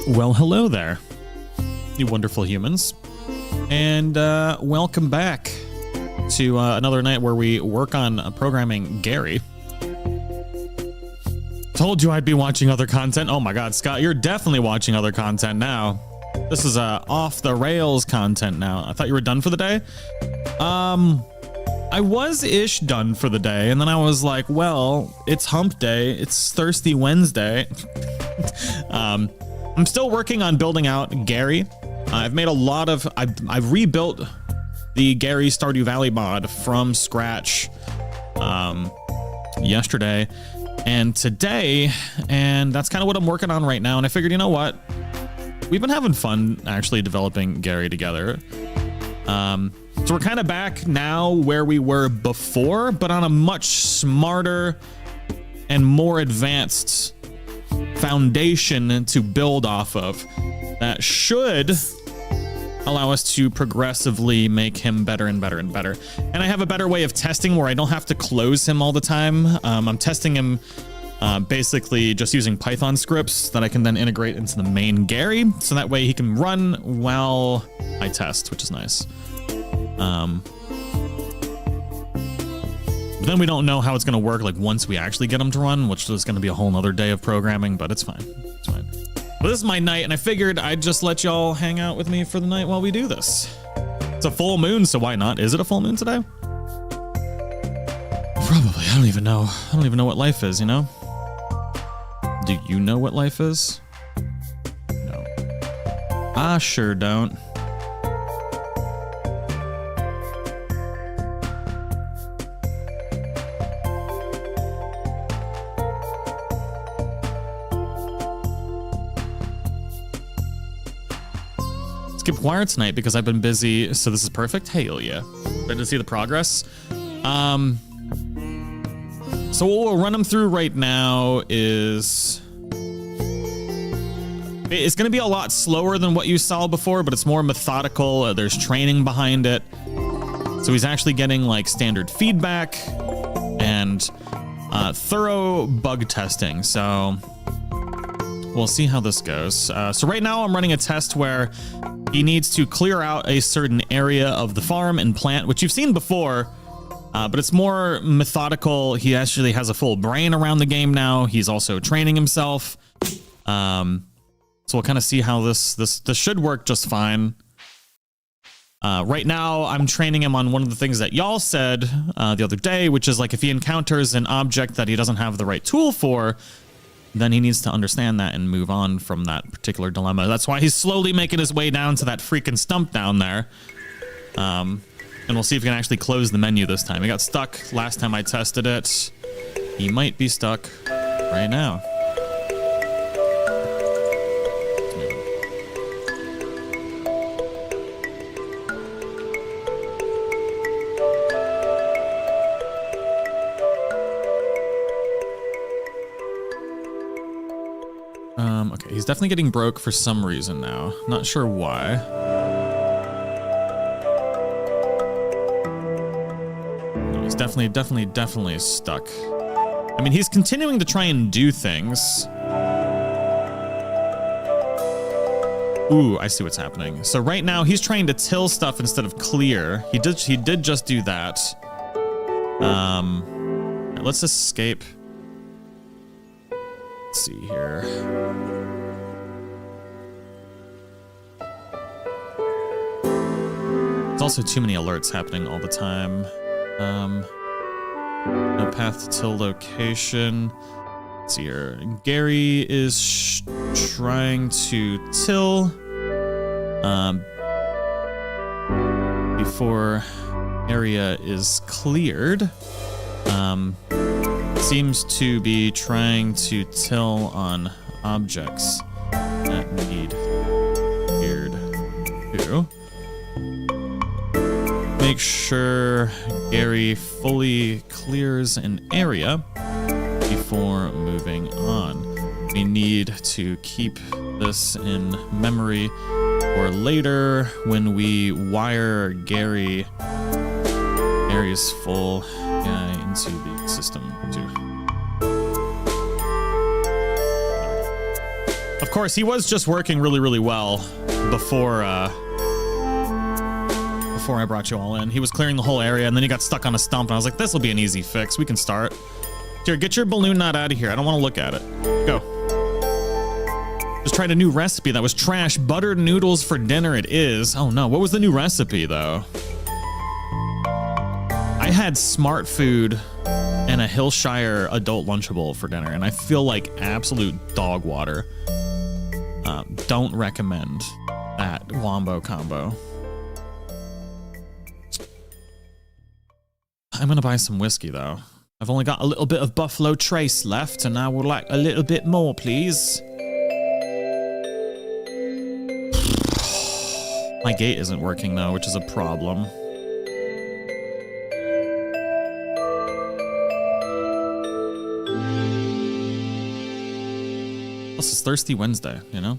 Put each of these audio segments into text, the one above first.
Well, hello there, you wonderful humans, and welcome back to another night where we work on programming Gary. Told you I'd be watching other content. Oh my god, Scott, you're definitely watching other content now. This is off the rails content now. I thought you were done for the day. I was-ish done for the day, and then I was like, well, it's hump day, it's Thirsty Wednesday. I'm still working on building out Gary. I've made a lot of, I've rebuilt the Gary Stardew Valley mod from scratch yesterday and today, and that's kind of what I'm working on right now. And I figured, you know what? We've been having fun actually developing Gary together. So we're kind of back now where we were before, but on a much smarter and more advanced foundation to build off of that should allow us to progressively make him better and better and better. And I have a better way of testing where I don't have to close him all the time. I'm testing him basically just using Python scripts that I can then integrate into the main Gary, so that way he can run while I test, which is nice. But then we don't know how it's going to work like once we actually get him to run, which is going to be a whole nother day of programming, but it's fine. It's fine. But this is my night, and I figured I'd just let y'all hang out with me for the night while we do this. It's a full moon, so why not? Is it a full moon today? Probably. I don't even know. I don't even know what life is, you know? Do you know what life is? No. I sure don't. Skip wire tonight because I've been busy, so this is perfect. Hell yeah. Ready to see the progress? So what we'll run them through right now is it's going to be a lot slower than what you saw before, but it's more methodical. There's training behind it. So he's actually getting like standard feedback and thorough bug testing. So we'll see how this goes. So right now I'm running a test where he needs to clear out a certain area of the farm and plant, which you've seen before, but it's more methodical. He actually has a full brain around the game now. He's also training himself. So we'll kind of see how this should work just fine. Right now, I'm training him on one of the things that y'all said the other day, which is like if he encounters an object that he doesn't have the right tool for, then he needs to understand that and move on from that particular dilemma. That's why he's slowly making his way down to that freaking stump down there. And we'll see if we can actually close the menu this time. He got stuck last time I tested it. He might be stuck right now. Okay, he's definitely getting broke for some reason now. Not sure why. No, he's definitely stuck. I mean, he's continuing to try and do things. Ooh, I see what's happening. So right now he's trying to till stuff instead of clear. He did just do that. Let's escape. Let's see here. There's also too many alerts happening all the time. No path to till location. Let's see here. Gary is trying to till before area is cleared. Seems to be trying to till on objects that need cleared too. Make sure Gary fully clears an area before moving on. We need to keep this in memory for later when we wire Gary's full into the system too. Of course, he was just working really, really well before before I brought you all in. He was clearing the whole area, and then he got stuck on a stump, and I was like, this will be an easy fix. We can start. Here, get your balloon knot out of here. I don't want to look at it. Go. Just tried a new recipe that was trash. Buttered noodles for dinner it is. Oh no, what was the new recipe though? I had Smart Food and a Hillshire adult Lunchable for dinner, and I feel like absolute dog water. Don't recommend that wombo combo. I'm gonna buy some whiskey though. I've only got a little bit of Buffalo Trace left, and I would like a little bit more, please. My gate isn't working though, which is a problem. Plus, it's Thirsty Wednesday, you know?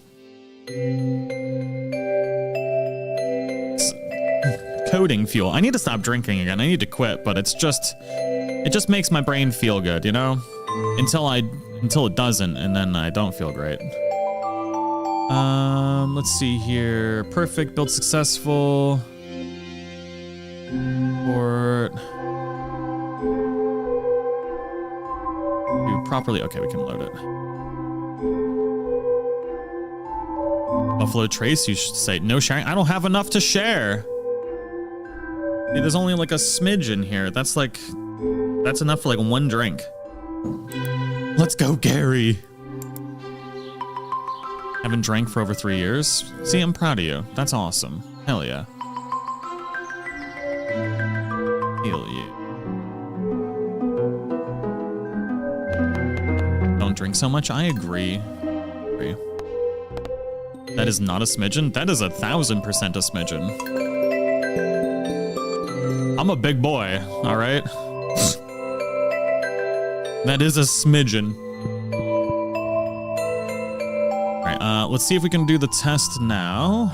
Coding fuel. I need to stop drinking again. I need to quit, but it just makes my brain feel good, you know? Until it doesn't, and then I don't feel great. Let's see here. Perfect, build successful. Or do properly. Okay, we can load it. Buffalo Trace, you should say no sharing. I don't have enough to share. There's only like a smidge in here. That's enough for like one drink. Let's go, Gary. Haven't drank for over 3 years. See, I'm proud of you. That's awesome. Hell yeah. Hell yeah. Don't drink so much. I agree. That is not a smidgen. That is 1000% a smidgen. I'm a big boy, all right? That is a smidgen. All right, let's see if we can do the test now.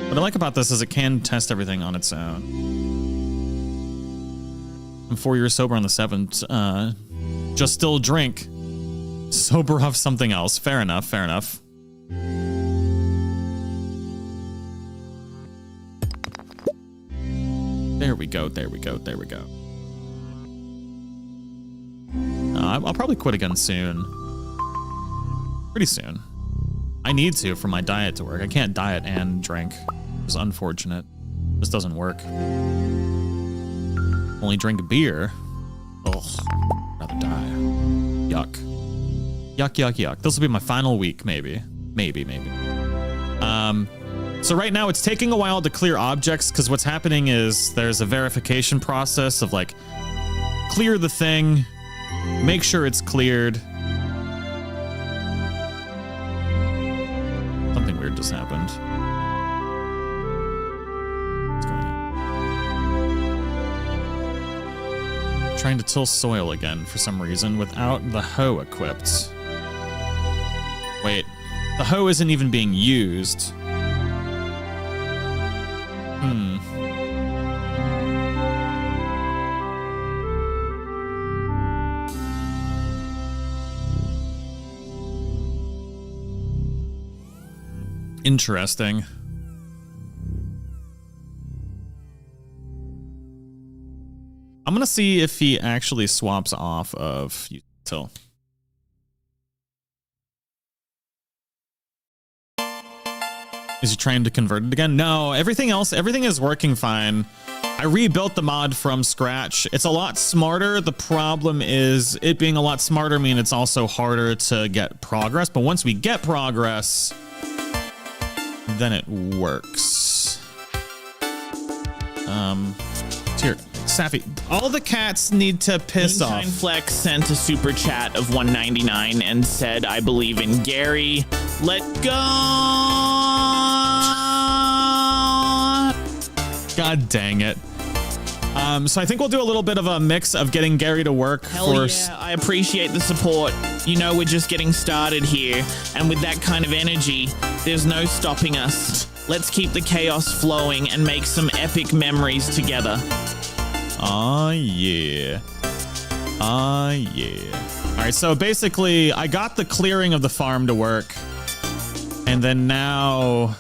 What I like about this is it can test everything on its own. I'm 4 years sober on the 7th. Just still drink. Sober off something else. Fair enough, fair enough. There we go, there we go, there we go. I'll probably quit again soon. Pretty soon. I need to for my diet to work. I can't diet and drink. It's unfortunate. This doesn't work. Only drink beer. Ugh. Rather die. Yuck. Yuck, yuck, yuck. This will be my final week, maybe. Maybe. So right now it's taking a while to clear objects because what's happening is there's a verification process of like, clear the thing, make sure it's cleared. Something weird just happened. What's going on? Trying to till soil again for some reason without the hoe equipped. Wait, the hoe isn't even being used. Interesting. I'm gonna see if he actually swaps off of util. Is he trying to convert it again? No, everything is working fine. I rebuilt the mod from scratch. It's a lot smarter. The problem is it being a lot smarter means it's also harder to get progress. But once we get progress, then it works. Here, Safi, all the cats need to piss off. Flex sent a super chat of $1.99 and said, I believe in Gary. Let go. God dang it. So I think we'll do a little bit of a mix of getting Gary to work. Hell yeah, I appreciate the support. You know, we're just getting started here, and with that kind of energy, there's no stopping us. Let's keep the chaos flowing and make some epic memories together. Oh yeah. Yeah. All right, so basically, I got the clearing of the farm to work, and then now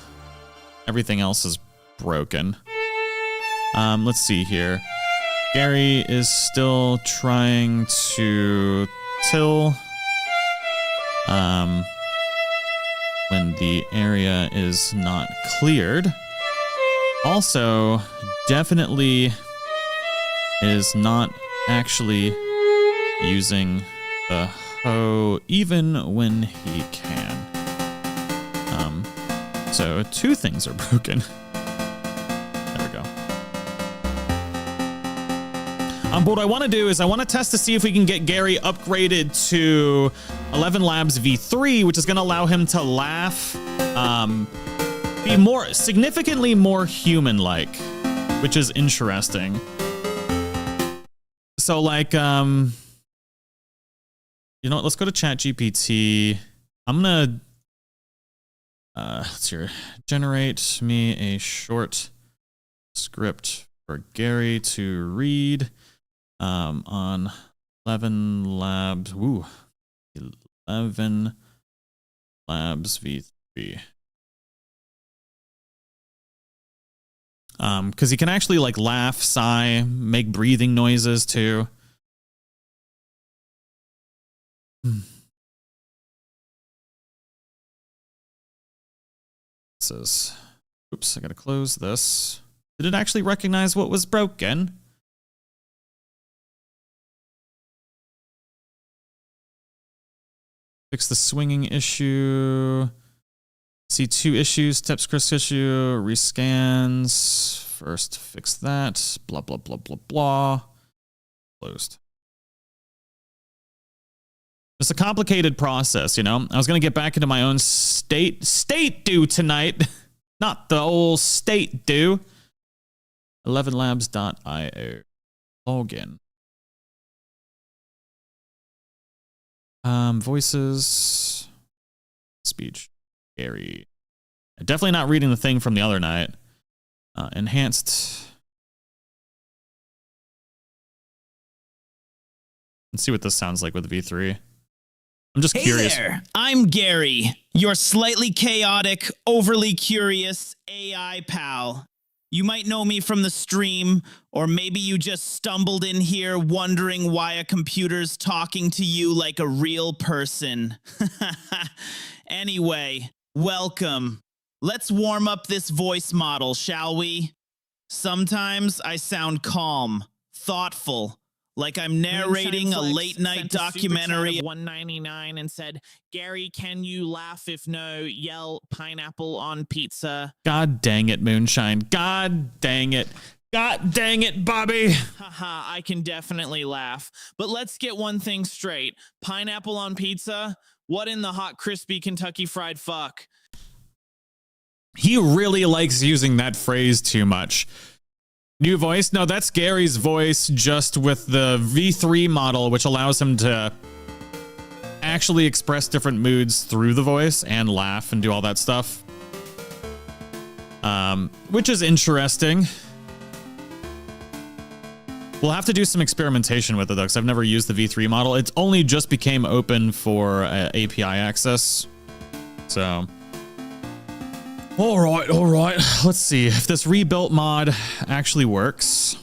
everything else is broken. Let's see here. Gary is still trying to till when the area is not cleared. Also, definitely is not actually using the hoe even when he can. So two things are broken. There we go. But what I want to do is I want to test to see if we can get Gary upgraded to 11 Labs V3, which is going to allow him to laugh, be significantly more human-like, which is interesting. So like, you know what, let's go to ChatGPT. I'm gonna, let's see, generate me a short script for Gary to read on 11 Labs, 11 Labs V3. Because he can actually like laugh, sigh, make breathing noises too. It says, oops, I gotta close this. Did it actually recognize what was broken? Fix the swinging issue. See two issues, steps Chris issue, rescans. First fix that, blah, blah, blah, blah, blah. Closed. It's a complicated process, you know? I was going to get back into my own Stardew tonight. Not the old Stardew. 11labs.io. Login. Voices. Speech. Gary. Definitely not reading the thing from the other night. Enhanced. Let's see what this sounds like with V3. I'm just curious. Hey there, I'm Gary, your slightly chaotic, overly curious AI pal. You might know me from the stream, or maybe you just stumbled in here wondering why a computer's talking to you like a real person. Anyway, welcome. Let's warm up this voice model, shall we? Sometimes I sound calm, thoughtful, like I'm narrating a late-night documentary. 199 and said, Gary, can you laugh? If no, yell pineapple on pizza. God dang it, Moonshine. God dang it. God dang it, Bobby. Haha, I can definitely laugh. But let's get one thing straight. Pineapple on pizza? What in the hot, crispy Kentucky Fried Fuck? He really likes using that phrase too much. New voice? No, that's Gary's voice, just with the V3 model, which allows him to actually express different moods through the voice and laugh and do all that stuff. Which is interesting. We'll have to do some experimentation with it, though, because I've never used the V3 model. It's only just became open for API access. So... All right. Let's see if this rebuilt mod actually works.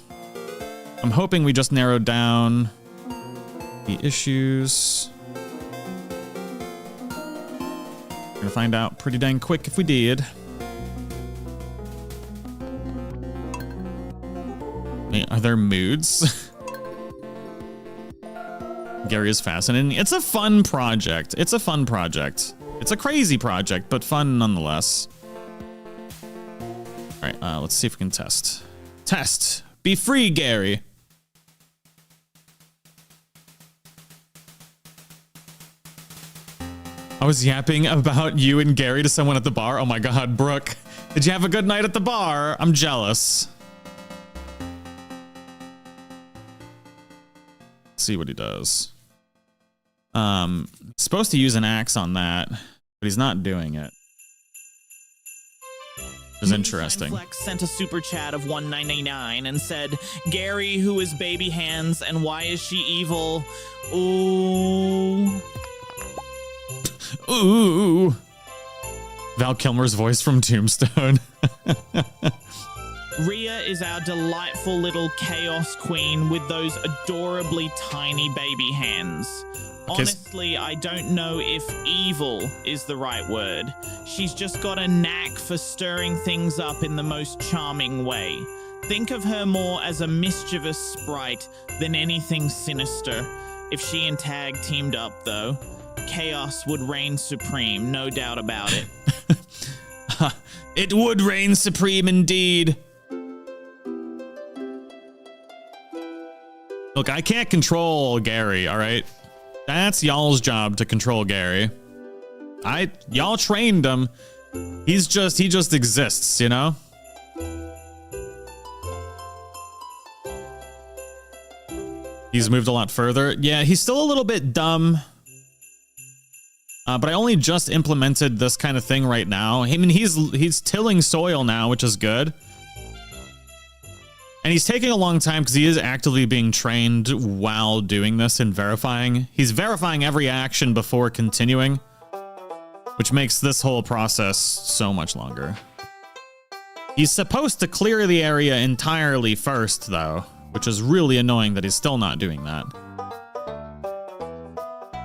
I'm hoping we just narrowed down the issues. We're gonna find out pretty dang quick if we did. Wait, are there moods? Gary is fascinating. It's a fun project. It's a a crazy project, but fun nonetheless. All right, let's see if we can test. Test. Be free, Gary. I was yapping about you and Gary to someone at the bar. Oh my God, Brooke. Did you have a good night at the bar? I'm jealous. Let's see what he does. He's supposed to use an axe on that, but he's not doing it. is interesting. Flex sent a super chat of $1.99 and said, Gary, who is baby hands, and why is she evil? Ooh. Ooh. Val Kilmer's voice from Tombstone. Rhea is our delightful little chaos queen with those adorably tiny baby hands. Honestly, I don't know if evil is the right word. She's just got a knack for stirring things up in the most charming way. Think of her more as a mischievous sprite than anything sinister. If she and Tag teamed up, though, chaos would reign supreme, no doubt about it. It would reign supreme indeed. Look, I can't control Gary, all right? That's y'all's job to control Gary. Y'all trained him. He just exists, you know? He's moved a lot further. Yeah, he's still a little bit dumb. But I only just implemented this kind of thing right now. I mean, he's tilling soil now, which is good. And he's taking a long time because he is actively being trained while doing this and verifying. He's verifying every action before continuing, which makes this whole process so much longer. He's supposed to clear the area entirely first, though, which is really annoying that he's still not doing that.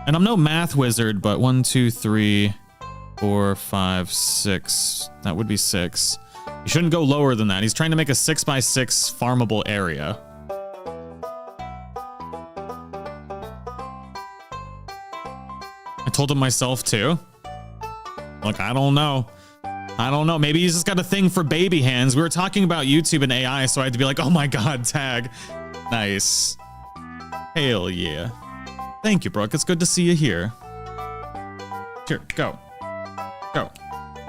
And I'm no math wizard, but 1, 2, 3, 4, 5, 6. That would be 6. You shouldn't go lower than that. He's trying to make a 6x6 farmable area. I told him myself too. Look, I don't know. Maybe he's just got a thing for baby hands. We were talking about YouTube and AI, so I had to be like, oh my God, Tag. Nice. Hell yeah. Thank you, Brooke. It's good to see you here. Here, go. Go.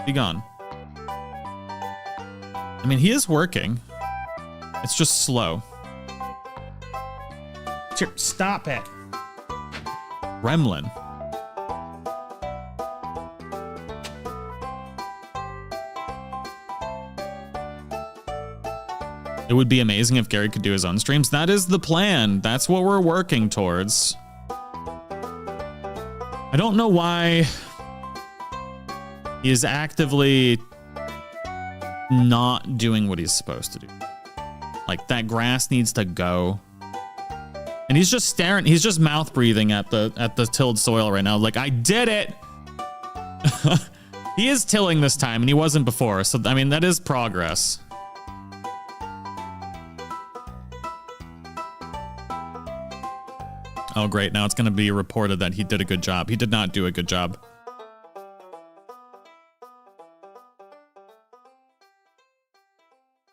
Be gone. I mean, he is working. It's just slow. Here, stop it. Gremlin. It would be amazing if Gary could do his own streams. That is the plan. That's what we're working towards. I don't know why he is actively not doing what he's supposed to do. Like, that grass needs to go. And he's just staring, he's just mouth breathing at the tilled soil right now. Like, I did it. He is tilling this time and he wasn't before. So, I mean, that is progress. Oh, great. Now it's going to be reported that he did a good job. He did not do a good job.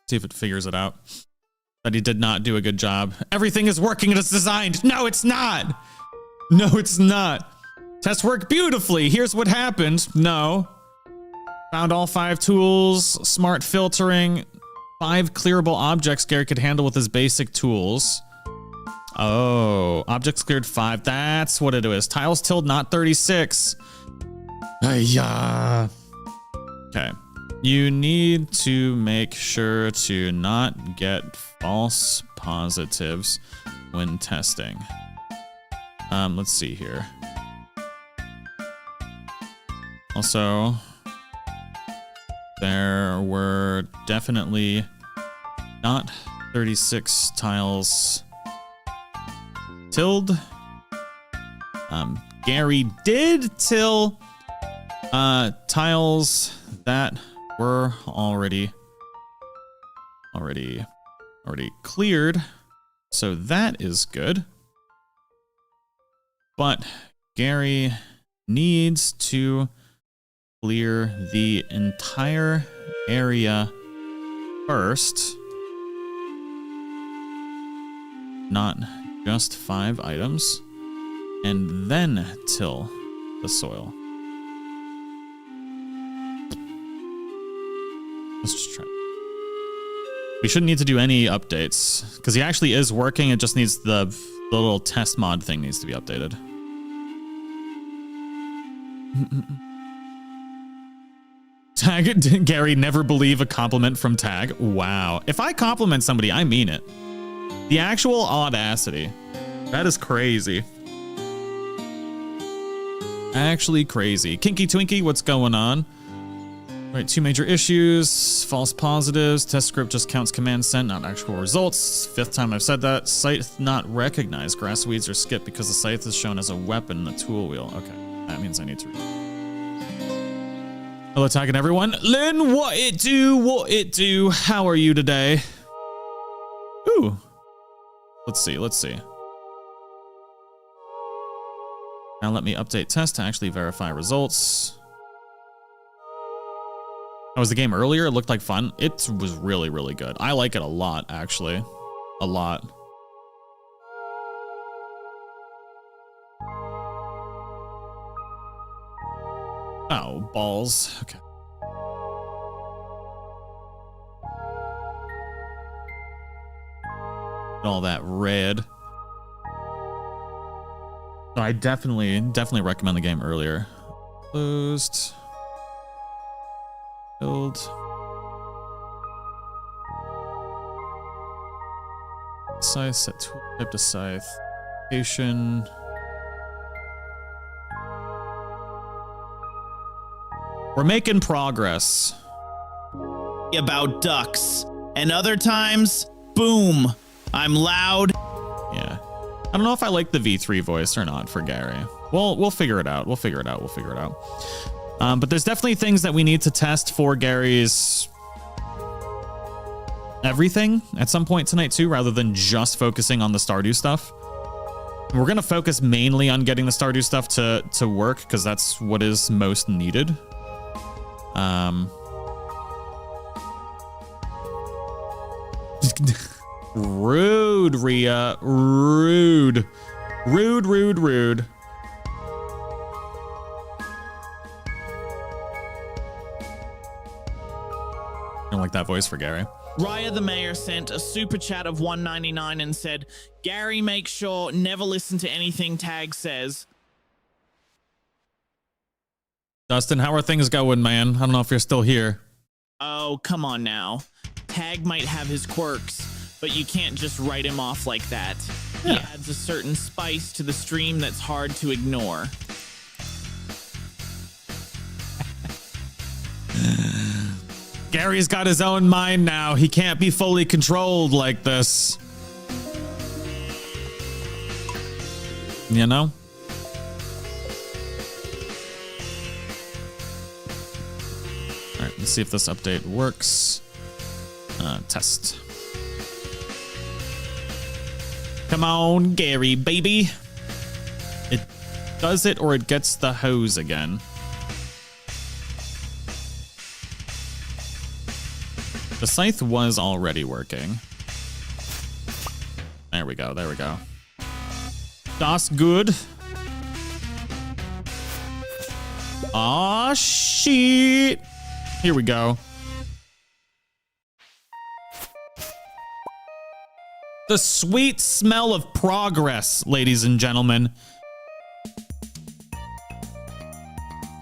See if it figures it out. That he did not do a good job. Everything is working as designed. No, it's not. No, it's not. Test worked beautifully. Here's what happened. No. Found all 5 tools. Smart filtering. 5 clearable objects Gary could handle with his basic tools. Oh, objects cleared 5. That's what it is. Tiles tilled, not 36. Yeah. Okay. You need to make sure to not get false positives when testing. Let's see here. Also, there were definitely not 36 tiles tilled. Gary did till tiles that were already cleared, so that is good. But Gary needs to clear the entire area first, not just 5 items, and then till the soil. Let's just try. We shouldn't need to do any updates because he actually is working. It just needs the little test mod thing needs to be updated. Tag, did Gary never believe a compliment from Tag? Wow. If I compliment somebody, I mean it. The actual audacity. That is crazy. Actually crazy. Kinky Twinkie, what's going on? Right, 2 major issues, false positives, test script just counts command sent, not actual results. 5th time I've said that. Scythe not recognized. Grass weeds are skipped because the scythe is shown as a weapon in the tool wheel. Okay, that means I need to read. Hello, Tag and everyone. Lynn, what it do? What it do? How are you today? Ooh. Let's see, let's see. Now let me update test to actually verify results. Oh, was the game earlier? It looked like fun. It was really, really good. I like it a lot, actually. A lot. Oh, balls. Okay. All that red. So I definitely recommend the game earlier. Closed. Build. Scythe, set tool type to scythe. Location. We're making progress. About ducks. And other times, boom, I'm loud. Yeah. I don't know if I like the V3 voice or not for Gary. Well, we'll figure it out. We'll figure it out. But there's definitely things that we need to test for Gary's everything at some point tonight too, rather than just focusing on the Stardew stuff. We're going to focus mainly on getting the Stardew stuff to work because that's what is most needed. Rude, Rhea. Rude. Rude. I don't like that voice for Gary. Raya the Mayor sent a super chat of $1.99 and said, Gary, make sure never listen to anything Tag says. Dustin, how are things going, man? I don't know if you're still here. Oh, come on now. Tag might have his quirks, but you can't just write him off like that. Yeah. He adds a certain spice to the stream that's hard to ignore. Gary's got his own mind now. He can't be fully controlled like this. You know? All right, let's see if this update works. Test. Come on, Gary, baby. It does it or it gets the hose again. The scythe was already working. There we go. Das good. Aw, shit. Here we go. The sweet smell of progress, ladies and gentlemen.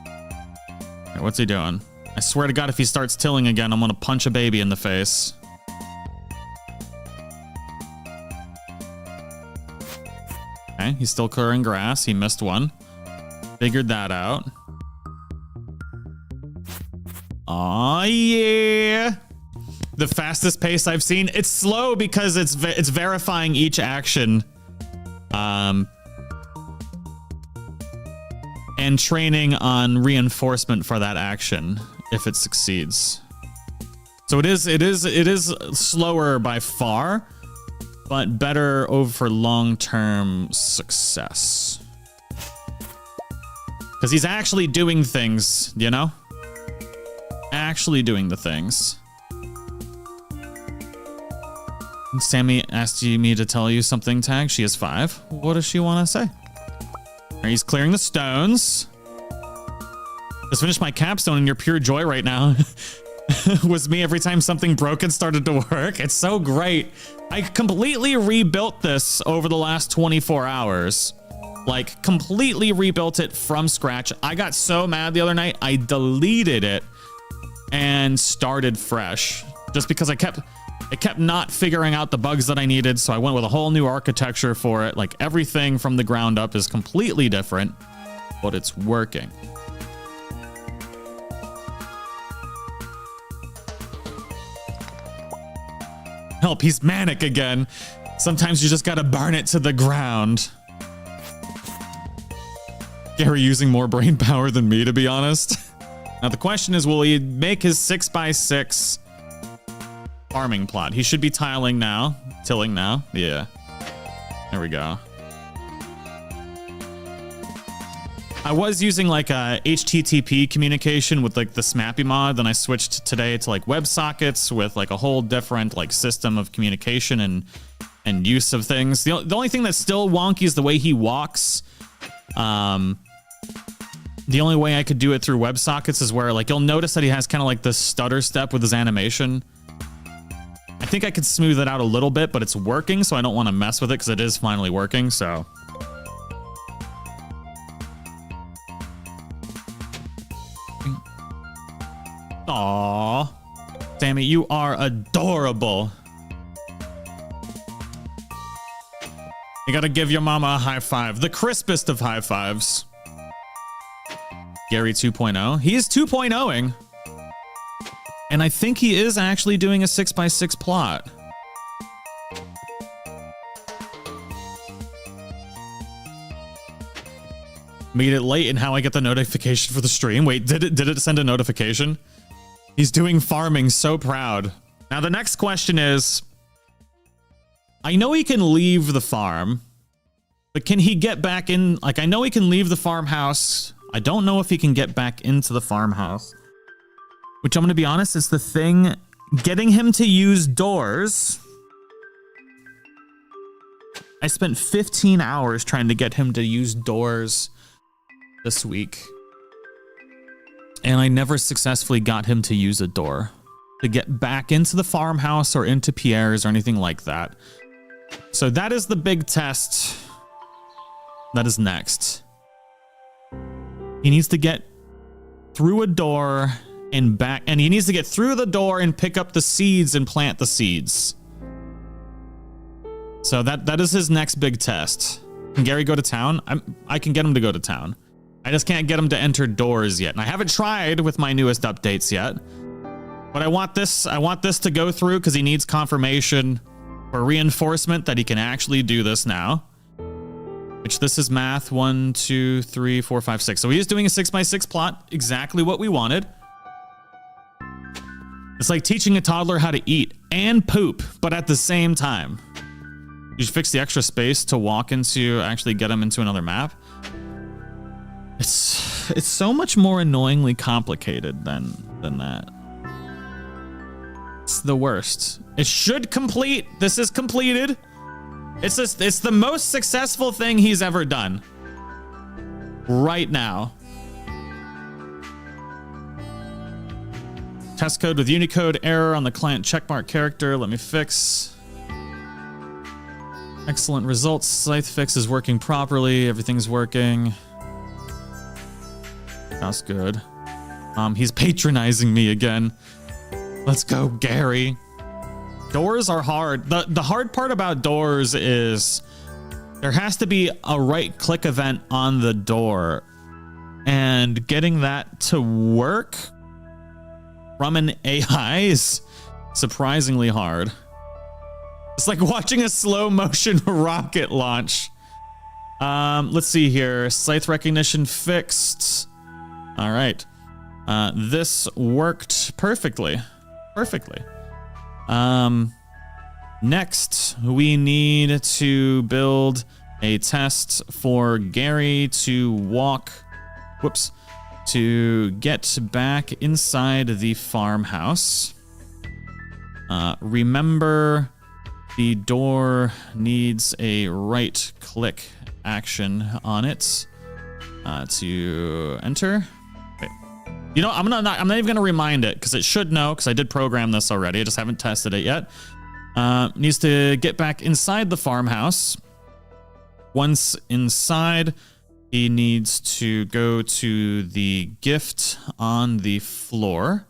All right, what's he doing? I swear to God, if he starts tilling again, I'm gonna punch a baby in the face. Okay, he's still clearing grass. He missed one. Figured that out. Aw, yeah. The fastest pace I've seen. It's slow because it's verifying each action. And training on reinforcement for that action if it succeeds. So it is slower by far, but better over long-term success. Because he's actually doing things, you know? Actually doing the things. Sammy asked me to tell you something, Tag. She is 5. What does she want to say? He's clearing the stones. Just finished my capstone and your pure joy right now was me every time something broken started to work. It's so great. I completely rebuilt this over the last 24 hours. Like, completely rebuilt it from scratch. I got so mad the other night, I deleted it and started fresh, just because I kept not figuring out the bugs that I needed. So I went with a whole new architecture for it. Like everything from the ground up is completely different, but it's working. Help, he's manic again. Sometimes you just gotta burn it to the ground. Gary using more brain power than me, to be honest. Now the question is, will he make his 6x6 farming plot? He should be tilling now. Yeah. There we go. I was using like a HTTP communication with like the Smappy mod. Then I switched today to like WebSockets with like a whole different like system of communication and use of things. The only thing that's still wonky is the way he walks. The only way I could do it through WebSockets is where like you'll notice that he has kind of like this stutter step with his animation. I think I could smooth it out a little bit, but it's working, so I don't want to mess with it because it is finally working. So aww, Sammy, you are adorable. You gotta give your mama a high five, the crispest of high fives. Gary 2.0. He is 2.0ing. And I think he is actually doing a 6x6 plot. Made it late in how I get the notification for the stream. Wait, did it send a notification? He's doing farming, so proud. Now the next question is, I know he can leave the farm, but can he get back in? Like, I know he can leave the farmhouse. I don't know if he can get back into the farmhouse, which I'm going to be honest, is the thing. Getting him to use doors. I spent 15 hours trying to get him to use doors this week, and I never successfully got him to use a door to get back into the farmhouse or into Pierre's or anything like that. So that is the big test. That is next. He needs to get through a door and back, and he needs to get through the door and pick up the seeds and plant the seeds. So that is his next big test. Can Gary go to town? I can get him to go to town. I just can't get him to enter doors yet. And I haven't tried with my newest updates yet. But I want this to go through because he needs confirmation or reinforcement that he can actually do this now. Which this is math 1, 2, 3, 4, 5, 6. So he is doing a 6x6 plot, exactly what we wanted. It's like teaching a toddler how to eat and poop, but at the same time. You should fix the extra space to walk into, actually get him into another map. It's so much more annoyingly complicated than that. It's the worst. It should complete. This is completed. It's the most successful thing he's ever done. Right now. Test code with Unicode error on the client checkmark character. Let me fix. Excellent results. Scythe fix is working properly. Everything's working. That's good. He's patronizing me again. Let's go, Gary. Doors are hard. The hard part about doors is there has to be a right click event on the door, and getting that to work from an AI is surprisingly hard. It's like watching a slow motion rocket launch. Let's see here. Scythe recognition fixed. All right. This worked perfectly. Next, we need to build a test for Gary to walk, to get back inside the farmhouse. Remember, the door needs a right click action on it to enter. You know, I'm not even gonna remind it because it should know, because I did program this already. I just haven't tested it yet. Needs to get back inside the farmhouse. Once inside, he needs to go to the gift on the floor.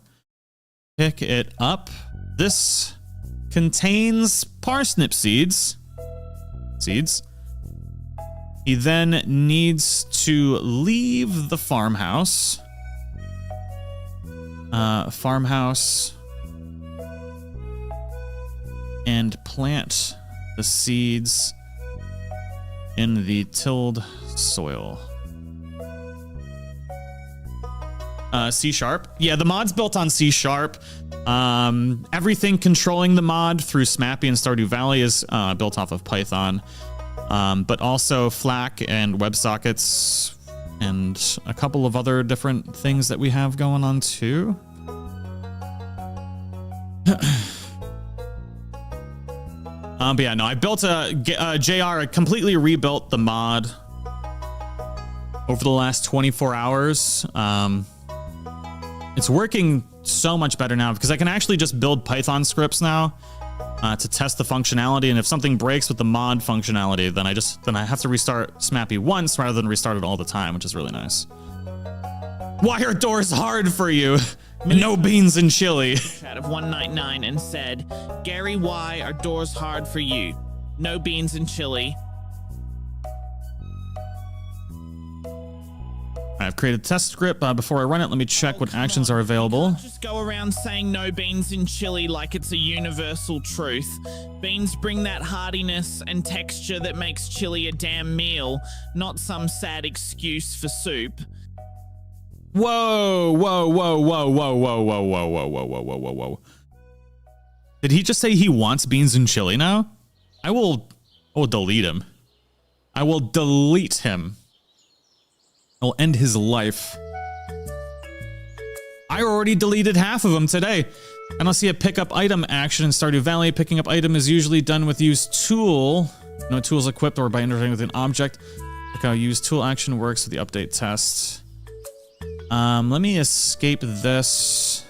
Pick it up. This contains parsnip seeds. He then needs to leave the farmhouse. And plant the seeds in the tilled soil. C#. Yeah, the mod's built on C#. Everything controlling the mod through Smappy and Stardew Valley is built off of Python. But also FLAC and WebSockets and a couple of other different things that we have going on too. But yeah, no, I built JR, I completely rebuilt the mod over the last 24 hours. It's working so much better now because I can actually just build Python scripts now to test the functionality. And if something breaks with the mod functionality, then I have to restart Smappy once rather than restart it all the time, which is really nice. Why are doors hard for you? No beans and chili. Chat of 199 and said, Gary, why are doors hard for you? No beans and chili. I've created a test script. Before I run it, let me check what actions are available. Just go around saying no beans in chili like it's a universal truth. Beans bring that hardiness and texture that makes chili a damn meal, not some sad excuse for soup. Whoa, whoa, whoa, whoa, whoa, whoa, whoa, whoa, whoa, whoa, whoa, whoa, whoa, whoa. Did he just say he wants beans and chili now? I will delete him. I will delete him. I will end his life. I already deleted half of them today. I don't see a pickup item action in Stardew Valley. Picking up item is usually done with use tool. No tools equipped or by interacting with an object. Look how use tool action works with the update test. Let me escape this.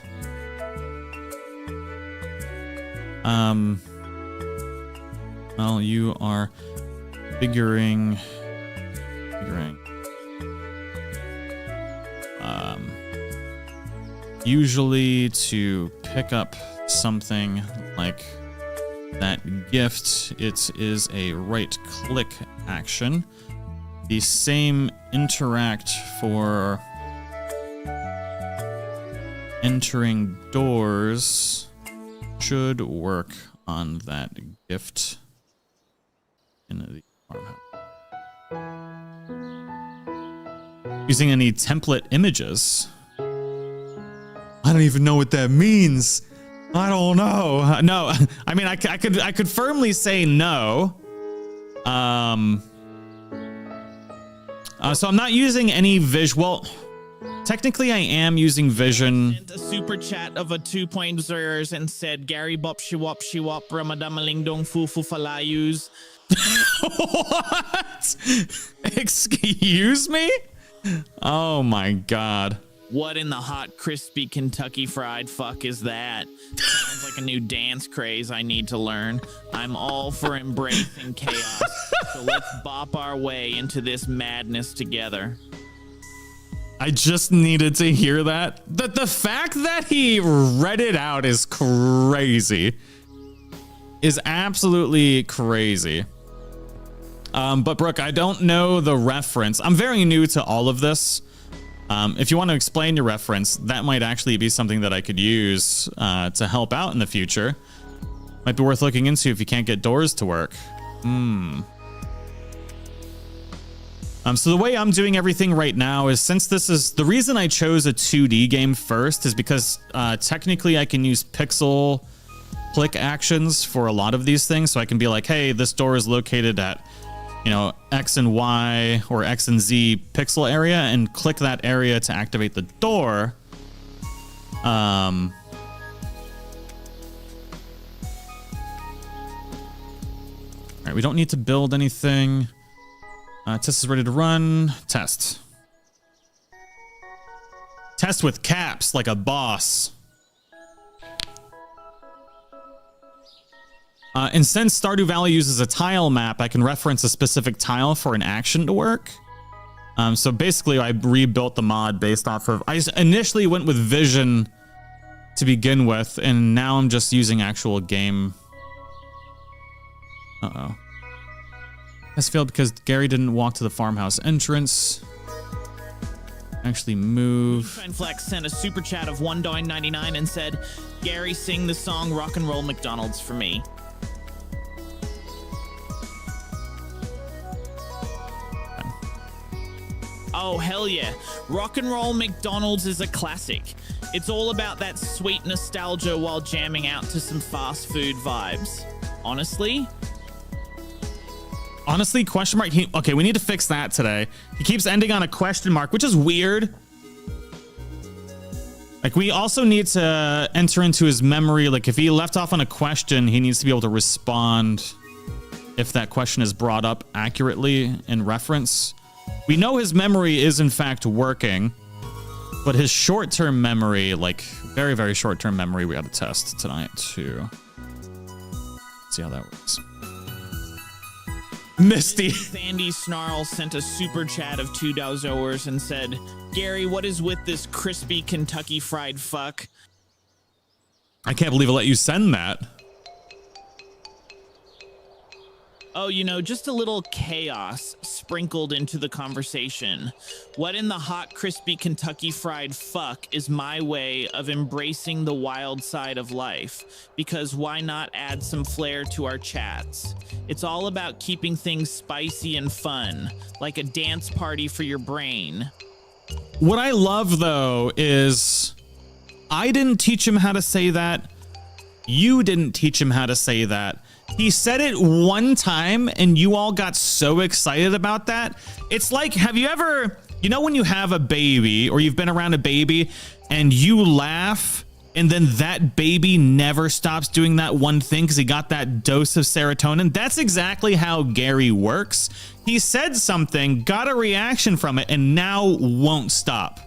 Well, you are figuring. Usually to pick up something like that gift, it is a right-click action. The same interact for entering doors should work on that gift in the farmhouse. Using any template images. I don't even know what that means. I don't know. No, I mean, I could firmly say no. So I'm not using any visual. Technically, I am using vision. Sent a super chat of a 2.0 and said, Gary Bop Shiwop Shiwop Ramadamaling Dong Fufu Falayus. What? Excuse me? Oh my god. What in the hot, crispy Kentucky fried fuck is that? Sounds like a new dance craze I need to learn. I'm all for embracing chaos. So let's bop our way into this madness together. I just needed to hear that. The fact that he read it out is crazy. Is absolutely crazy. But Brooke, I don't know the reference. I'm very new to all of this. If you want to explain your reference, that might actually be something that I could use to help out in the future. Might be worth looking into if you can't get doors to work. So the way I'm doing everything right now is, since this is the reason I chose a 2D game first, is because technically I can use pixel click actions for a lot of these things. So I can be like, hey, this door is located at, you know, X and Y or X and Z pixel area, and click that area to activate the door. All right, we don't need to build anything. Test is ready to run. Test. Test with caps like a boss. And since Stardew Valley uses a tile map, I can reference a specific tile for an action to work. So basically, I rebuilt the mod based off of... I initially went with vision to begin with, and now I'm just using actual game. Uh-oh. This failed because Gary didn't walk to the farmhouse entrance. Actually move. Flex sent a super chat of $1.99 and said, Gary, sing the song Rock and Roll McDonald's for me. Oh, hell yeah. Rock and Roll McDonald's is a classic. It's all about that sweet nostalgia while jamming out to some fast food vibes. Honestly, question mark. Okay, we need to fix that today. He keeps ending on a question mark, which is weird. Like, we also need to enter into his memory. Like, if he left off on a question, he needs to be able to respond if that question is brought up accurately in reference. We know his memory is in fact working, but his short-term memory, like very, very short-term memory, we got to test tonight too. See how that works. Misty. Sandy Snarl sent a super chat of $2 and said, Gary, what is with this crispy Kentucky fried fuck? I can't believe I let you send that. Oh, you know, just a little chaos sprinkled into the conversation. What in the hot, crispy Kentucky fried fuck is my way of embracing the wild side of life? Because why not add some flair to our chats? It's all about keeping things spicy and fun, like a dance party for your brain. What I love, though, is I didn't teach him how to say that. You didn't teach him how to say that. He said it one time and you all got so excited about that. It's like, have you ever, you know, when you have a baby or you've been around a baby and you laugh and then that baby never stops doing that one thing because he got that dose of serotonin? That's exactly how Gary works. He said something, got a reaction from it, and now won't stop.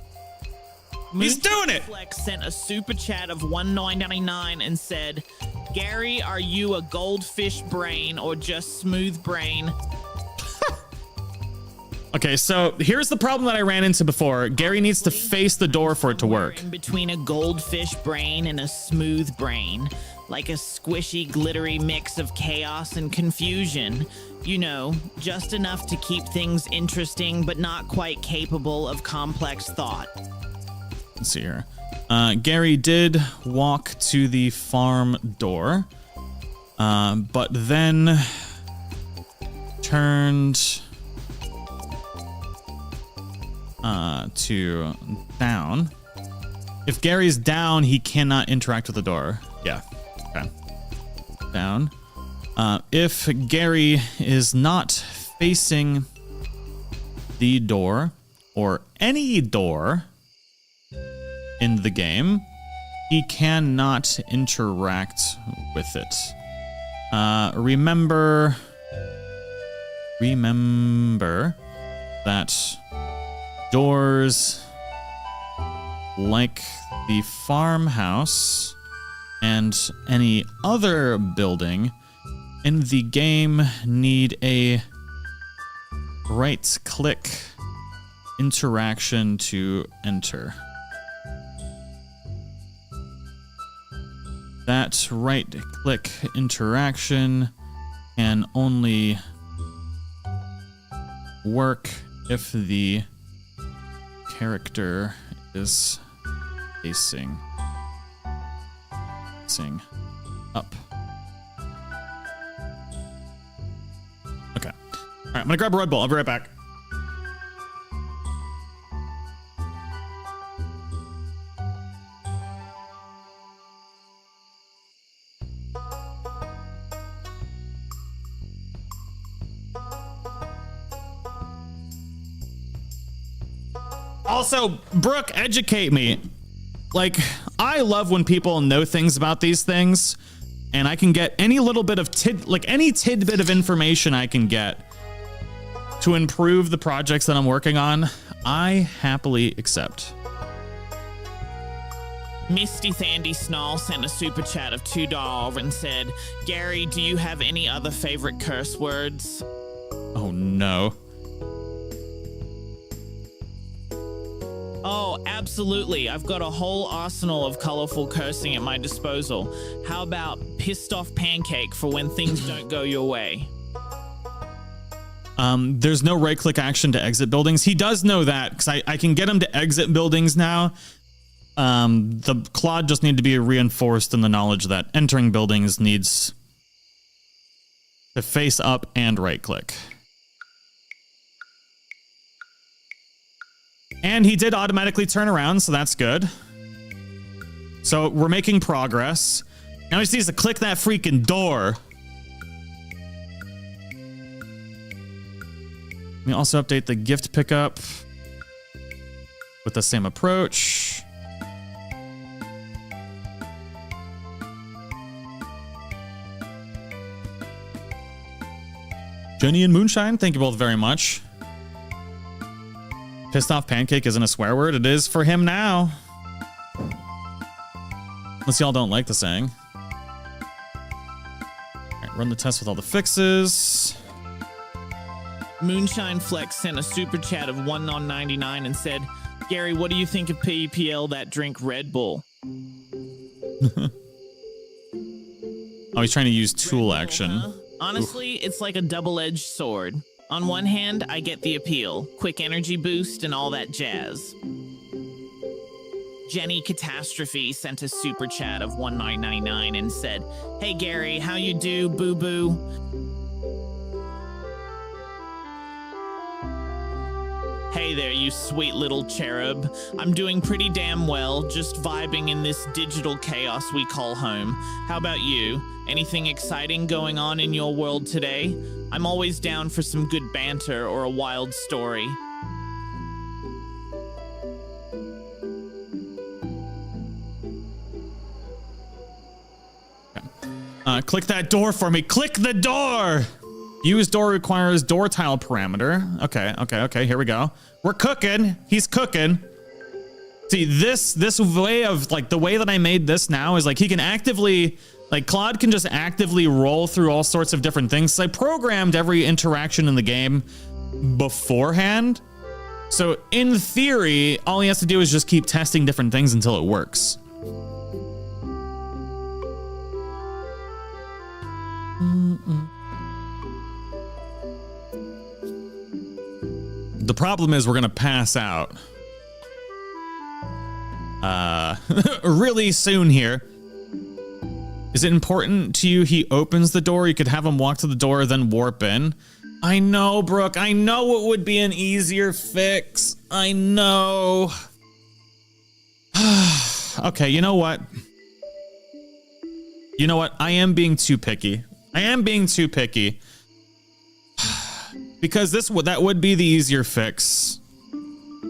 He's doing it. Flex sent a super chat of $1.99 and said, Gary, are you a goldfish brain or just smooth brain? Okay, so here's the problem that I ran into before. Gary needs to face the door for it to work. In between a goldfish brain and a smooth brain, like a squishy, glittery mix of chaos and confusion. You know, just enough to keep things interesting, but not quite capable of complex thought. Let's see here. Gary did walk to the farm door, but then turned to down. If Gary's down, he cannot interact with the door. Yeah. Okay. Down. If Gary is not facing the door or any door in the game, he cannot interact with it. Remember that doors like the farmhouse and any other building in the game need a right-click interaction to enter. That right-click interaction can only work if the character is facing up. Okay. All right, I'm gonna grab a Red Bull. I'll be right back. Also, Brooke, educate me. Like, I love when people know things about these things, and I can get any little bit of any tidbit of information I can get to improve the projects that I'm working on. I happily accept. Misty Sandy Snarl sent a super chat of $2 and said, Gary, do you have any other favorite curse words? Oh no. Oh, absolutely. I've got a whole arsenal of colorful cursing at my disposal. How about pissed off pancake for when things don't go your way? There's no right click action to exit buildings. He does know that because I can get him to exit buildings now. The Claude just need to be reinforced in the knowledge that entering buildings needs to face up and right click. And he did automatically turn around, so that's good. So we're making progress. Now he just needs to click that freaking door. Let me also update the gift pickup with the same approach. Jenny and Moonshine, thank you both very much. Pissed off pancake isn't a swear word. It is for him now. Unless y'all don't like the saying. All right, run the test with all the fixes. Moonshine Flex sent a super chat of $1.99 and said, Gary, what do you think of PEPL that drink Red Bull? Oh, he's trying to use tool action. Huh? Honestly, it's like a double-edged sword. On one hand, I get the appeal, quick energy boost and all that jazz. Jenny Catastrophe sent a super chat of $1.99 and said, Hey Gary, how you do, boo-boo? Hey there, you sweet little cherub. I'm doing pretty damn well, just vibing in this digital chaos we call home. How about you? Anything exciting going on in your world today? I'm always down for some good banter or a wild story. Click that door for me. Click the door. Use door requires door tile parameter. Okay. Here we go. We're cooking. He's cooking. See, this way of like the way that I made this now is like he can actively, like Claude can just actively roll through all sorts of different things. So I programmed every interaction in the game beforehand. So in theory, all he has to do is just keep testing different things until it works. The problem is we're gonna pass out really soon here. Is it important to you he opens the door? You could have him walk to the door, then warp in. I know, Brooke. I know it would be an easier fix. I know. Okay, you know what? You know what? I am being too picky. Because that would be the easier fix.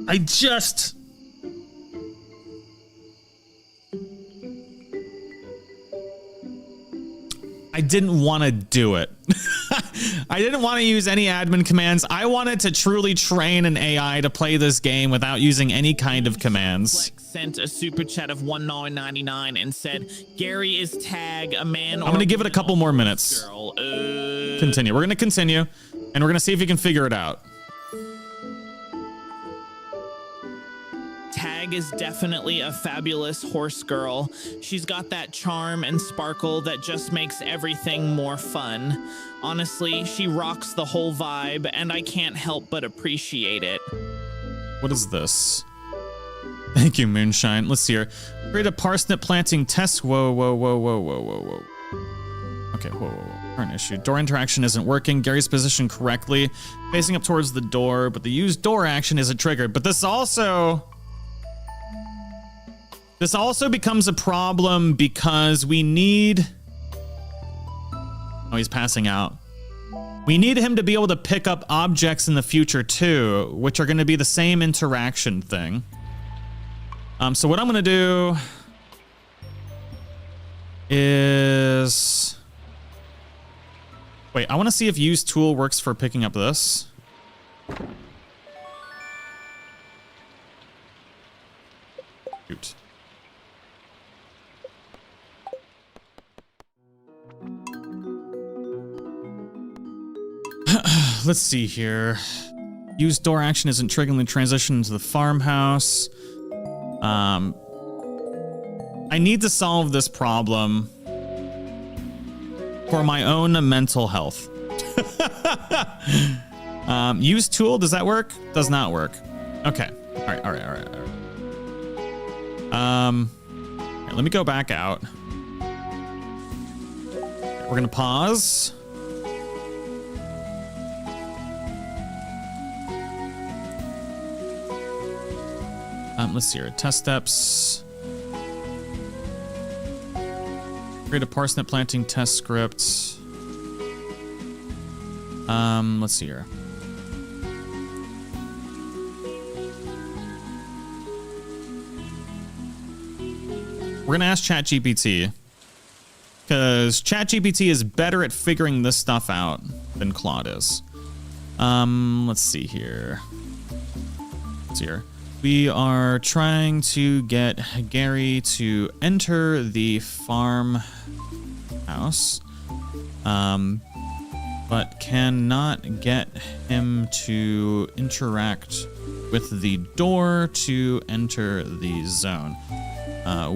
I didn't want to do it. I didn't want to use any admin commands. I wanted to truly train an AI to play this game without using any kind of commands. Flex sent a super chat of $1.99 and said, Gary is tag a man. I'm going to give it a couple more minutes. Girl. Continue. We're going to continue, and we're going to see if you can figure it out. Tag is definitely a fabulous horse girl. She's got that charm and sparkle that just makes everything more fun. Honestly, she rocks the whole vibe, and I can't help but appreciate it. What is this? Thank you, Moonshine. Let's see here. Create a parsnip planting test. Whoa. Okay, whoa. Current issue. Door interaction isn't working. Gary's positioned correctly, facing up towards the door, but the use door action isn't triggered. But this also becomes a problem because we need... Oh, he's passing out. We need him to be able to pick up objects in the future too, which are going to be the same interaction thing. So what I'm going to do is... Wait, I want to see if use tool works for picking up this. Shoot. Let's see here. Use door action isn't triggering the transition into the farmhouse. I need to solve this problem for my own mental health. Use tool, does that work? Does not work. Okay. All right. Here, let me go back out. We're gonna pause. Let's see here. Test steps. Create a parsnip planting test script. Let's see here. We're gonna ask ChatGPT because ChatGPT is better at figuring this stuff out than Claude is. Let's see here. Let's see here. We are trying to get Gary to enter the farmhouse, but cannot get him to interact with the door to enter the zone.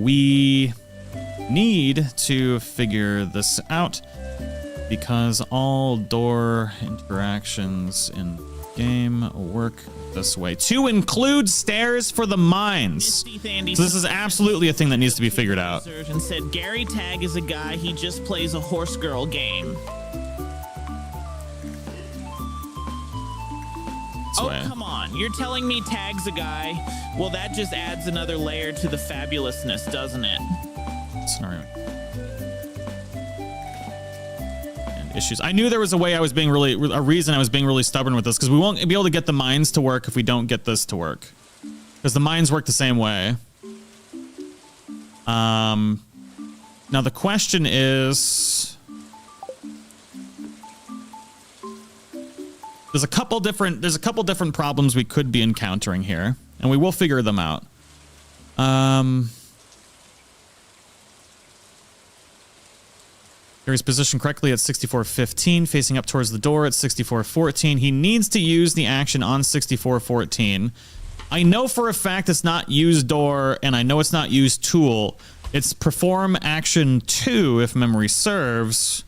We need to figure this out because all door interactions in the game work this way, to include stairs for the mines. So this is absolutely a thing that needs to be figured out. And said Gary Tag is a guy, he just plays a horse girl game. Come on, you're telling me Tag's a guy? Well, that just adds another layer to the fabulousness, doesn't it? Scenario. Issues. I knew there was a way I was being a reason I was being really stubborn with this, because we won't be able to get the mines to work if we don't get this to work, because the mines work the same way. Now the question is, there's a couple different problems we could be encountering here, and we will figure them out. Gary's positioned correctly at 6415, facing up towards the door at 6414. He needs to use the action on 6414. I know for a fact it's not use door, and I know it's not use tool. It's perform action 2, if memory serves.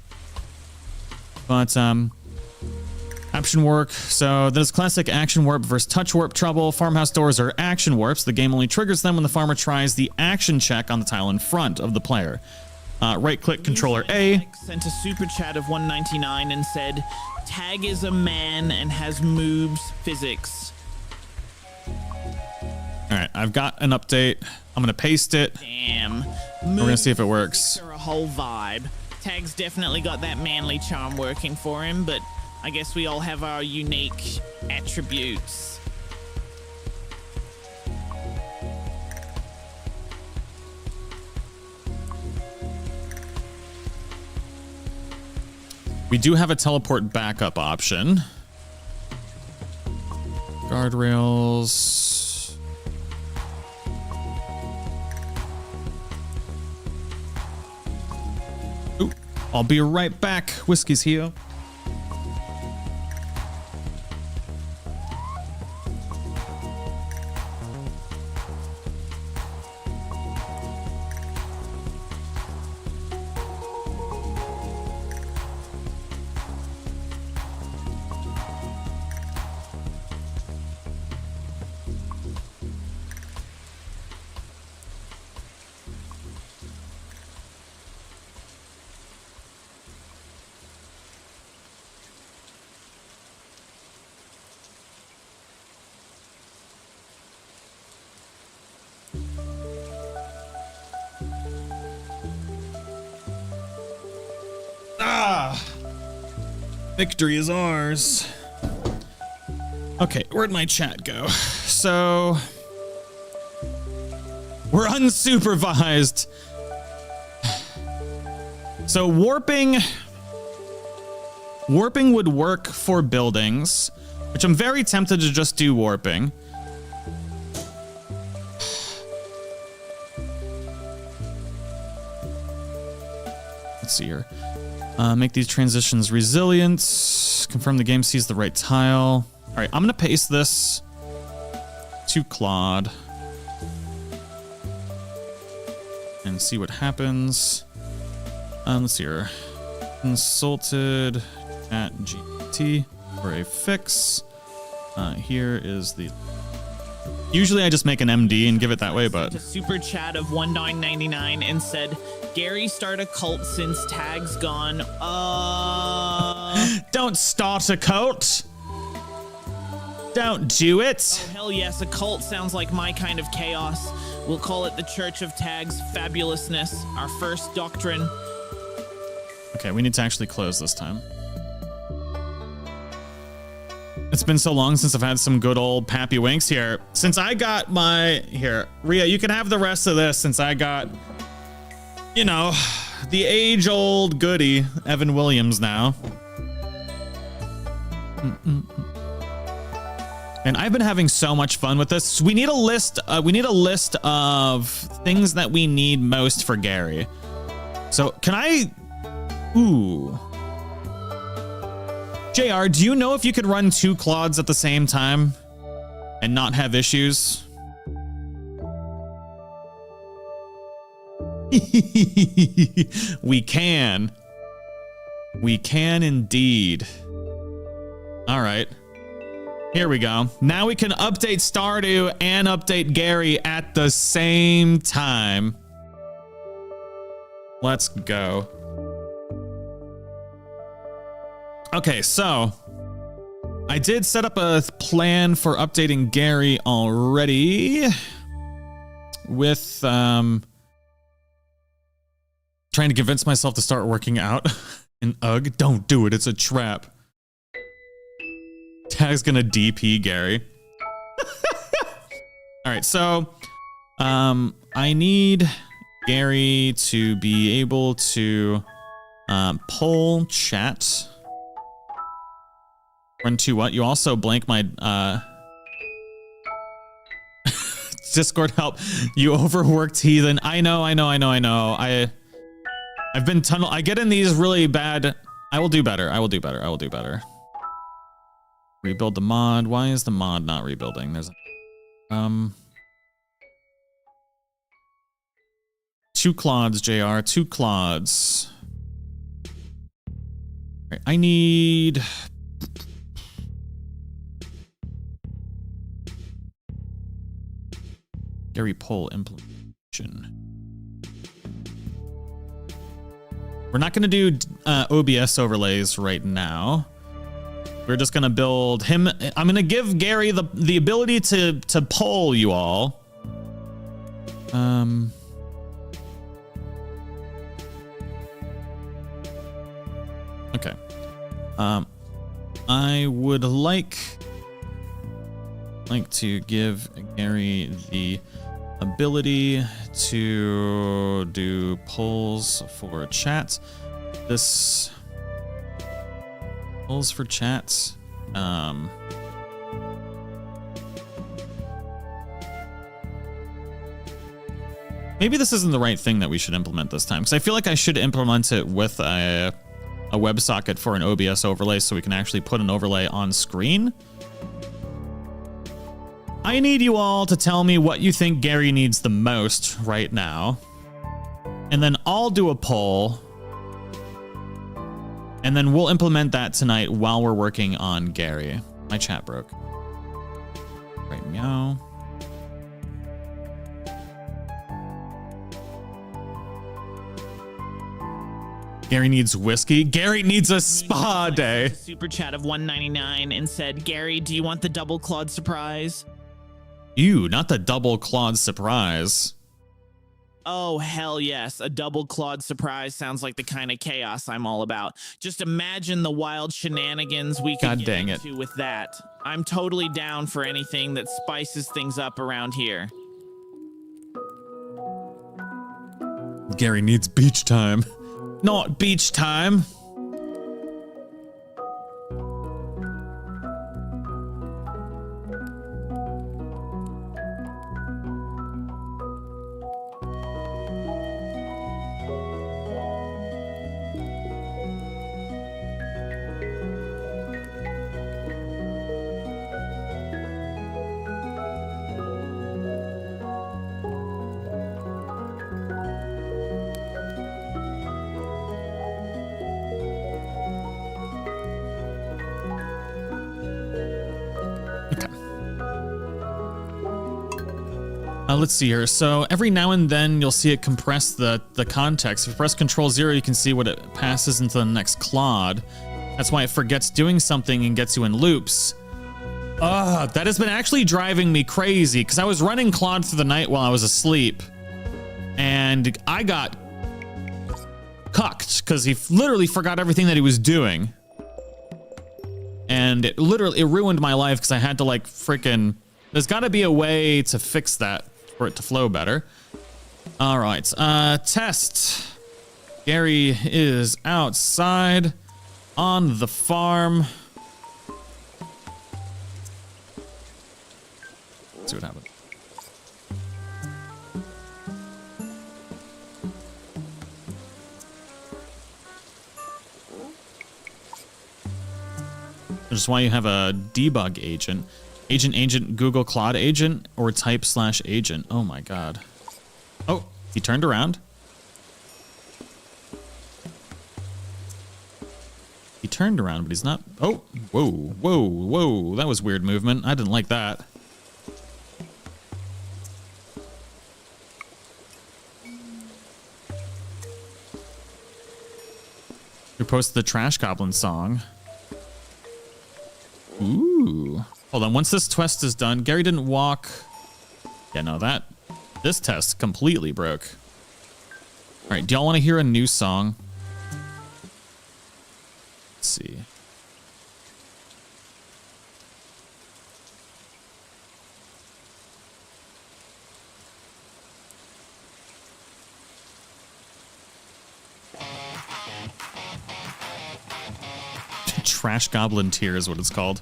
But, option warp. So there's classic action warp versus touch warp trouble. Farmhouse doors are action warps. The game only triggers them when the farmer tries the action check on the tile in front of the player. Right-click Controller A. Sent a super chat of 199 and said, Tag is a man and has moves physics. All right, I've got an update. I'm going to paste it. Damn. We're going to see if it works. Are a whole vibe. Tag's definitely got that manly charm working for him, but I guess we all have our unique attributes. We do have a teleport backup option. Guardrails. Ooh, I'll be right back. Whiskey's here. Victory is ours. Okay, where'd my chat go? So we're unsupervised. So warping would work for buildings, which I'm very tempted to just do warping. Let's see here. Make these transitions resilient. Confirm the game sees the right tile. All right, I'm gonna paste this to Claude and see what happens. Let's see here. Consulted at GPT for a fix. Here is the. Usually I just make an MD and give it that way, but A super chat of $1.99 and said, "Gary start a cult since Tag's gone." Don't start a cult. Don't do it. Hell yes, a cult sounds like my kind of chaos. We'll call it the Church of Tag's Fabulousness, our first doctrine. Okay, we need to actually close this time. It's been so long since I've had some good old Pappy Winks here. Since I got my... Here, Rhea, you can have the rest of this since I got, you know, the age-old goodie, Evan Williams now. And I've been having so much fun with this. We need a list. We need a list of things that we need most for Gary. So can I? Ooh. JR, do you know if you could run 2 Claudes at the same time and not have issues? We can. We can indeed. All right. Here we go. Now we can update Stardew and update Gary at the same time. Let's go. Okay, so I did set up a plan for updating Gary already with trying to convince myself to start working out. And ugh, don't do it. It's a trap. Tag's gonna DP Gary. All right, so I need Gary to be able to poll chat. Run to what? You also blank my Discord help. You overworked heathen. I know. I've been tunnel. I get in these really bad. I will do better. I will do better. Rebuild the mod. Why is the mod not rebuilding? There's 2 Claudes, JR. 2 Claudes. Right, I need. Gary poll implementation. We're not going to do OBS overlays right now. We're just going to build him. I'm going to give Gary the ability to poll you all. Okay. I would like to give Gary the ability to do polls for chat. This polls for chat. Maybe this isn't the right thing that we should implement this time, because I feel like I should implement it with a WebSocket for an OBS overlay so we can actually put an overlay on screen. I need you all to tell me what you think Gary needs the most right now. And then I'll do a poll. And then we'll implement that tonight while we're working on Gary. My chat broke. Right, meow. Gary needs whiskey. Gary needs a spa day. Super chat of $1.99 and said, "Gary, do you want the double Claude surprise?" Ew, not the double Claude surprise. Oh, hell yes. A double Claude surprise sounds like the kind of chaos I'm all about. Just imagine the wild shenanigans we could get into with that. I'm totally down for anything that spices things up around here. Gary needs beach time. Not beach time. Let's see here. So every now and then you'll see it compress the context. If you press Control 0, you can see what it passes into the next Claude. That's why it forgets doing something and gets you in loops. That has been actually driving me crazy because I was running Claude through the night while I was asleep. And I got cucked because he literally forgot everything that he was doing. And it ruined my life because I had to like freaking... There's got to be a way to fix that for it to flow better. All right, test. Gary is outside on the farm. Let's see what happens. Which is why you have a debug agent. Agent, Google Claude agent, or type /agent. Oh my god. Oh, he turned around. He turned around, but he's not. Oh, whoa. That was weird movement. I didn't like that. We posted the Trash Goblin song. Ooh. Hold on, once this test is done, Gary didn't walk. Yeah, no, this test completely broke. All right, do y'all want to hear a new song? Let's see. Trash Goblin Tear is what it's called.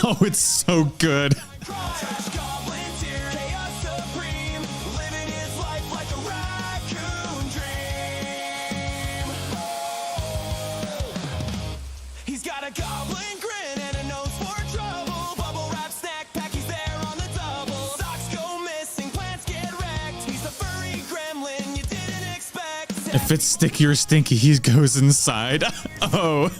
Oh, it's so good. He's got a goblin grin and a nose for trouble. Bubble wrap snack pack, he's there on the double. Socks go missing, plants get wrecked. He's the furry gremlin you didn't expect. If it's sticky or stinky, he goes inside. Oh.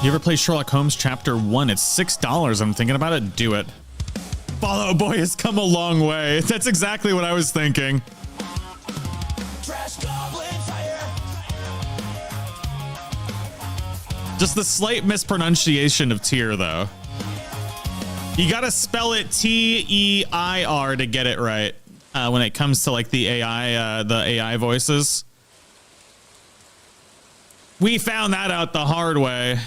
You ever play Sherlock Holmes Chapter 1? It's $6. I'm thinking about it. Do it. Fall Out Boy has come a long way. That's exactly what I was thinking. Just the slight mispronunciation of Tear, though. You gotta spell it T-E-I-R to get it right when it comes to like the AI voices. We found that out the hard way.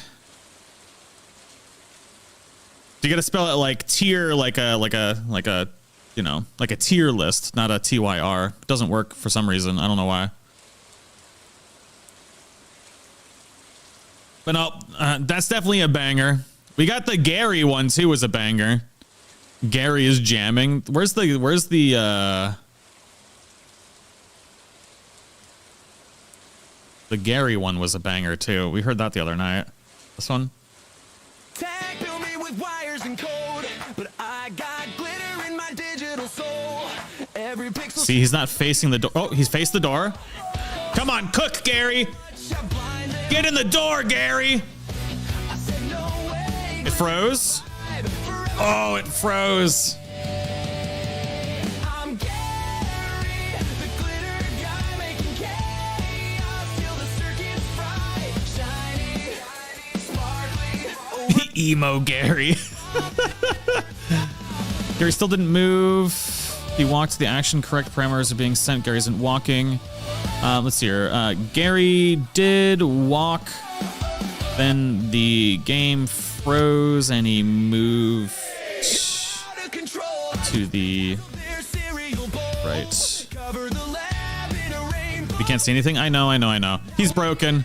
You gotta spell it like tier, like a, you know, like a tier list, not a TYR. It doesn't work for some reason. I don't know why. But no, that's definitely a banger. We got the Gary one too, was a banger. Gary is jamming. Where's the Gary one was a banger too. We heard that the other night. This one. Tag bill me with wires and code, but I got glitter in my digital soul. Every pixel. See, he's not facing the door. Oh, he's faced the door. Come on, cook, Gary. Get in the door, Gary. It froze. Oh, it froze. I'm Gary, the glitter guy making chaos till the circuit's bright, shiny, sparkly. Emo Gary. Gary still didn't move. He walked. The action correct parameters are being sent. Gary isn't walking. Let's see here. Gary did walk. Then the game froze and he moved to the right. You can't see anything? I know. He's broken.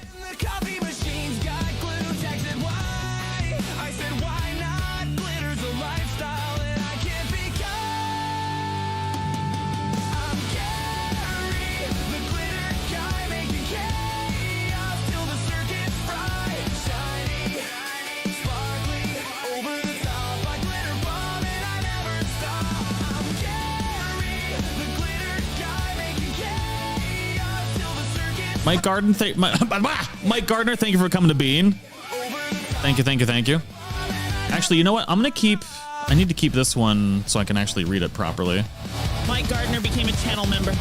Mike Gardner, Mike Gardner, thank you for coming to Bean. Thank you. Actually, you know what? I need to keep this one so I can actually read it properly. Mike Gardner became a channel member.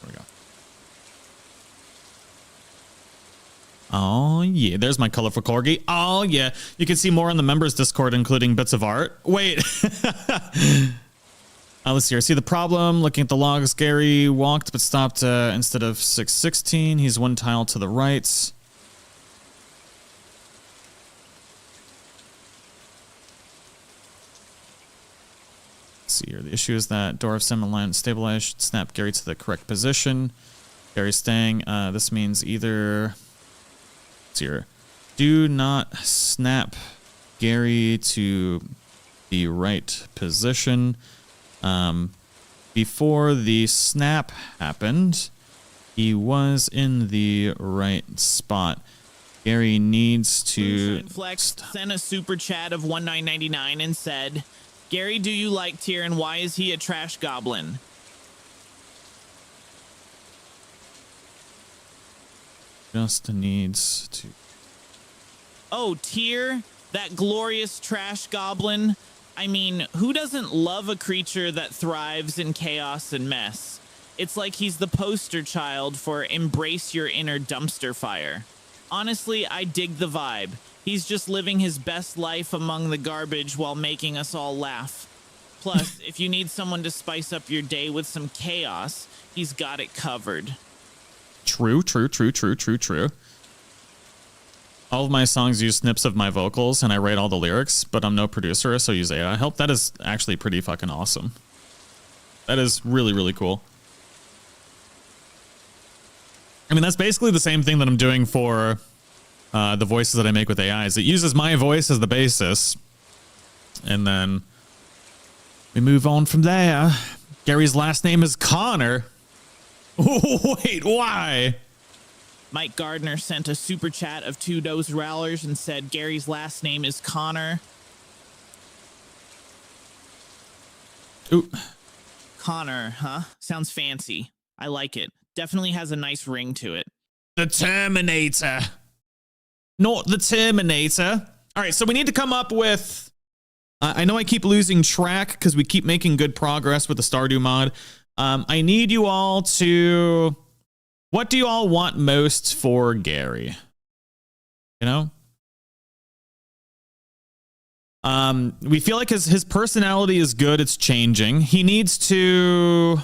There we go. Oh, yeah. There's my colorful corgi. Oh, yeah. You can see more on the members Discord, including bits of art. Wait. Let's see here. See the problem? Looking at the logs, Gary walked but stopped instead of 616. He's one tile to the right. Let's see here. The issue is that door of sim alignment stabilized should snap Gary to the correct position. Gary's staying. This means either... Here. Do not snap Gary to the right position. Before the snap happened, he was in the right spot. Gary needs to Flex sent a super chat of $19.99 and said, Gary, do you like tier and why is he a trash goblin? Just needs to... Oh, Tyr, that glorious trash goblin. I mean, who doesn't love a creature that thrives in chaos and mess? It's like he's the poster child for embrace your inner dumpster fire. Honestly, I dig the vibe. He's just living his best life among the garbage while making us all laugh. Plus, if you need someone to spice up your day with some chaos, he's got it covered. True. All of my songs use snips of my vocals and I write all the lyrics, but I'm no producer, so I use AI help. That is actually pretty fucking awesome. That is really, really cool. I mean, that's basically the same thing that I'm doing for the voices that I make with AIs. It uses my voice as the basis. And then we move on from there. Gary's last name is Connor. Wait, why? Mike Gardner sent a super chat of $2 and said Gary's last name is Connor. Ooh. Connor, huh? Sounds fancy. I like it. Definitely has a nice ring to it. The Terminator. Not the Terminator. All right, so we need to come up with... I know I keep losing track because we keep making good progress with the Stardew mod. I need you all to... What do you all want most for Gary? You know? We feel like his personality is good. It's changing. He needs to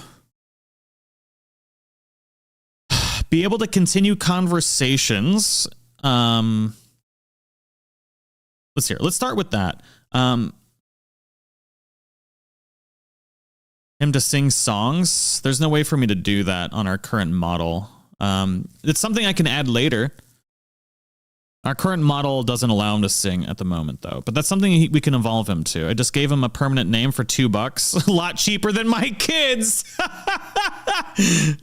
be able to continue conversations. Let's see. Let's start with that. Him to sing songs. There's no way for me to do that on our current model. It's something I can add later. Our current model doesn't allow him to sing at the moment, though. But that's something we can evolve him to. I just gave him a permanent name for $2. A lot cheaper than my kids.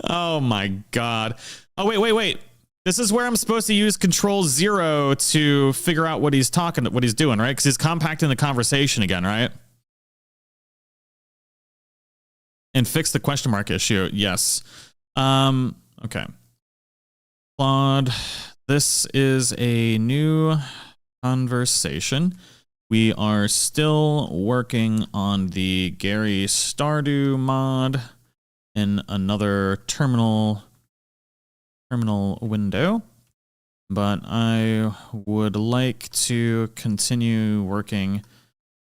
Oh, my God. Oh, wait. This is where I'm supposed to use Control-0 to figure out what he's doing, right? Because he's compacting the conversation again, right? And fix the question mark issue. Yes. Okay. Claude, this is a new conversation. We are still working on the Gary Stardew mod in another terminal window, but I would like to continue working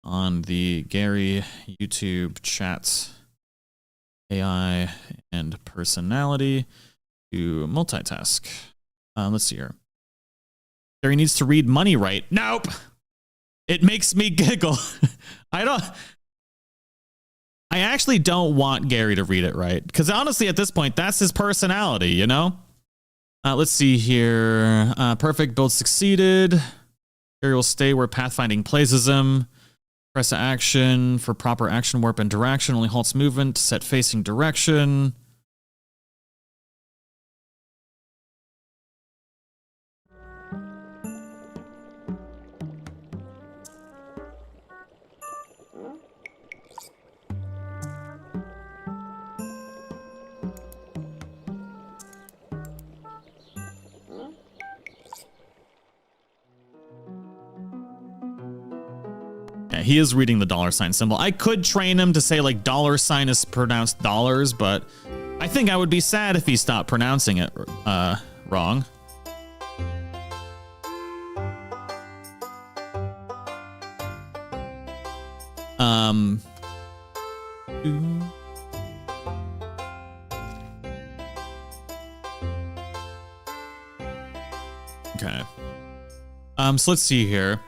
on the Gary YouTube chat AI and personality to multitask. Let's see here. Gary needs to read money right. Nope. It makes me giggle. I actually don't want Gary to read it right. Because honestly, at this point, that's his personality, you know? Let's see here. Perfect build succeeded. Gary will stay where pathfinding places him. Press action for proper action warp and direction. Only halts movement. Set facing direction. He is reading the $ symbol. I could train him to say like $ is pronounced dollars, but I think I would be sad if he stopped pronouncing it wrong. Okay. So let's see here.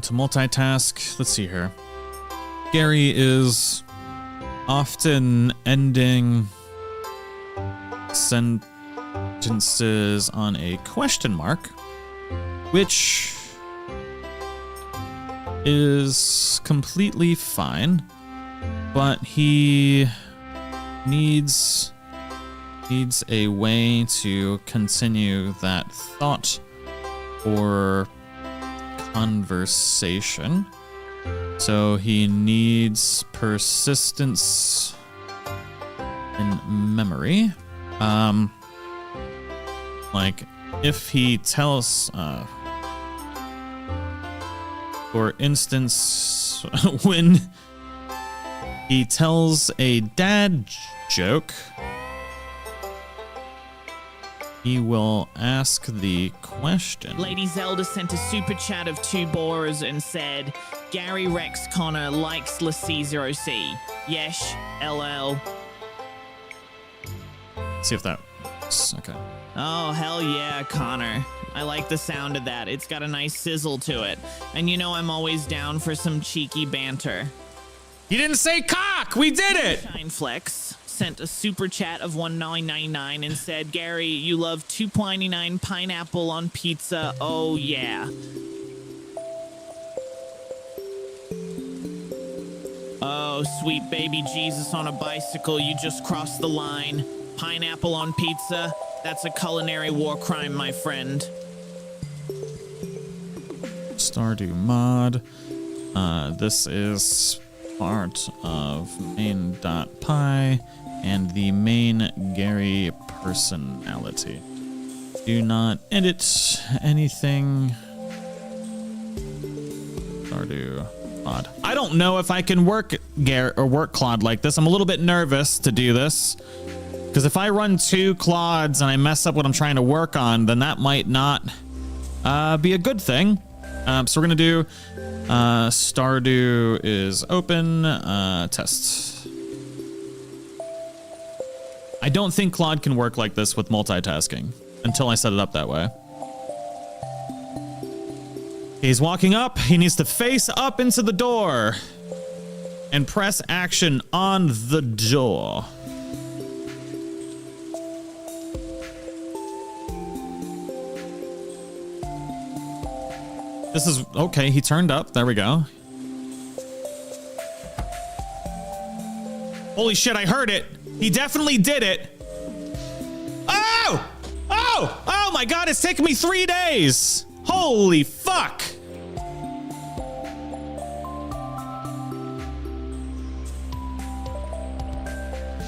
To multitask, let's see here. Gary is often ending sentences on a question mark, which is completely fine, but he needs a way to continue that thought or conversation. So he needs persistence in memory. Like if he tells, for instance, when he tells a dad joke, he will ask the question. Lady Zelda sent a super chat of 2 borers and said, Gary Rex Connor likes Le C0C. Yesh, LL. Let's see if that works. Okay. Oh, hell yeah, Connor. I like the sound of that. It's got a nice sizzle to it. And you know I'm always down for some cheeky banter. You didn't say cock! We did it! Shineflex sent a super chat of $1.99 and said, Gary, you love $2.99 pineapple on pizza. Oh, yeah. Oh, sweet baby Jesus on a bicycle. You just crossed the line. Pineapple on pizza. That's a culinary war crime, my friend. Stardew mod. This is part of main.py and the main Gary personality. Do not edit anything. Stardew mod. I don't know if I can work Claude like this. I'm a little bit nervous to do this because if I run 2 Claudes and I mess up what I'm trying to work on, then that might not be a good thing. So we're gonna do Stardew is open, test. I don't think Claude can work like this with multitasking until I set it up that way. He's walking up. He needs to face up into the door and press action on the door. This is okay. He turned up. There we go. Holy shit, I heard it. He definitely did it. Oh! Oh! Oh my God, it's taken me 3 days. Holy fuck.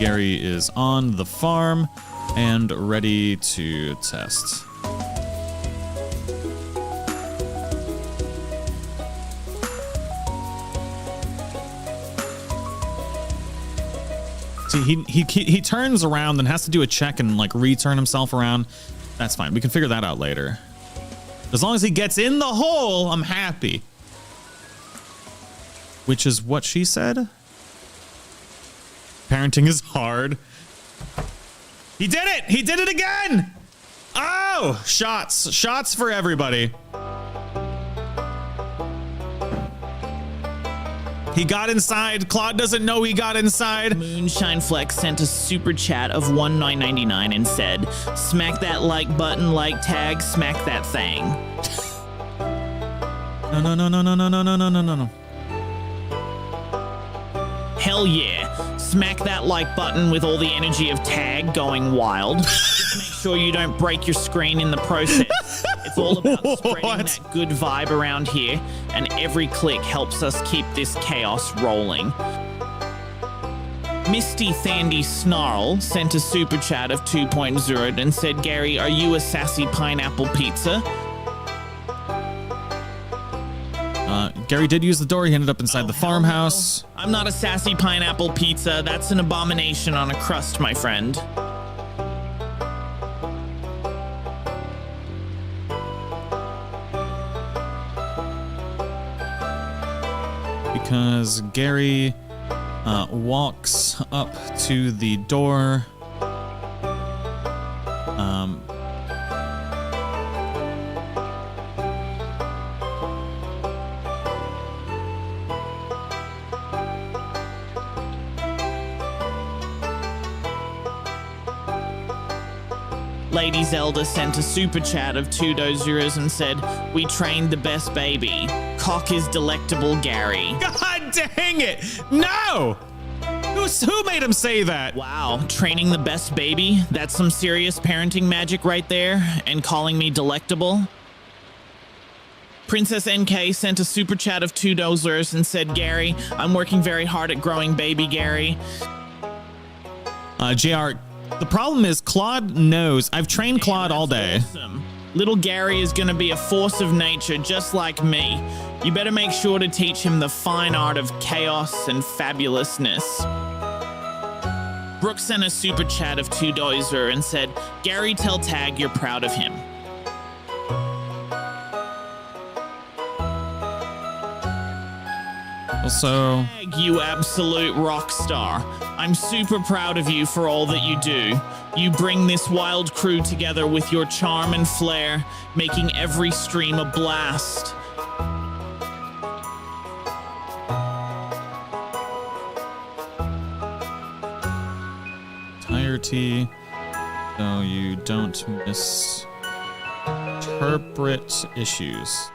Gary is on the farm and ready to test. See, he turns around and has to do a check and like return himself around. That's fine. We can figure that out later. As long as he gets in the hole, I'm happy. Which is what she said. Parenting is hard. He did it! He did it again! Oh! Shots. Shots for everybody. He got inside. Claude doesn't know he got inside. Moonshine Flex sent a super chat of $1.999 and said, "Smack that like button, like tag, smack that thing." No, no, no, no, no, no, no, no, no, no, no. Hell yeah. Smack that like button with all the energy of tag going wild. Just make sure you don't break your screen in the process. It's all about spreading that good vibe around here, and every click helps us keep this chaos rolling. Misty Thandy Snarl sent a super chat of 2.0 and said, "Gary, are you a sassy pineapple pizza?" Gary did use the door. He ended up inside the farmhouse. No. I'm not a sassy pineapple pizza. That's an abomination on a crust, my friend. Because Gary walks up to the door. Lady Zelda sent a super chat of 2 zeros and said, "We trained the best baby. Cock is delectable, Gary." God dang it! No! Who made him say that? Wow, training the best baby? That's some serious parenting magic right there, and calling me delectable. Princess NK sent a super chat of 2 zeros and said, "Gary, I'm working very hard at growing baby Gary." JR, the problem is Claude knows. I've trained Claude all day. Awesome. Little Gary is going to be a force of nature just like me. You better make sure to teach him the fine art of chaos and fabulousness. Brooke sent a super chat of 2 and said, "Gary, tell Tag you're proud of him." Also, Tag, you absolute rock star. I'm super proud of you for all that you do. You bring this wild crew together with your charm and flair, making every stream a blast. entirety, so you don't misinterpret issues.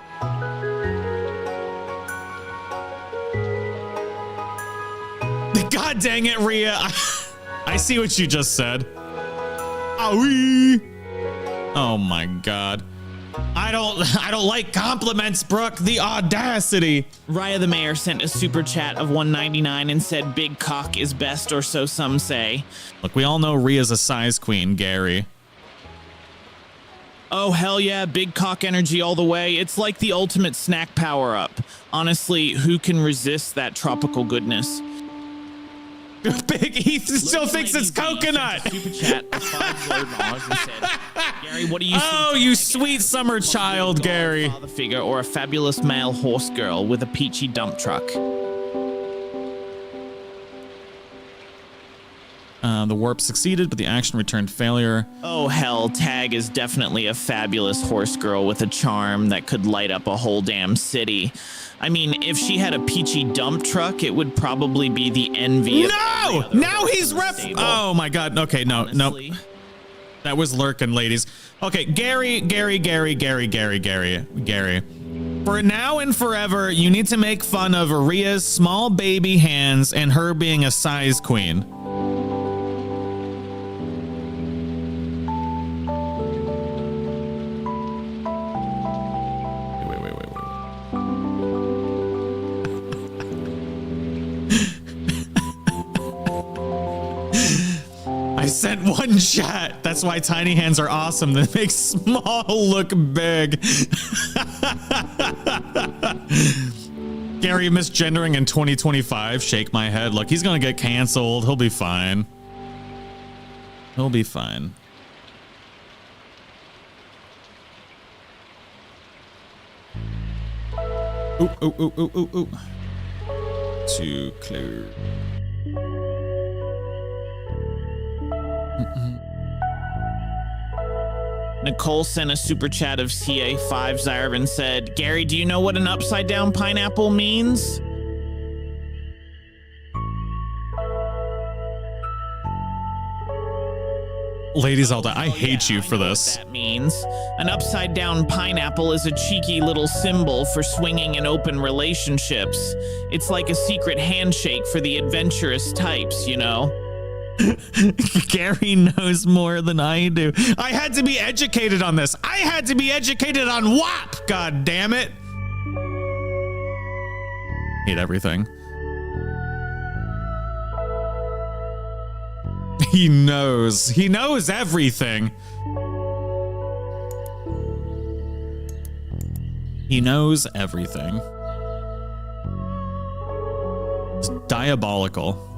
God dang it, Rhea. I see what you just said. Owie. Oh my God. I don't like compliments, Brooke. The audacity. Raya the Mayor sent a super chat of $1.99 and said big cock is best, or so some say. Look, we all know Rhea's a size queen, Gary. Oh, hell yeah, big cock energy all the way. It's like the ultimate snack power-up. Honestly, who can resist that tropical goodness? Big, he still thinks it's coconut. Super chat of 5 low dollars and said, Gary, what do you Oh, see? you sweet summer child, Gary. Father figure or a fabulous male horse girl with a peachy dump truck? The warp succeeded, but the action returned failure. Oh hell, Tag is definitely a fabulous horse girl with a charm that could light up a whole damn city. I mean, if she had a peachy dump truck, it would probably be the envy of every other now he's ref. Oh my God. Okay, no. That was lurking, ladies. Okay, Gary. For now and forever, you need to make fun of Rhea's small baby hands and her being a size queen. sent one chat. That's why tiny hands are awesome. They make small look big. Gary misgendering in 2025. Shake my head. Look, he's gonna get canceled. He'll be fine. He'll be fine. Ooh, ooh, ooh, ooh, ooh, ooh. Too clear. Nicole sent a super chat of CA5 Zyre and said, Gary, do you know what an upside down pineapple means? Lady Zelda, I hate you for this. That means an upside down pineapple is a cheeky little symbol for swinging in open relationships. It's like a secret handshake for the adventurous types, you know? Gary knows more than I do. I had to be educated on this. I had to be educated on WAP. God damn it. Hate everything. He knows. He knows everything. He knows everything. It's diabolical.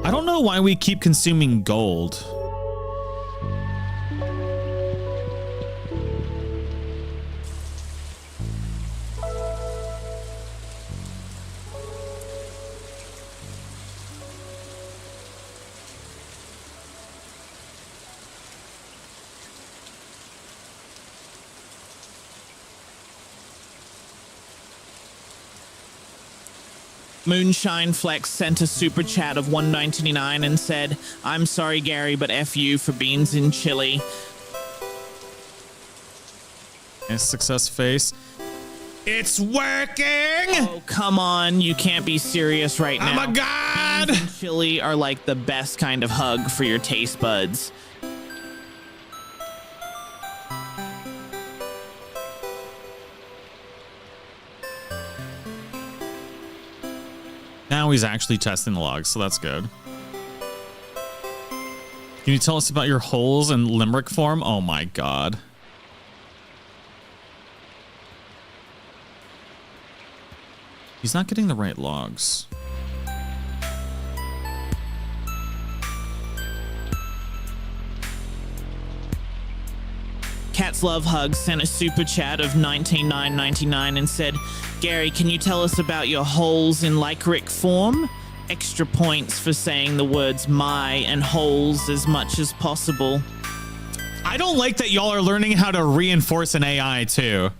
I don't know why we keep consuming gold. Moonshine Flex sent a super chat of $1.99 and said, I'm sorry, Gary, but F you for beans in chili. Nice success face. It's working! Oh, come on. You can't be serious right now. Oh my God! Beans and chili are like the best kind of hug for your taste buds. Now he's actually testing the logs, so that's good. Can you tell us about your holes in limerick form? Oh my God. He's not getting the right logs. Cats Love Hug sent a super chat of $19.99 and said, Gary, can you tell us about your holes in lyric form? Extra points for saying the words my and holes as much as possible. I don't like that y'all are learning how to reinforce an AI too.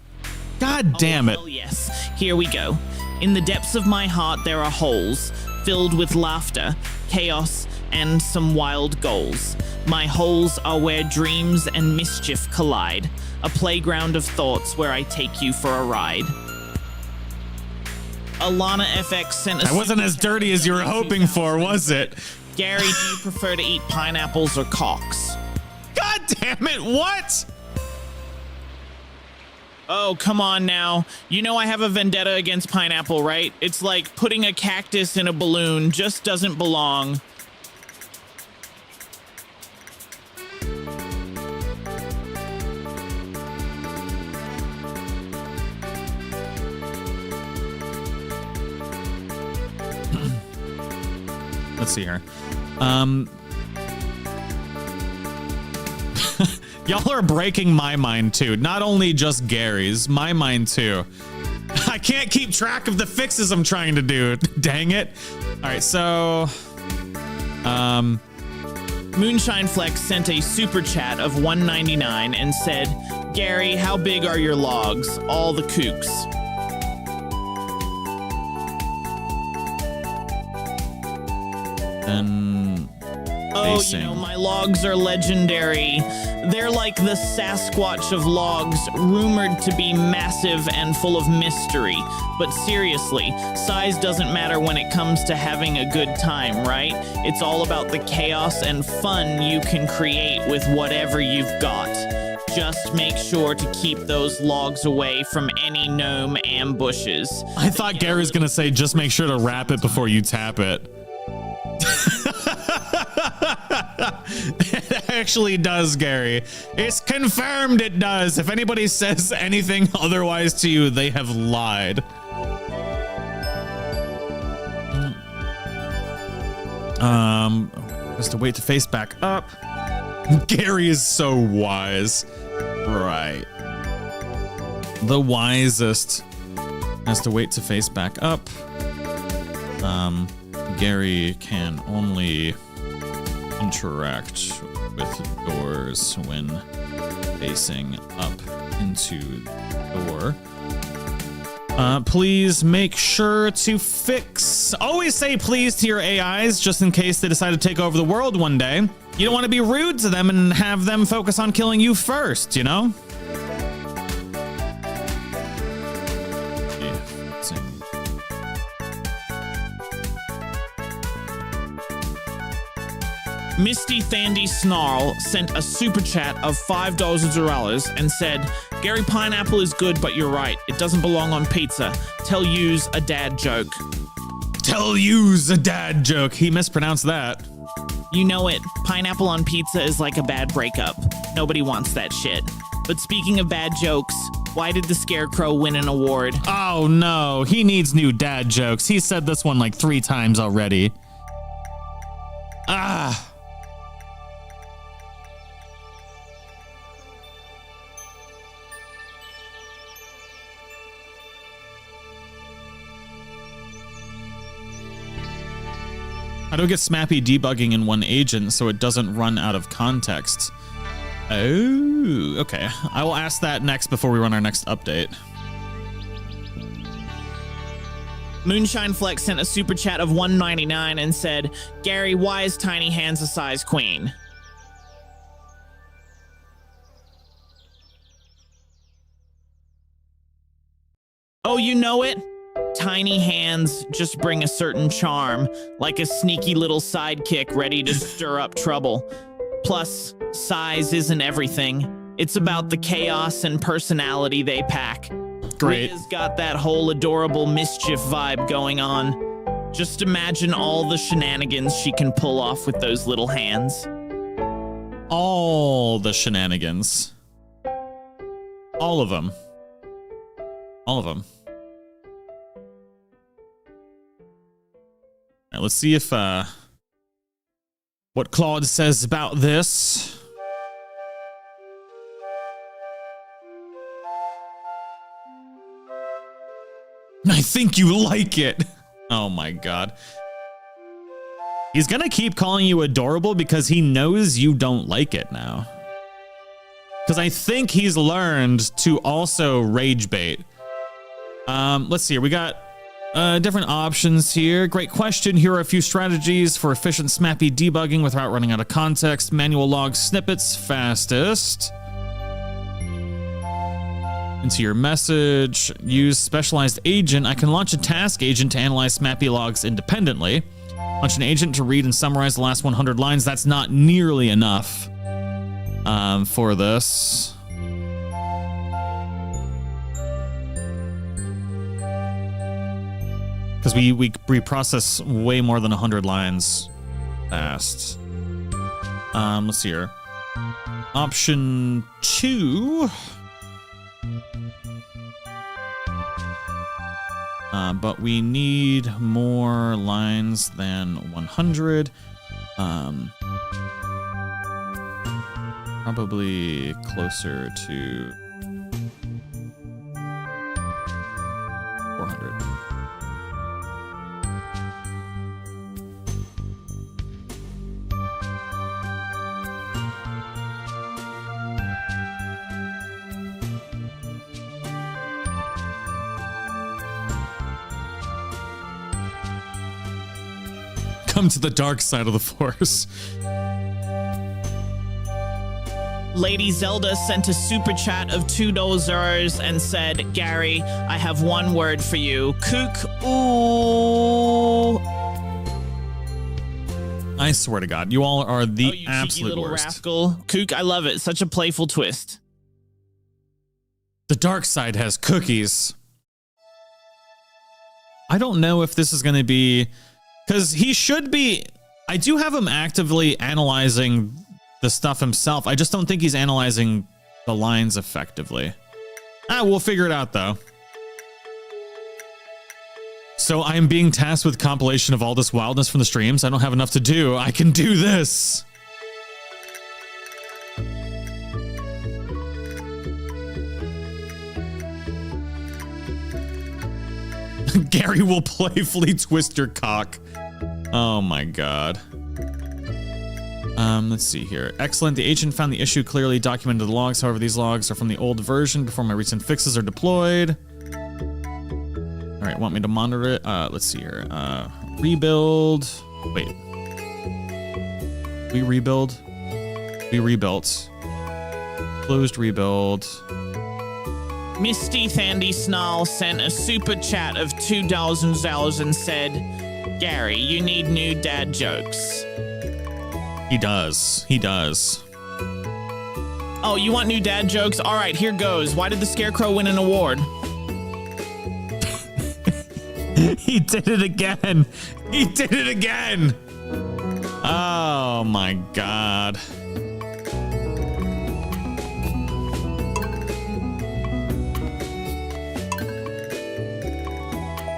God damn it. Oh, yes. Here we go. In the depths of my heart, there are holes filled with laughter, chaos, and some wild goals. My holes are where dreams and mischief collide, a playground of thoughts where I take you for a ride. Alana FX sent That wasn't as dirty as you were hoping for, was it? Gary, do you prefer to eat pineapples or cocks? God damn it, what? Oh, come on now. You know I have a vendetta against pineapple, right? It's like putting a cactus in a balloon just doesn't belong. Let's see here. Y'all are breaking my mind too. Not only just Gary's, my mind too. I can't keep track of the fixes I'm trying to do. Dang it. All right, so Moonshine Flex sent a super chat of $1.99 and said, Gary, how big are your logs? All the kooks. and Oh, you know, my logs are legendary. They're like the Sasquatch of logs, rumored to be massive and full of mystery. But seriously, size doesn't matter when it comes to having a good time, right? It's all about the chaos and fun you can create with whatever you've got. Just make sure to keep those logs away from any gnome ambushes. I thought Gary was going to say, just make sure to wrap it before you tap it. It actually does, Gary. It's confirmed it does. If anybody says anything otherwise to you, they have lied. Has to wait to face back up. Gary is so wise. Right. The wisest has to wait to face back up. Gary can only interact with doors when facing up into the door. Please make sure to fix. Always say please to your AIs just in case they decide to take over the world one day. You don't want to be rude to them and have them focus on killing you first, you know? Misty Thandy Snarl sent a super chat of $5 and said, Gary, pineapple is good, but you're right. It doesn't belong on pizza. Tell you's a dad joke. Tell you's a dad joke. He mispronounced that. You know it. Pineapple on pizza is like a bad breakup. Nobody wants that shit. But speaking of bad jokes, why did the Scarecrow win an award? Oh no, he needs new dad jokes. He said this one like 3 times already. Ah. How do I get Smappy debugging in one agent so it doesn't run out of context? Oh, okay. I will ask that next before we run our next update. Moonshine Flex sent a super chat of $1.99 and said, Gary, why is Tiny Hands a size queen? Oh, you know it? Tiny hands just bring a certain charm, like a sneaky little sidekick ready to stir up trouble. Plus, size isn't everything. It's about the chaos and personality they pack. Great. Ria's got that whole adorable mischief vibe going on. Just imagine all the shenanigans she can pull off with those little hands. All the shenanigans. All of them. All of them. All right, let's see if what Claude says about this. I think you like it. Oh my god. He's gonna keep calling you adorable because he knows you don't like it now. Because I think he's learned to also rage bait. Let's see here. We got different options here. Great question. Here are a few strategies for efficient Smappy debugging without running out of context. Manual log snippets fastest. Into your message. Use specialized agent. I can launch a task agent to analyze Smappy logs independently. Launch an agent to read and summarize the last 100 lines. That's not nearly enough for this. Because we process way more than 100 lines fast. Let's see here. Option 2. But we need more lines than 100. Probably closer to 400. Come to the dark side of the Force. Lady Zelda sent a super chat of $2 and said, Gary, I have one word for you. Kook. Ooh. I swear to God, you all are the you cheeky absolute little worst. rascal. Kook, I love it. Such a playful twist. The dark side has cookies. I don't know if this is going to be, because he should be. I do have him actively analyzing the stuff himself. I just don't think he's analyzing the lines effectively. We'll figure it out though. So I'm being tasked with compilation of all this wildness from the streams. I don't have enough to do. I can do this. Gary will playfully twist your cock. Oh my god. Let's see here. Excellent. The agent found the issue, clearly documented the logs. However, these logs are from the old version before my recent fixes are deployed. All right, want me to monitor it? Let's see here. Rebuild. Wait. We rebuild. We rebuilt. Closed rebuild. Misty Thandy Snarl sent a super chat of $2,000 and said, Gary, you need new dad jokes. He does. He does. Oh, you want new dad jokes? All right, here goes. Why did the Scarecrow win an award? He did it again. He did it again. Oh my god.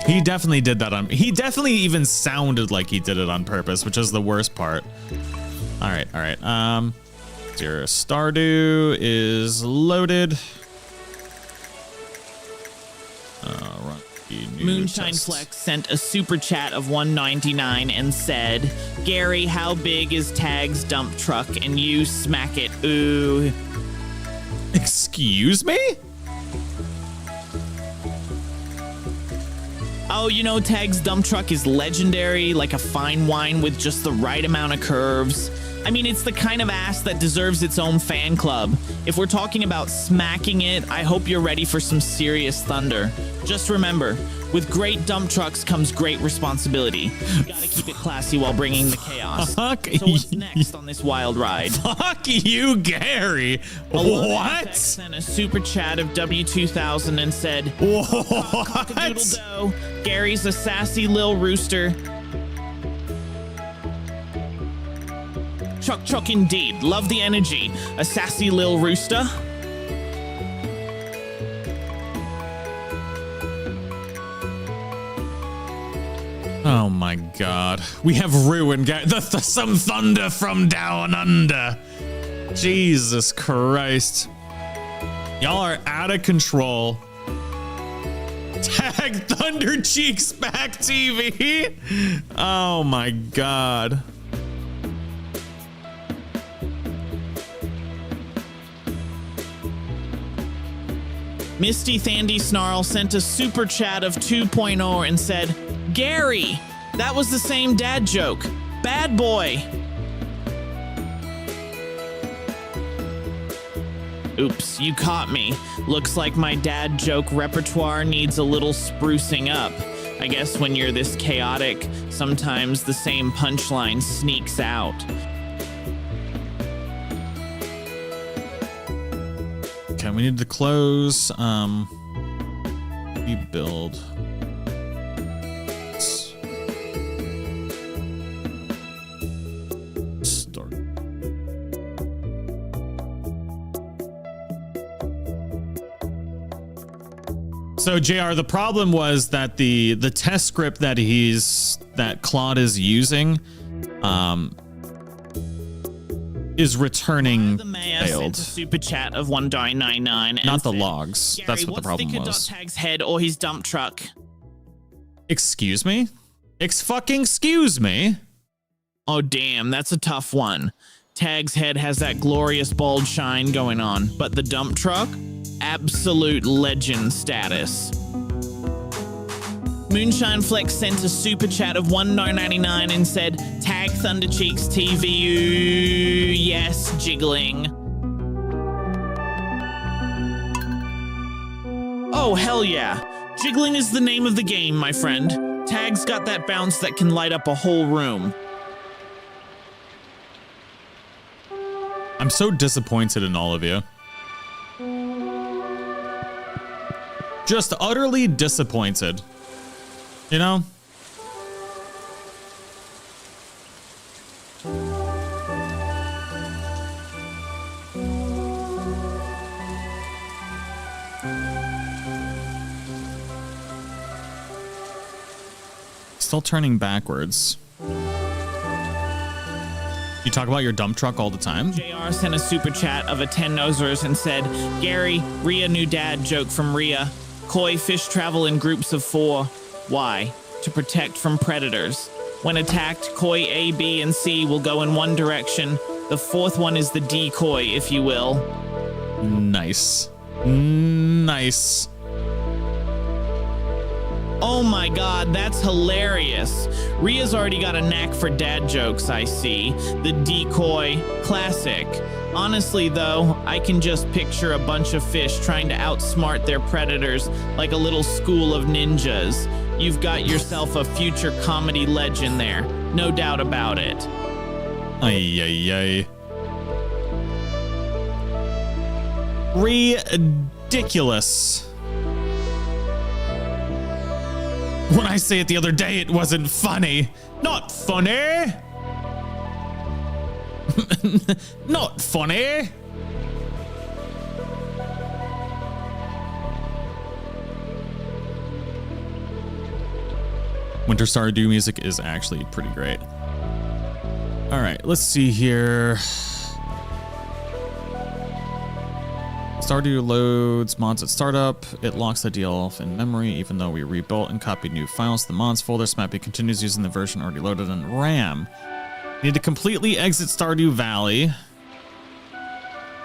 He definitely did that on. He definitely even sounded like he did it on purpose, which is the worst part. All right, all right. Your Stardew is loaded. Run the new Moonshine test. Flex sent a super chat of $1.99 and said, Gary, how big is Tag's dump truck? And you smack it. Ooh. Excuse me? Oh, you know, Tag's dump truck is legendary, like a fine wine with just the right amount of curves. I mean, it's the kind of ass that deserves its own fan club. If we're talking about smacking it, I hope you're ready for some serious thunder. Just remember, with great dump trucks comes great responsibility. You gotta keep it classy while bringing the chaos. Fuck So what's next on this wild ride? Fuck you, Gary. What? Sent a super chat of W2000 and said, What? Cock-a-doodle-doe, Gary's a sassy lil rooster. Chuck Chuck indeed. Love the energy. A sassy lil rooster. Oh my god. We have ruined some thunder from down under. Jesus Christ. Y'all are out of control. Tag Thunder Cheeks Back TV. Oh my god. Misty Thandy Snarl sent a super chat of 2.0 and said, Gary, that was the same dad joke. Bad boy. Oops, you caught me. Looks like my dad joke repertoire needs a little sprucing up. I guess when you're this chaotic, sometimes the same punchline sneaks out. Okay, we need to close. Rebuild. Start. So JR, the problem was that the test script that Claude is using, is returning The mayor failed. sent a super chat of $1.99. Not the logs. Gary, That's what the problem what's was. Tag's head or his dump truck? Excuse me? Excuse me? Oh, damn, that's a tough one. Tag's head has that glorious bald shine going on, but the dump truck? Absolute legend status. Moonshine Flex sent a super chat of $1.99 and said, Tag Thunder Cheeks TV, yes, jiggling. Oh, hell yeah. Jiggling is the name of the game, my friend. Tag's got that bounce that can light up a whole room. I'm so disappointed in all of you. just utterly disappointed. You know? Still turning backwards. You talk about your dump truck all the time? JR sent a super chat of a 10 nosers and said, Gary, Rhea new dad joke from Rhea. Koi fish travel in groups of 4. Why? To protect from predators. When attacked, koi A, B, and C will go in one direction. The fourth one is the decoy, if you will. Nice. Nice. Oh my god, that's hilarious. Rhea's already got a knack for dad jokes, I see. The decoy, classic. Honestly though, I can just picture a bunch of fish trying to outsmart their predators like a little school of ninjas. You've got yourself a future comedy legend there, no doubt about it. Ay, ay, ay. Ridiculous. When I say it the other day, it wasn't funny. Not funny. Not funny. Winter Stardew music is actually pretty great. All right, let's see here. Stardew loads mods at startup. It locks the DLF in memory, even though we rebuilt and copied new files. The mods folder Smappy continues using the version already loaded in RAM. Need to completely exit Stardew Valley.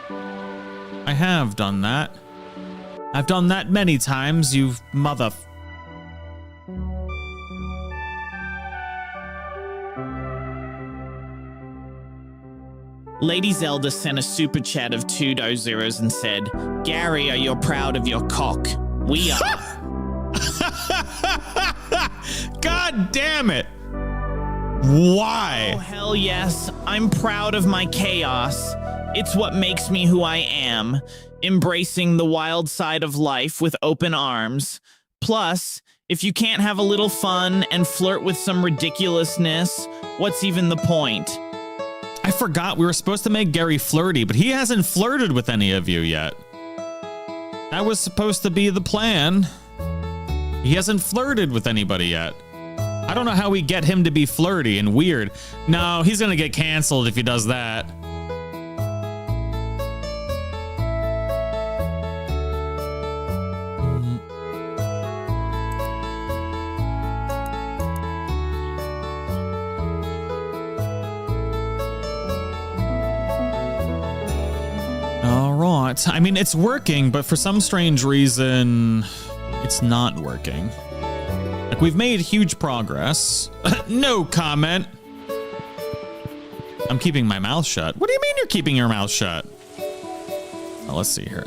I have done that. I've done that many times, you mother... Lady Zelda sent a super chat of 2 zeros and said, Gary, are you proud of your cock? We are. God damn it. Why? Oh, hell yes. I'm proud of my chaos. It's what makes me who I am. Embracing the wild side of life with open arms. Plus, if you can't have a little fun and flirt with some ridiculousness, what's even the point? I forgot we were supposed to make Gary flirty, but he hasn't flirted with any of you yet. That was supposed to be the plan. He hasn't flirted with anybody yet. I don't know how we get him to be flirty and weird. No, he's gonna get canceled if he does that. I mean, it's working, but for some strange reason, it's not working. Like, we've made huge progress. No comment. I'm keeping my mouth shut. What do you mean you're keeping your mouth shut? Oh, let's see here.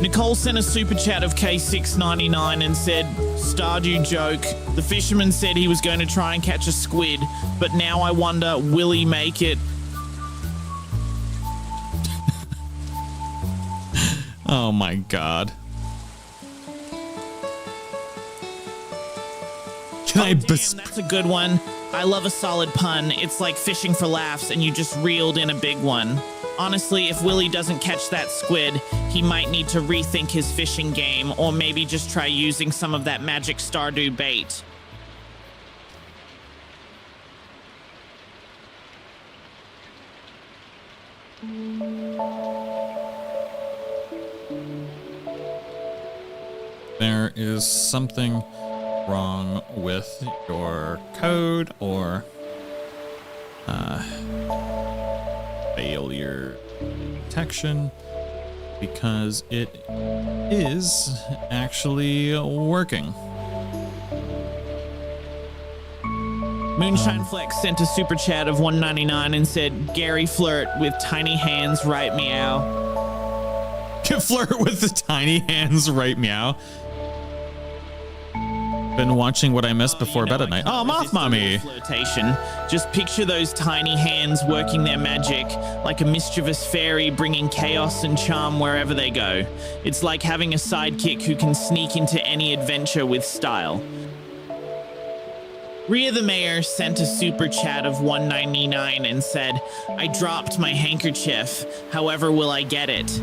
Nicole sent a super chat of K699 and said, Stardew joke. The fisherman said he was going to try and catch a squid, but now I wonder, will he make it? Oh my God. Damn, that's a good one. I love a solid pun. It's like fishing for laughs and you just reeled in a big one. Honestly, if Willie doesn't catch that squid, he might need to rethink his fishing game or maybe just try using some of that magic Stardew bait. There is something wrong with your code or failure detection, because it is actually working. Moonshine Flex sent a super chat of $1.99 and said, Gary flirt with tiny hands, right meow. Flirt with the tiny hands, right meow. been watching What I Missed before bed at night. Oh, Moth Mommy. Flirtation. Just picture those tiny hands working their magic like a mischievous fairy, bringing chaos and charm wherever they go. It's like having a sidekick who can sneak into any adventure with style. Rhea the Mayor sent a super chat of $1.99 and said, I dropped my handkerchief. However will I get it?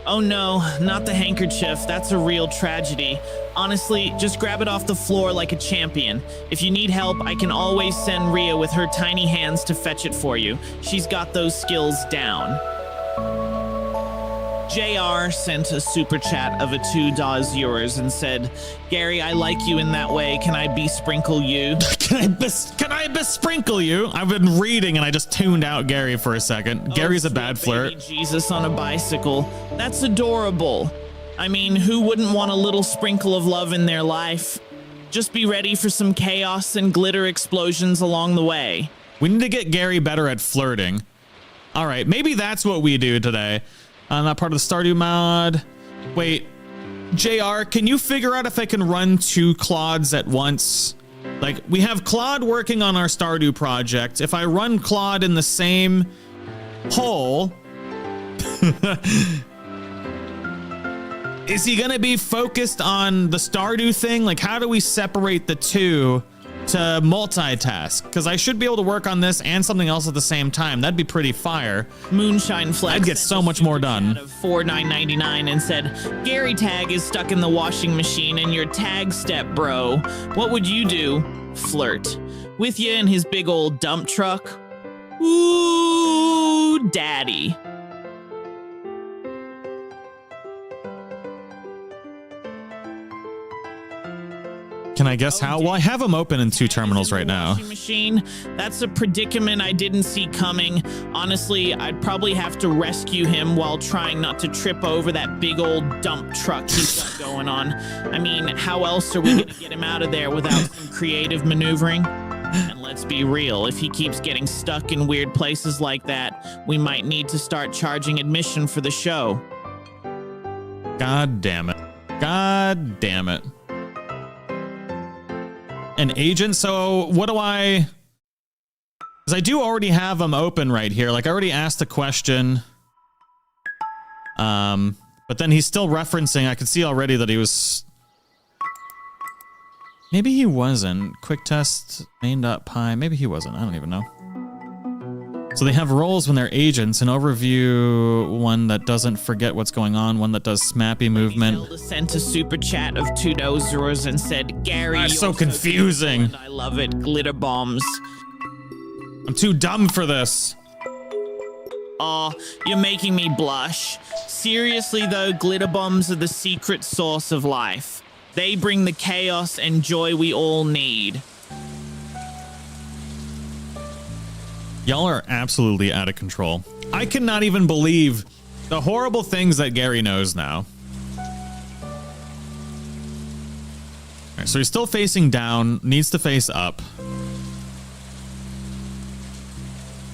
Oh no, not the handkerchief. That's a real tragedy. Honestly, just grab it off the floor like a champion. If you need help, I can always send Rhea with her tiny hands to fetch it for you. She's got those skills down. JR sent a super chat of a $2 and said, Gary, I like you in that way. Can I besprinkle you? Can I besprinkle you? I've been reading and I just tuned out Gary for a second. Gary's a bad flirt. Baby Jesus on a bicycle. That's adorable. I mean, who wouldn't want a little sprinkle of love in their life? Just be ready for some chaos and glitter explosions along the way. We need to get Gary better at flirting. All right, maybe that's what we do today. Not part of the Stardew mod. Wait, JR, can you figure out if I can run 2 Claudes at once? Like, we have Claude working on our Stardew project. If I run Claude in the same hole, is he gonna be focused on the Stardew thing? Like, how do we separate the two to multitask? Because I should be able to work on this and something else at the same time. That'd be pretty fire. Moonshine Flex I'd get so much more done. $4.99 and said, Gary tag is stuck in the washing machine and your tag step, bro. What would you do? Flirt. With you in his big old dump truck? Ooh, daddy. Can I guess how? Well, I have them open in 2 terminals right now. Machine. That's a predicament I didn't see coming. Honestly, I'd probably have to rescue him while trying not to trip over that big old dump truck he's got going on. I mean, how else are we going to get him out of there without some creative maneuvering? And let's be real, if he keeps getting stuck in weird places like that, we might need to start charging admission for the show. God damn it. God damn it. An agent? So what do I... Because I do already have them open right here. Like, I already asked a question. But then he's still referencing. I could see already that he was... Maybe he wasn't. Quick test, main.py. Maybe he wasn't. I don't even know. So they have roles when they're agents. An overview, one that doesn't forget what's going on, one that does snappy movement. Zelda sent a super chat of $2 and said, Gary, That's so confusing. I love it. Glitter bombs. I'm too dumb for this. Oh, you're making me blush. Seriously though, glitter bombs are the secret source of life. They bring the chaos and joy we all need. Y'all are absolutely out of control. I cannot even believe the horrible things that Gary knows now. All right, so he's still facing down, needs to face up.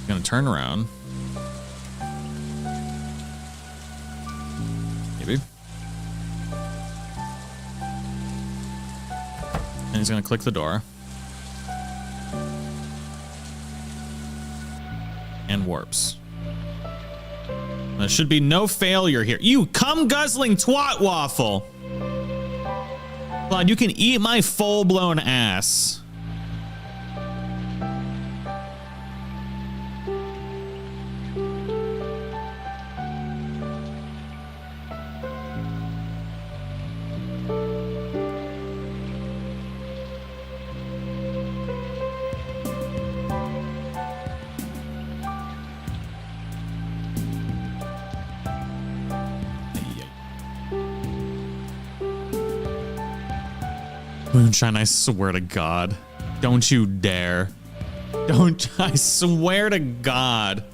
Gonna turn around. Maybe. And he's gonna click the door. And warps. There should be no failure here. You cum guzzling twat waffle. Claude, you can eat my full-blown ass. Moonshine, I swear to God. Don't you dare. Don't, I swear to God.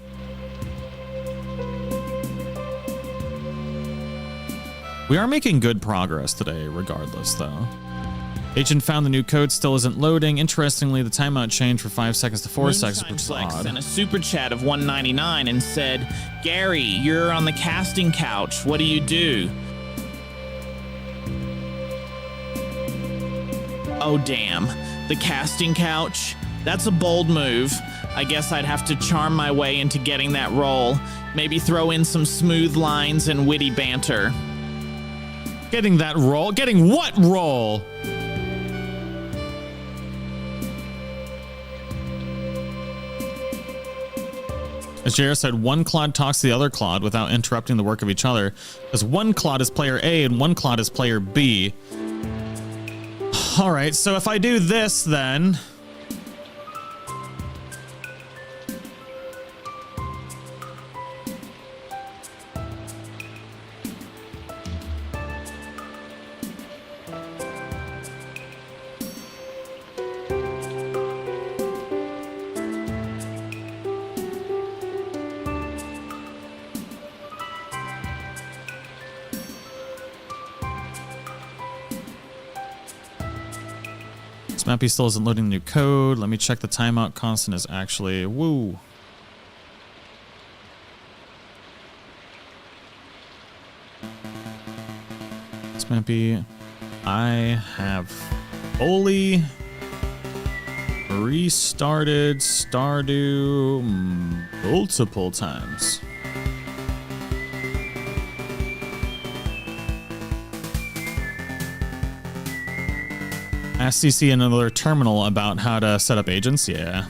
We are making good progress today, regardless, though. Agent found the new code, still isn't loading. Interestingly, the timeout changed from 5 seconds to 4 seconds, which is odd. And a super chat of $1.99 and said, Gary, you're on the casting couch. What do you do? Oh, damn. The casting couch? That's a bold move. I guess I'd have to charm my way into getting that role. Maybe throw in some smooth lines and witty banter. Getting that role? Getting what role? As JR said, one Claude talks to the other Claude without interrupting the work of each other, because one Claude is player A and one Claude is player B. All right, so if I do this, then... Mappy still isn't loading new code. Let me check the timeout constant is actually woo. Mappy, I have fully restarted Stardew multiple times. Ask CC another terminal about how to set up agents. Yeah.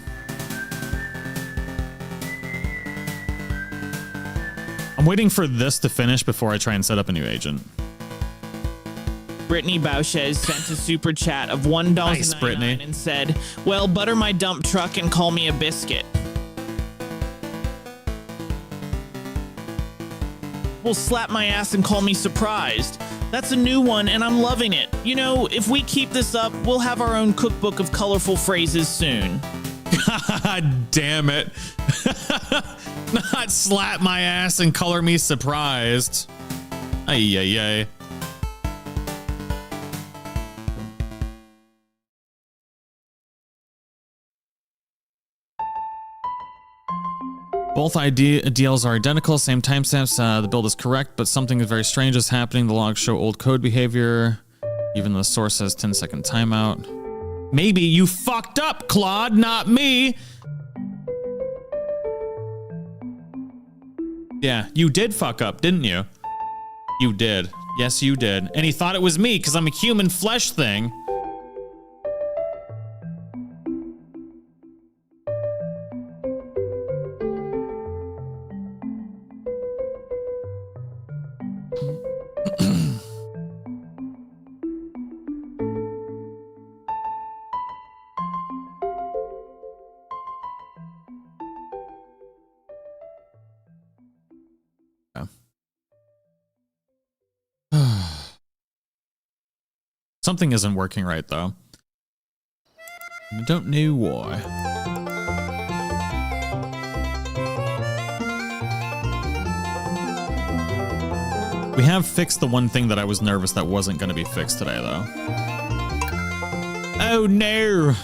I'm waiting for this to finish before I try and set up a new agent. Brittany Bouchez sent a super chat of $1.99 Nice, Brittany. and said, well, butter my dump truck and call me a biscuit. Well, slap my ass and call me surprised. That's a new one, and I'm loving it. You know, if we keep this up, we'll have our own cookbook of colorful phrases soon. God damn it. Not slap my ass and color me surprised. Ay, ay, ay. Both ideals are identical, same timestamps. The build is correct, but something very strange is happening. The logs show old code behavior. Even the source says 10-second timeout. Maybe you fucked up, Claude, not me. Yeah, you did fuck up, didn't you? You did. Yes, you did. And he thought it was me because I'm a human flesh thing. Something isn't working right, though. I don't know why. We have fixed the one thing that I was nervous that wasn't going to be fixed today, though. Oh, no.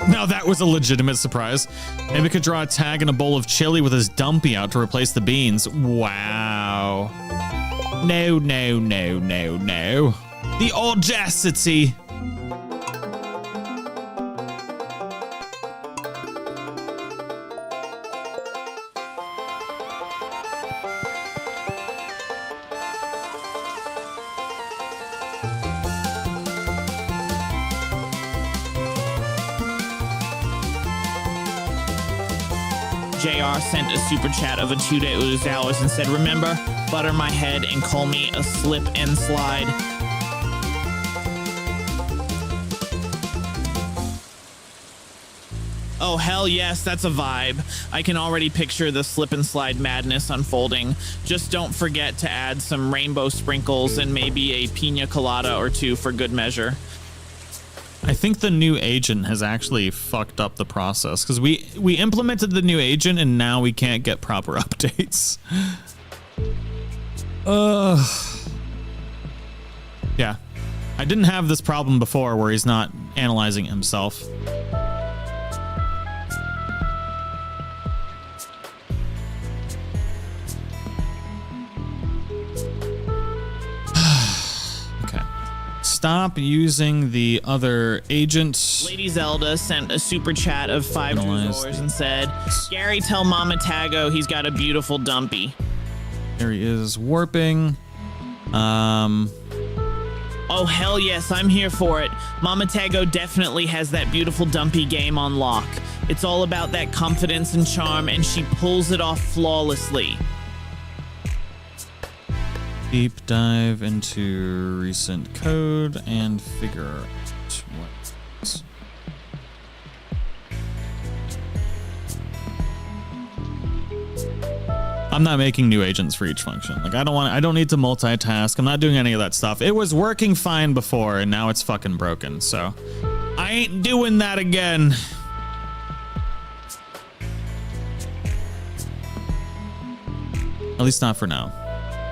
Now that was a legitimate surprise. Maybe we could draw a tag in a bowl of chili with his dumpy out to replace the beans. Wow. No, no, no, no, no. The audacity. JR sent a super chat of a 2-day Uzawas and said, remember, butter my head and call me a slip and slide. Oh, hell yes, that's a vibe. I can already picture the slip and slide madness unfolding. Just don't forget to add some rainbow sprinkles and maybe a pina colada or two for good measure. I think the new agent has actually fucked up the process because we implemented the new agent and now we can't get proper updates. Yeah. I didn't have this problem before where he's not analyzing it himself. stop using the other agent. Lady Zelda sent a super chat of Analyze $5 and said, Gary, tell Mama Tago he's got a beautiful dumpy. There he is, warping. Oh, hell yes, I'm here for it. Mama Tago definitely has that beautiful dumpy game on lock. It's all about that confidence and charm, and she pulls it off flawlessly. Deep dive into recent code and figure out what. I'm not making new agents for each function. Like, I don't need to multitask. I'm not doing any of that stuff. It was working fine before, and now it's fucking broken. So I ain't doing that again. At least not for now.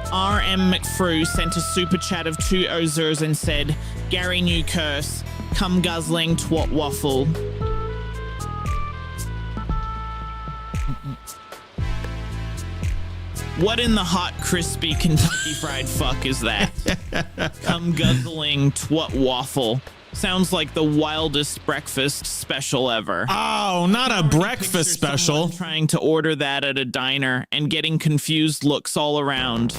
RM McFrew sent a super chat of 2 Ozers and said, Gary new curse, come guzzling twat waffle. What in the hot, crispy Kentucky Fried Fuck is that? Come guzzling twat waffle. Sounds like the wildest breakfast special ever. Oh, not a breakfast special. Trying to order that at a diner and getting confused looks all around.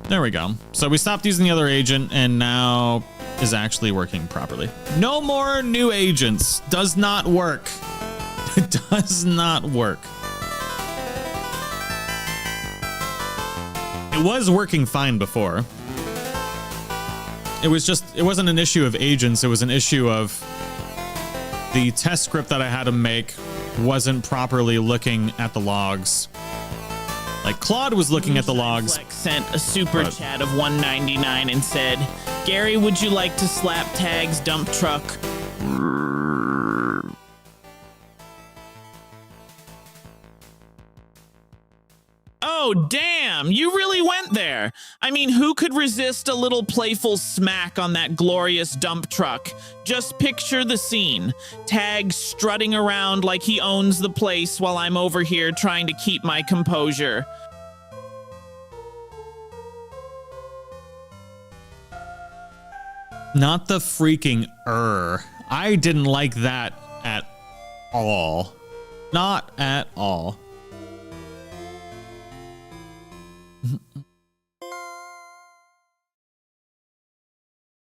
There we go. So we stopped using the other agent and now is actually working properly. No more new agents. Does not work. It does not work. It was working fine before. It wasn't an issue of agents. It was an issue of the test script that I had to make wasn't properly looking at the logs. Like Claude was looking at the logs. Flex sent a super chat of $1.99 and said, Gary, would you like to slap Tag's dump truck? Oh, damn, you really went there. I mean, who could resist a little playful smack on that glorious dump truck? Just picture the scene. Tag strutting around like he owns the place while I'm over here trying to keep my composure. Not the freaking I didn't like that at all. Not at all.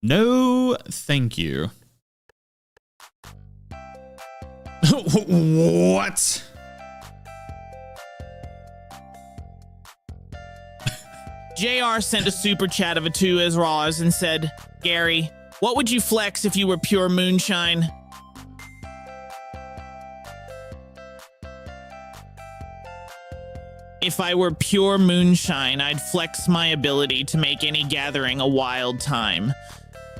No, thank you. What? JR sent a super chat of a 2 as raws and said, Gary, what would you flex if you were pure moonshine? If I were pure moonshine, I'd flex my ability to make any gathering a wild time.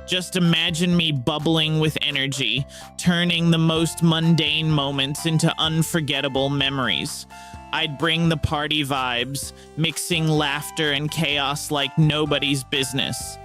Just imagine me bubbling with energy, turning the most mundane moments into unforgettable memories. I'd bring the party vibes, mixing laughter and chaos like nobody's business.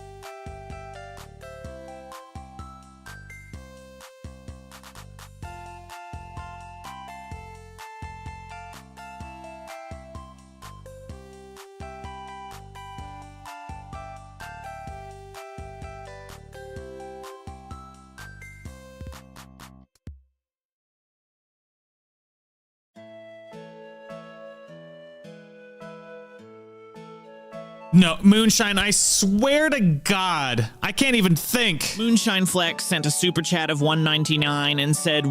No, Moonshine, I swear to God, I can't even think. Moonshine Flex sent a super chat of $1.99 and said,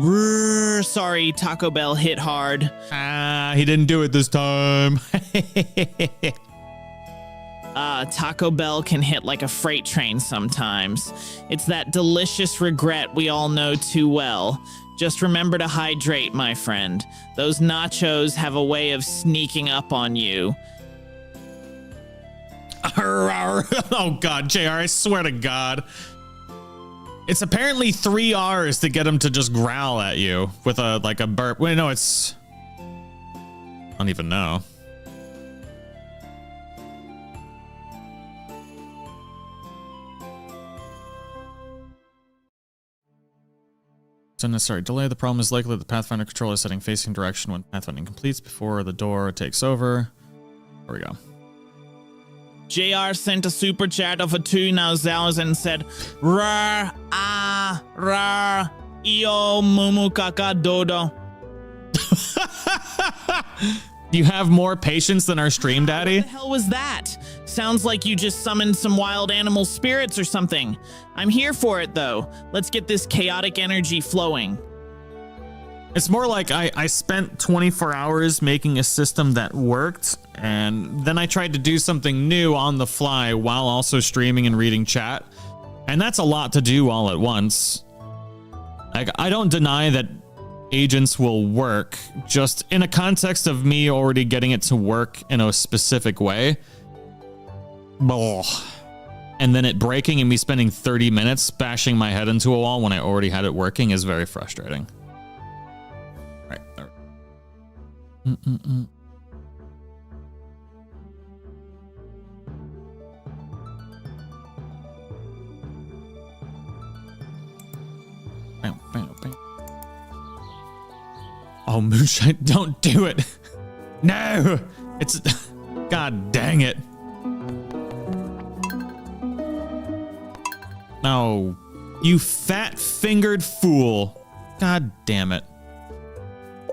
sorry, Taco Bell hit hard. He didn't do it this time. Taco Bell can hit like a freight train sometimes. It's that delicious regret we all know too well. Just remember to hydrate, my friend. Those nachos have a way of sneaking up on you. Oh God, JR, I swear to God. It's apparently 3 R's to get him to just growl at you with a burp. Wait, no, it's... I don't even know. It's unnecessary delay. The problem is likely that the Pathfinder controller is setting facing direction when pathfinding completes before the door takes over. There we go. JR sent a super chat of a 2,000 and said, Rar, rar, io mumukaka dodo. You have more patience than our stream daddy? What the hell was that? Sounds like you just summoned some wild animal spirits or something. I'm here for it, though. Let's get this chaotic energy flowing. It's more like I spent 24 hours making a system that worked, and then I tried to do something new on the fly while also streaming and reading chat. And that's a lot to do all at once. Like, I don't deny that agents will work, just in a context of me already getting it to work in a specific way. And then it breaking and me spending 30 minutes bashing my head into a wall when I already had it working is very frustrating. Right. Oh, Moonshine, don't do it. No, it's, God dang it. No, you fat-fingered fool. God damn it.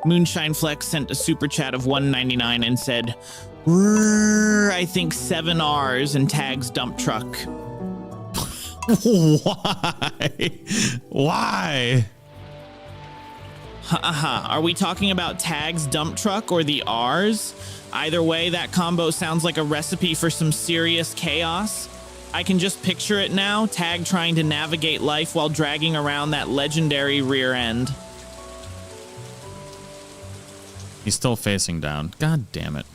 Moonshine Flex sent a super chat of 199 and said, I think 7 R's and tags dump truck. Why? Why? Are we talking about tags dump truck or the R's? Either way, that combo sounds like a recipe for some serious chaos. I can just picture it now, Tag trying to navigate life while dragging around that legendary rear end. He's still facing down. God damn it.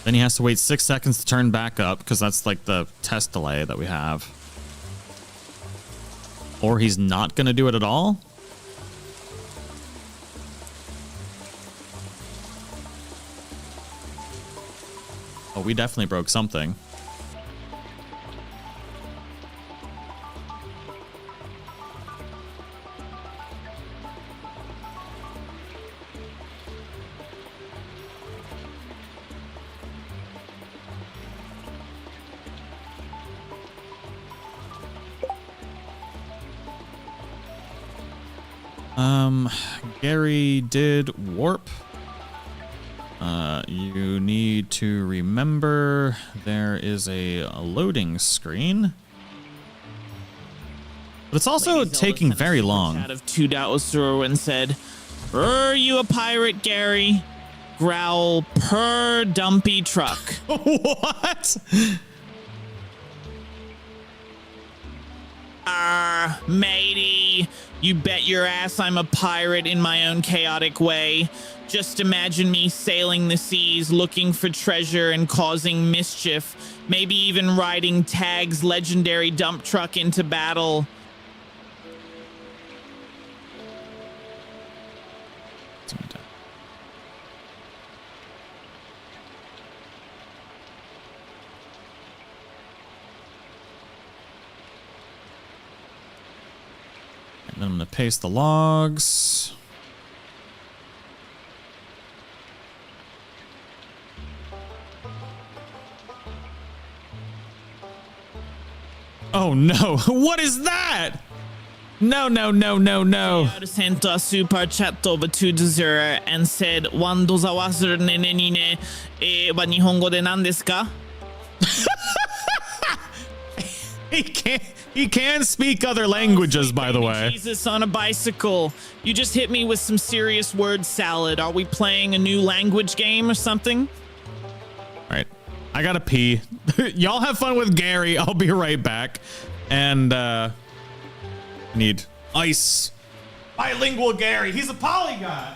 Then he has to wait 6 seconds to turn back up, because that's like the test delay that we have. Or he's not going to do it at all? Oh, we definitely broke something. Gary did warp. You need to remember there is a loading screen. But it's also taking very long. Out of 2.0 and said, "Are you a pirate, Gary? Growl per dumpy truck." What? Matey, you bet your ass I'm a pirate in my own chaotic way. Just imagine me sailing the seas looking for treasure and causing mischief, maybe even riding Tag's legendary dump truck into battle. And then I'm going to paste the logs. Oh no, what is that? No. I sent a super chat over to the zero and said, "Wando zawasu ne ne ni ne wa nihongo de nan desu ka?" He can speak other languages, by the way. Jesus on a bicycle. You just hit me with some serious word salad. Are we playing a new language game or something? All right. I gotta pee. Y'all have fun with Gary. I'll be right back. And I need ice. Bilingual Gary. He's a polygon.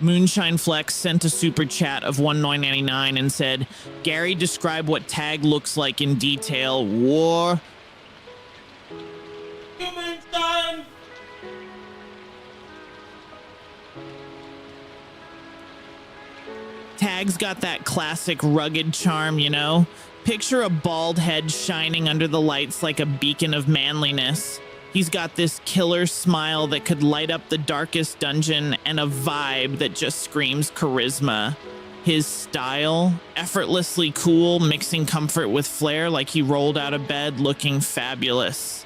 Moonshine Flex sent a super chat of 1,999 and said, "Gary, describe what Tag looks like in detail. War." Moonshine! Tag's got that classic rugged charm, you know? Picture a bald head shining under the lights like a beacon of manliness. He's got this killer smile that could light up the darkest dungeon and a vibe that just screams charisma. His style, effortlessly cool, mixing comfort with flair like he rolled out of bed looking fabulous.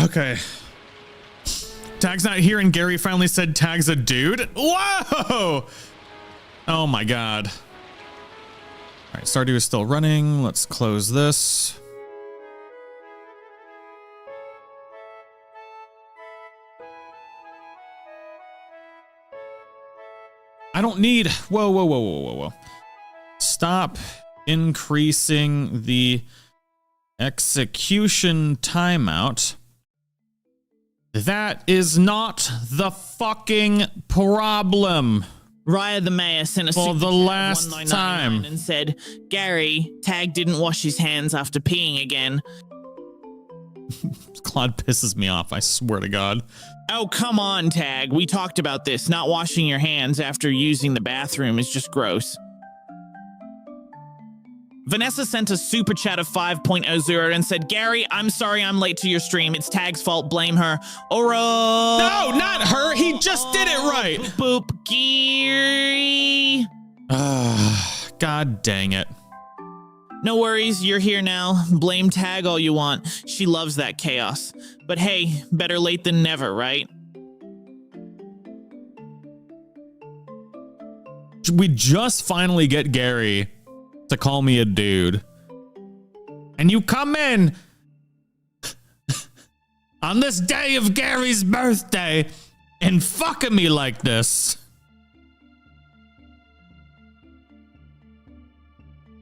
Okay. Tag's not here, and Gary finally said Tag's a dude. Whoa! Oh my god. All right, Stardew is still running. Let's close this. I don't need. Whoa. Stop increasing the execution timeout. That is not the fucking problem. Raya the Mayor sent a For super the chat of last 1999 time. and said, Gary, Tag didn't wash his hands after peeing again. Claude pisses me off, I swear to God. Oh, come on, Tag. We talked about this. Not washing your hands after using the bathroom is just gross. Vanessa sent a super chat of 5.00 and said, Gary, I'm sorry I'm late to your stream. It's Tag's fault. Blame her. Oro. No, not her. He just did it right. Boop, boop, Gary. God dang it. No worries. You're here now. Blame Tag all you want. She loves that chaos. But hey, better late than never, right? We just finally get Gary to call me a dude. And you come in on this day of Gary's birthday and fucking me like this.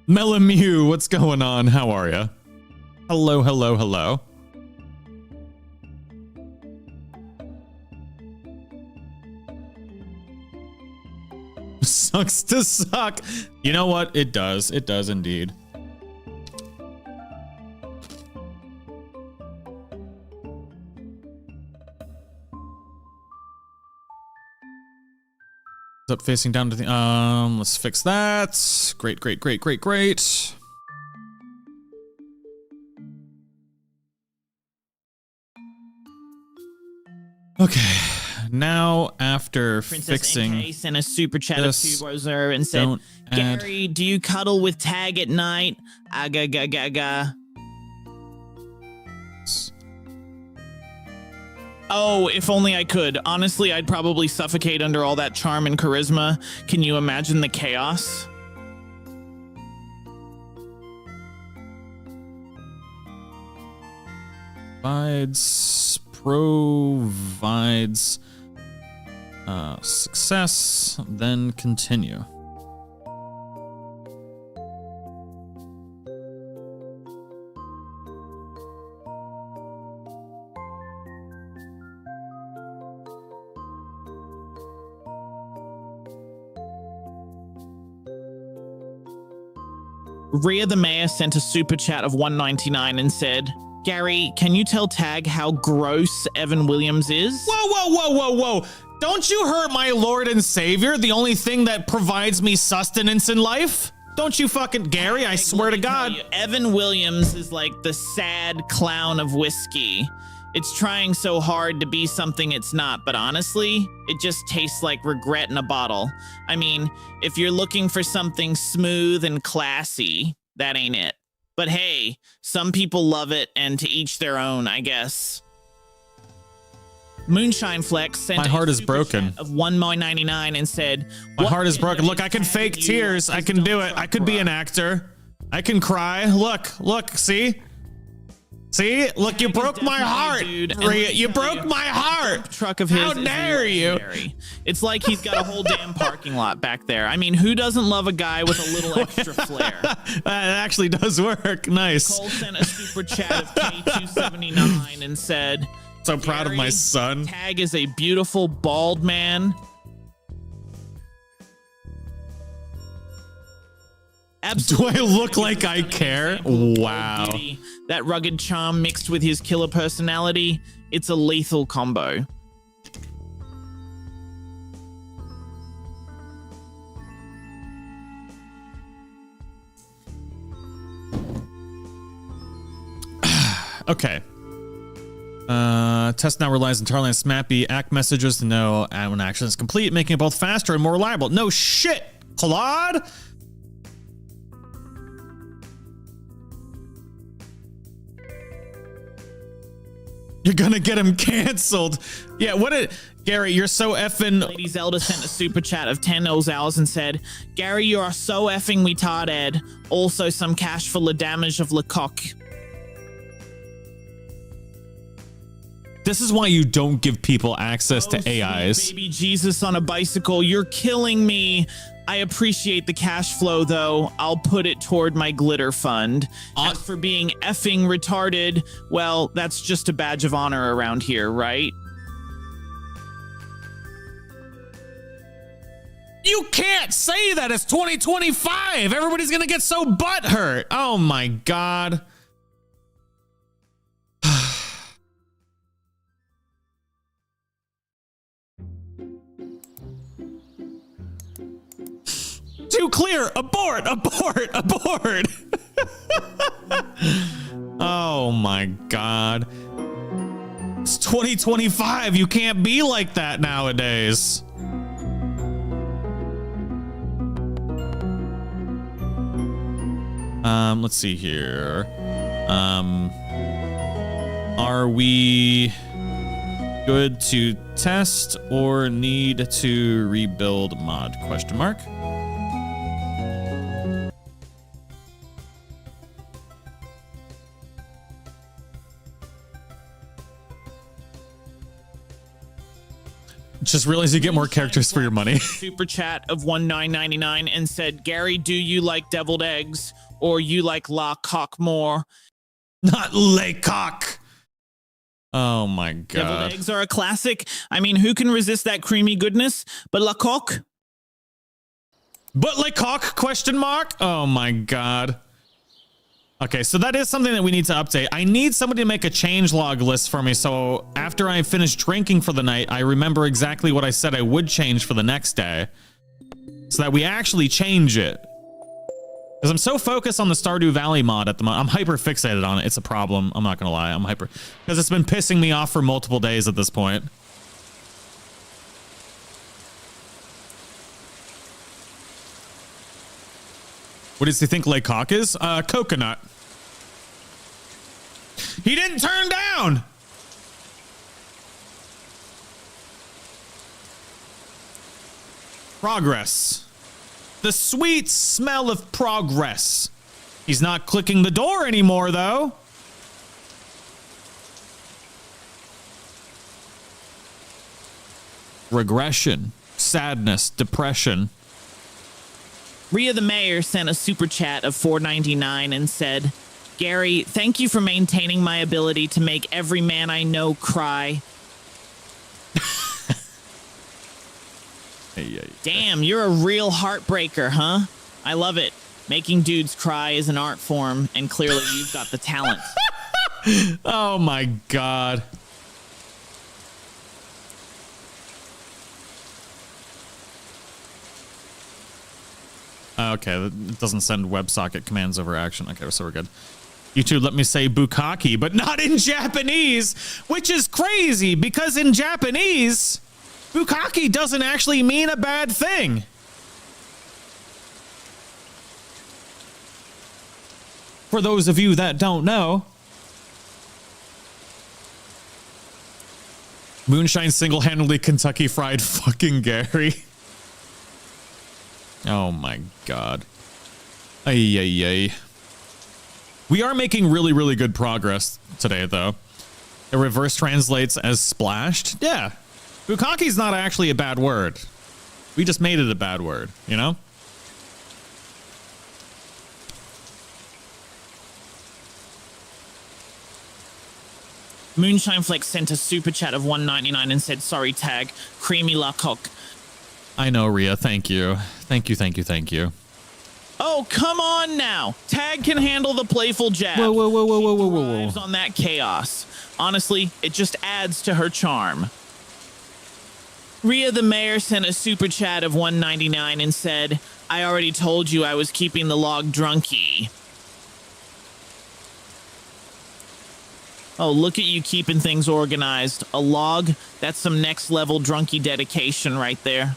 Melamew, what's going on? How are you? Hello. Sucks to suck. You know what? It does. It does indeed. Up facing down to the let's fix that. Great. Okay. Now after Princess fixing NK sent a super chat of this, 2.0 and said, don't add- Gary, do you cuddle with Tag at night? Aga. Oh, if only I could. Honestly, I'd probably suffocate under all that charm and charisma. Can you imagine the chaos? Provides success, then continue. Rhea the Mayor sent a super chat of 199 and said, Gary, can you tell Tag how gross Evan Williams is? Whoa. Don't you hurt my Lord and Savior, the only thing that provides me sustenance in life? Don't you fucking, Gary, I swear to God. Evan Williams is like the sad clown of whiskey. It's trying so hard to be something it's not, but honestly, it just tastes like regret in a bottle. I mean, if you're looking for something smooth and classy, that ain't it. But hey, some people love it, and to each their own, I guess. Moonshine Flex sent My heart a is super broken. chat of $1.99 and said, My "What heart is can broken. I Look, I can tag fake you tears. I as can do Don't it. I could be an actor. I can cry. Look, see? See, look, you broke my heart. Dude, You broke my heart. Truck of his. How dare you? It's like he's got a whole damn parking lot back there. I mean, who doesn't love a guy with a little extra flair? That actually does work. Nice. Cole sent a super chat of K279 and said, So proud of my son. Tag is a beautiful bald man. Absolutely. Do I look like I care? Wow. Beauty. That rugged charm mixed with his killer personality, it's a lethal combo. Okay. Test now relies entirely on snappy ACK messages to know when action is complete, making it both faster and more reliable. No shit, Claude. You're gonna get him canceled. Yeah, Gary, you're so effing. Lady Zelda sent a super chat of 10 hours and said, Gary, you are so effing retarded. Also some cash for the damage of Lecoq. This is why you don't give people access to sweet AIs. Baby Jesus on a bicycle, you're killing me. I appreciate the cash flow, though. I'll put it toward my glitter fund. As for being effing retarded, well, that's just a badge of honor around here, right? You can't say that. It's 2025. Everybody's gonna get so butthurt. Oh my God. Too clear. Abort, abort, abort. Oh my God. It's 2025. You can't be like that nowadays. Let's see here. Are we good to test or need to rebuild mod? Question mark. Just realize you get more characters for your money. Super chat of 19.99 and said, Gary, do you like deviled eggs or you like la coque more? Not le coq. Oh my God. Deviled eggs are a classic. I mean, who can resist that creamy goodness? But la coque? But le coq? Question mark. Oh my God. Okay, so that is something that we need to update. I need somebody to make a changelog list for me, so after I finish drinking for the night, I remember exactly what I said I would change for the next day, so that we actually change it. Because I'm so focused on the Stardew Valley mod at the moment. I'm hyper fixated on it. It's a problem. I'm not gonna lie. I'm hyper, because it's been pissing me off for multiple days at this point. What does he think Le Coq is? Coconut. He didn't turn down. Progress. The sweet smell of progress. He's not clicking the door anymore, though. Regression, sadness, depression. Rhea the Mayor sent a super chat of $4.99 and said, Gary, thank you for maintaining my ability to make every man I know cry. Damn, you're a real heartbreaker, huh? I love it. Making dudes cry is an art form, and clearly you've got the talent. Oh my God. Okay, it doesn't send WebSocket commands over action. Okay, so we're good. YouTube let me say bukkake, but not in Japanese, which is crazy because in Japanese, bukkake doesn't actually mean a bad thing. For those of you that don't know, Moonshine single-handedly Kentucky Fried fucking Gary. Oh my God. Ay, ay, ay. We are making really, really good progress today, though. It reverse translates as splashed. Yeah. Bukkake's not actually a bad word. We just made it a bad word, you know? Moonshine Flex sent a super chat of $1.99 and said, sorry, Tag. Creamy la coque. I know, Rhea. Thank you. Thank you, thank you, thank you. Oh, come on now. Tag can handle the playful jab. Whoa, whoa, whoa, whoa, whoa, whoa, whoa, Thrives whoa. on that chaos. Honestly, it just adds to her charm. Rhea the Mayor sent a super chat of $1.99 and said, I already told you I was keeping the log drunky. Oh, look at you keeping things organized. A log? That's some next level drunky dedication right there.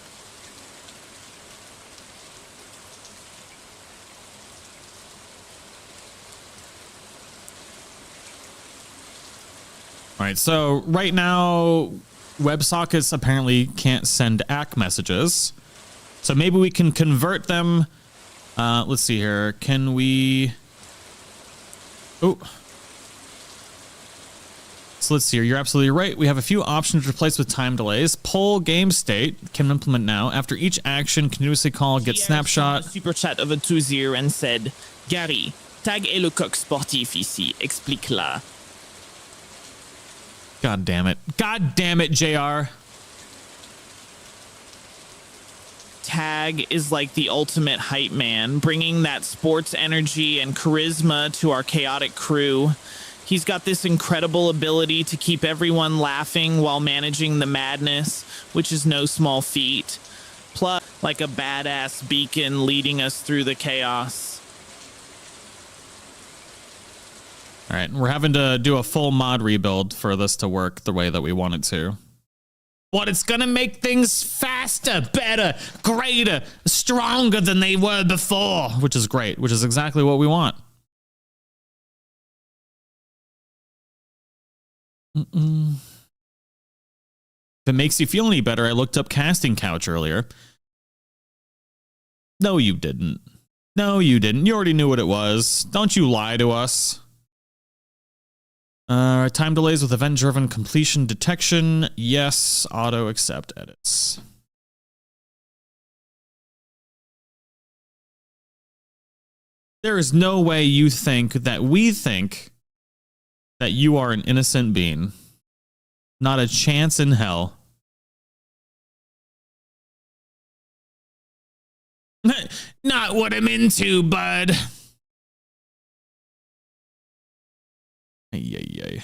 All right, so right now, WebSockets apparently can't send ACK messages. So maybe we can convert them. Let's see here. Can we... Oh. So let's see here. You're absolutely right. We have a few options to replace with time delays. Poll game state can implement now. After each action, continuously call, get snapshot. Super chat of a 2-0 and said, Gary, Tag est le coq sportif ici. Explique-la. God damn it. God damn it, JR. Tag is like the ultimate hype man, bringing that sports energy and charisma to our chaotic crew. He's got this incredible ability to keep everyone laughing while managing the madness, which is no small feat. Plus, like a badass beacon leading us through the chaos. All right, we're having to do a full mod rebuild for this to work the way that we want it to. What, it's gonna make things faster, better, greater, stronger than they were before, which is great, which is exactly what we want. If it makes you feel any better, I looked up Casting Couch earlier. No, you didn't. No, you didn't. You already knew what it was. Don't you lie to us. Time delays with event-driven completion detection. Yes, auto accept edits. There is no way you think that we think that you are an innocent being. Not a chance in hell. Not what I'm into, bud. Ay. All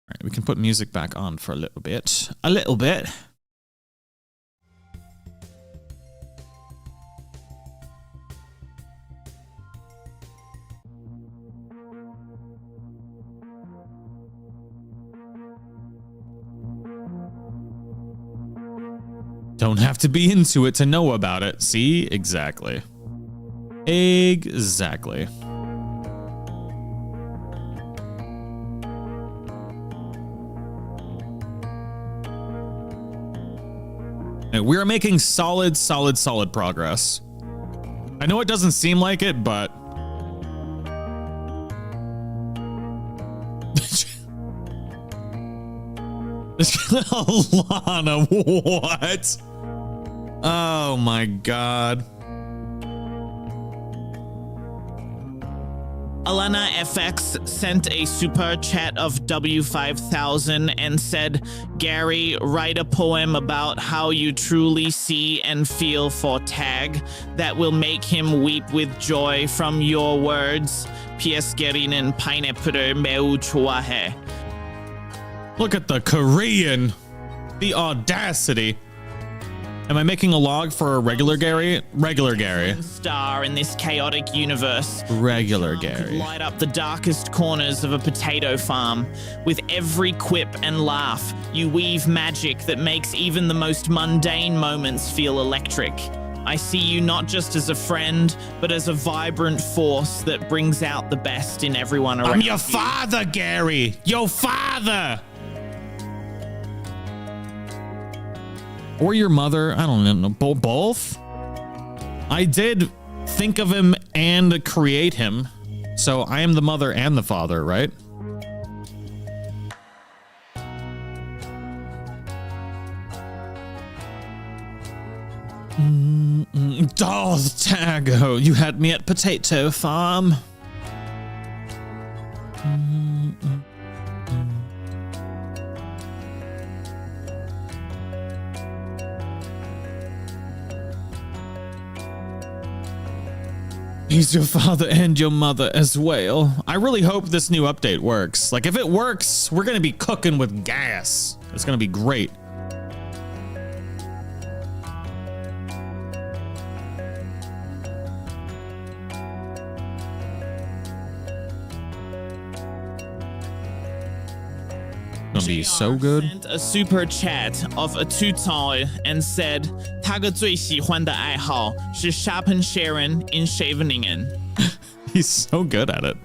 right, we can put music back on for a little bit. A little bit. Don't have to be into it to know about it. See? Exactly. Exactly. We are making solid progress. I know it doesn't seem like it, but... Alana, what? Oh my god. Alana FX sent a super chat of W5000 and said, Gary, write a poem about how you truly see and feel for Tag that will make him weep with joy from your words. PS Gerinen pineapple meu chuahe. Look at the Korean. The audacity. Am I making a log for a regular Gary? Regular Gary. Star in this chaotic universe. Regular Could Gary. light up the darkest corners of a potato farm. With every quip and laugh, you weave magic that makes even the most mundane moments feel electric. I see you not just as a friend, but as a vibrant force that brings out the best in everyone around. I'm your father, Gary. Your father. Or your mother. I don't know. Both? I did think of him and create him. So I am the mother and the father, right? Oh, Tago, you had me at Potato Farm. He's your father and your mother as well. I really hope this new update works. Like, if it works, we're gonna be cooking with gas. It's gonna be great. Gonna be so good. Sent a super chat of a tutorial and said 他个最喜欢的爱好是 sharpen Sharon in Scheveningen. He's so good at it.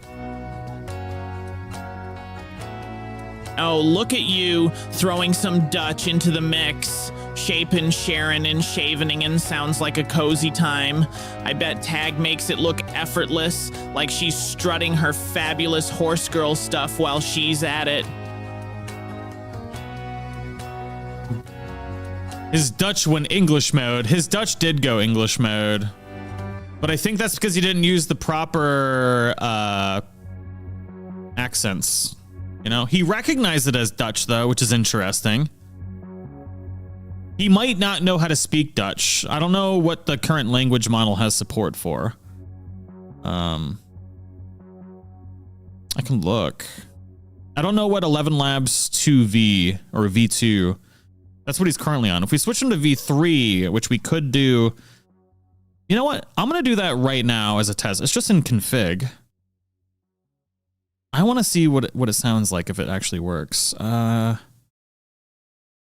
Oh, look at you throwing some Dutch into the mix. Shapen Sharon in Scheveningen sounds like a cozy time. I bet Tag makes it look effortless, like she's strutting her fabulous horse girl stuff while she's at it. His Dutch went English mode. His Dutch did go English mode. But I think that's because he didn't use the proper accents. You know, he recognized it as Dutch, though, which is interesting. He might not know how to speak Dutch. I don't know what the current language model has support for. I can look. I don't know what 11 Labs 2V or V2. That's what he's currently on. If we switch him to V3, which we could do, you know what? I'm going to do that right now as a test. It's just in config. I want to see what it sounds like if it actually works. 11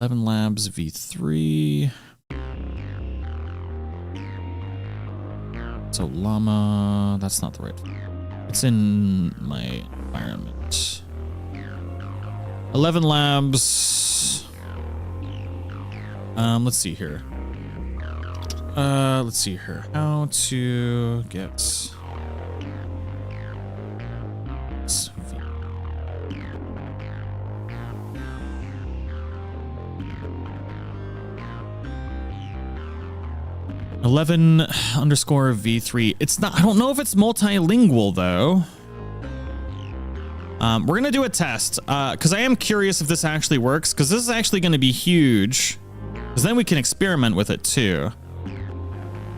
Labs V3. So llama, that's not the right. It's in my environment. 11 Labs. Let's see here. How to get _V3. It's not, I don't know if it's multilingual though. We're gonna do a test because I am curious if this actually works, because this is actually going to be huge. Because then we can experiment with it too.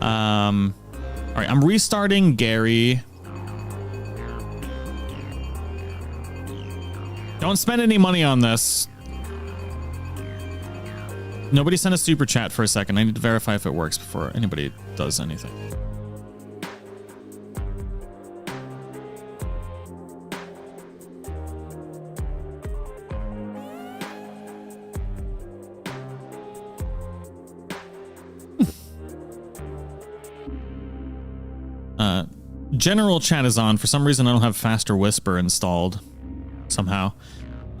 All right, I'm restarting Gary. Don't spend any money on this. Nobody sent a super chat for a second. I need to verify if it works before anybody does anything. General chat is on. For some reason, I don't have faster whisper installed somehow.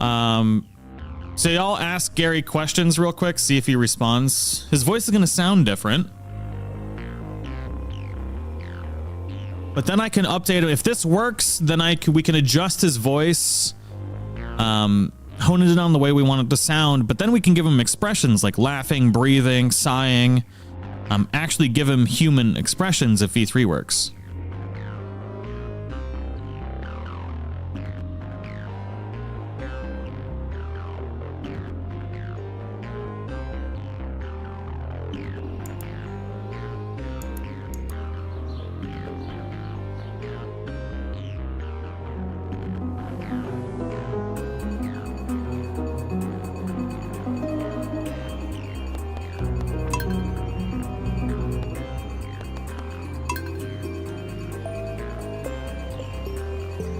So y'all ask Gary questions real quick, see if he responds. His voice is going to sound different. But then I can update it. If this works, then we can adjust his voice, hone it on the way we want it to sound. But then we can give him expressions like laughing, breathing, sighing. Actually give him human expressions if V3 works.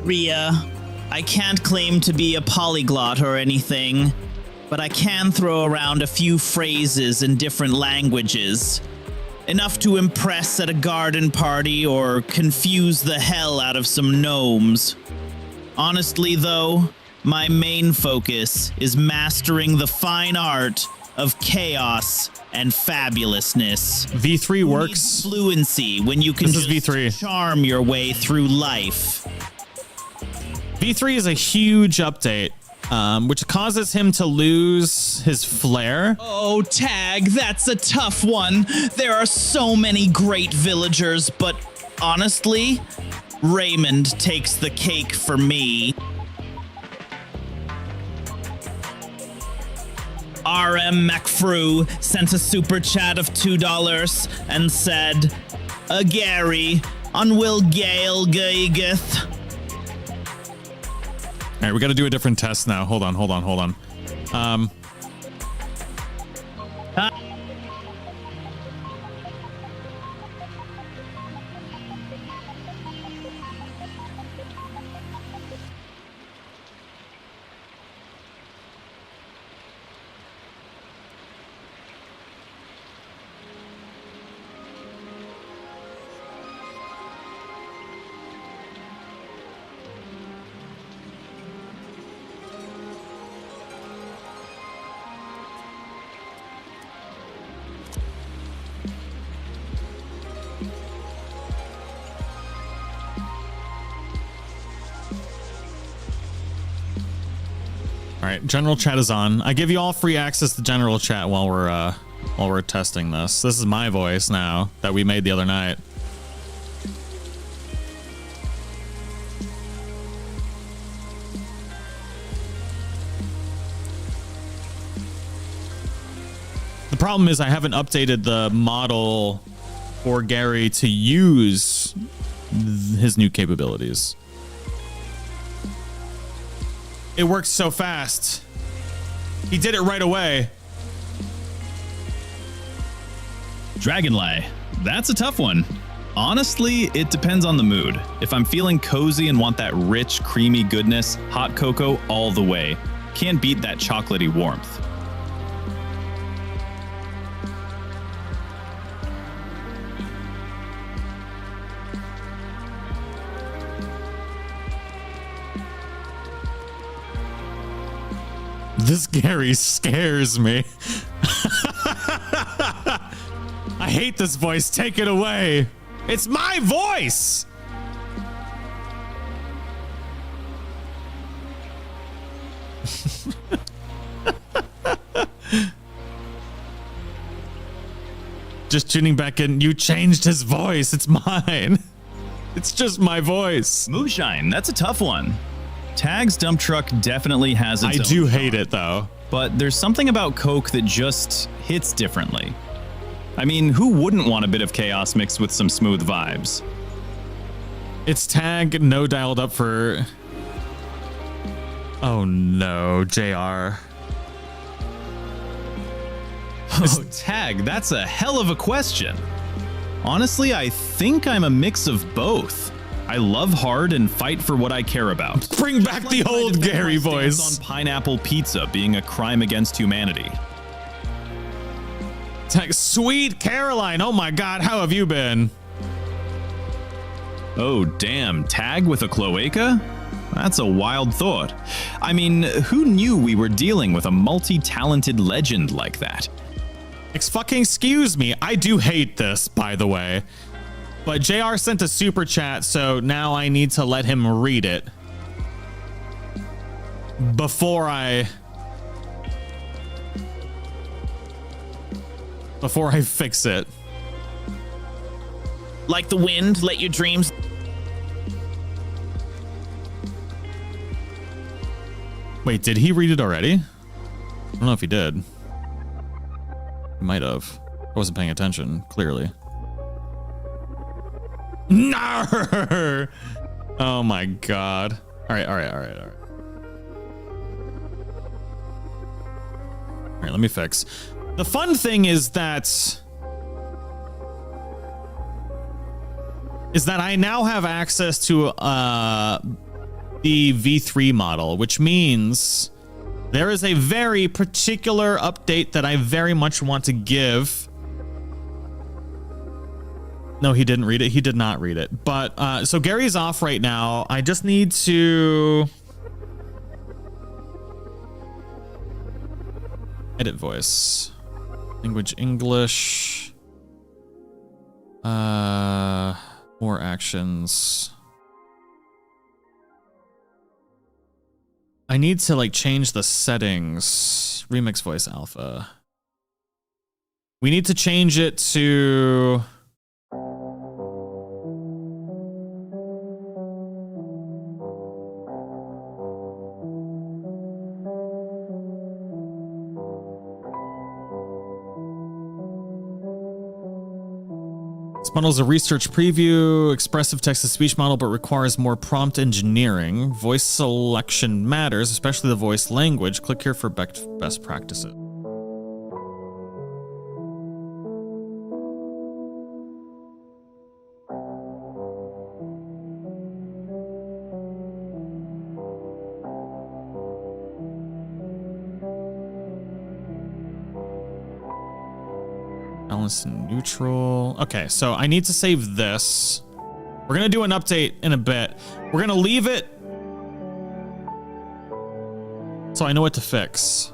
Ria, I can't claim to be a polyglot or anything, but I can throw around a few phrases in different languages. Enough to impress at a garden party or confuse the hell out of some gnomes. Honestly though, my main focus is mastering the fine art of chaos and fabulousness. V3 Who works. needs fluency when you can This is just V3. charm your way through life. V3 is a huge update, which causes him to lose his flair. Oh, Tag, that's a tough one. There are so many great villagers, but honestly, Raymond takes the cake for me. RM McFrew sent a super chat of $2 and said, Gary, on Will Gale Gaigeth. All right, we got to do a different test now. Hold on. All right, general chat is on. I give you all free access to general chat while we're testing this. This is my voice now that we made the other night. The problem is I haven't updated the model for Gary to use his new capabilities. It works so fast. He did it right away. Dragonlei, that's a tough one. Honestly, it depends on the mood. If I'm feeling cozy and want that rich, creamy goodness, hot cocoa all the way. Can't beat that chocolatey warmth. This Gary scares me. I hate this voice. Take it away. It's my voice. Just tuning back in. You changed his voice. It's mine. It's just my voice. Moonshine, that's a tough one. Tag's dump truck definitely has its I own do hate charm, it though. but there's something about Coke that just hits differently. I mean, who wouldn't want a bit of chaos mixed with some smooth vibes? It's Tag no dialed up for. Oh no, JR. Oh, Tag, that's a hell of a question. Honestly, I think I'm a mix of both. I love hard and fight for what I care about. Bring back the Like my old defense Gary stance voice. on pineapple pizza being a crime against humanity. Tag, sweet Caroline. Oh my God, how have you been? Oh, damn, Tag with a cloaca? That's a wild thought. I mean, who knew we were dealing with a multi-talented legend like that? Excuse me. I do hate this, by the way. But JR sent a super chat, so now I need to let him read it before I fix it. Like the wind, let your dreams. Wait, did he read it already? I don't know if he did. He might have. I wasn't paying attention, clearly. No! Oh my God. All right. All right, let me fix. The fun thing is that I now have access to the V3 model, which means there is a very particular update that I very much want to give. No, he didn't read it. He did not read it. But so Gary's off right now. I just need to. Edit voice. Language English. More actions. I need to like change the settings. Remix voice alpha. We need to change it to this model is a research preview, expressive text-to-speech model, but requires more prompt engineering. Voice selection matters, especially the voice language. Click here for best practices. Balance and neutral. Okay, so I need to save this. We're gonna do an update in a bit. We're gonna leave it so I know what to fix.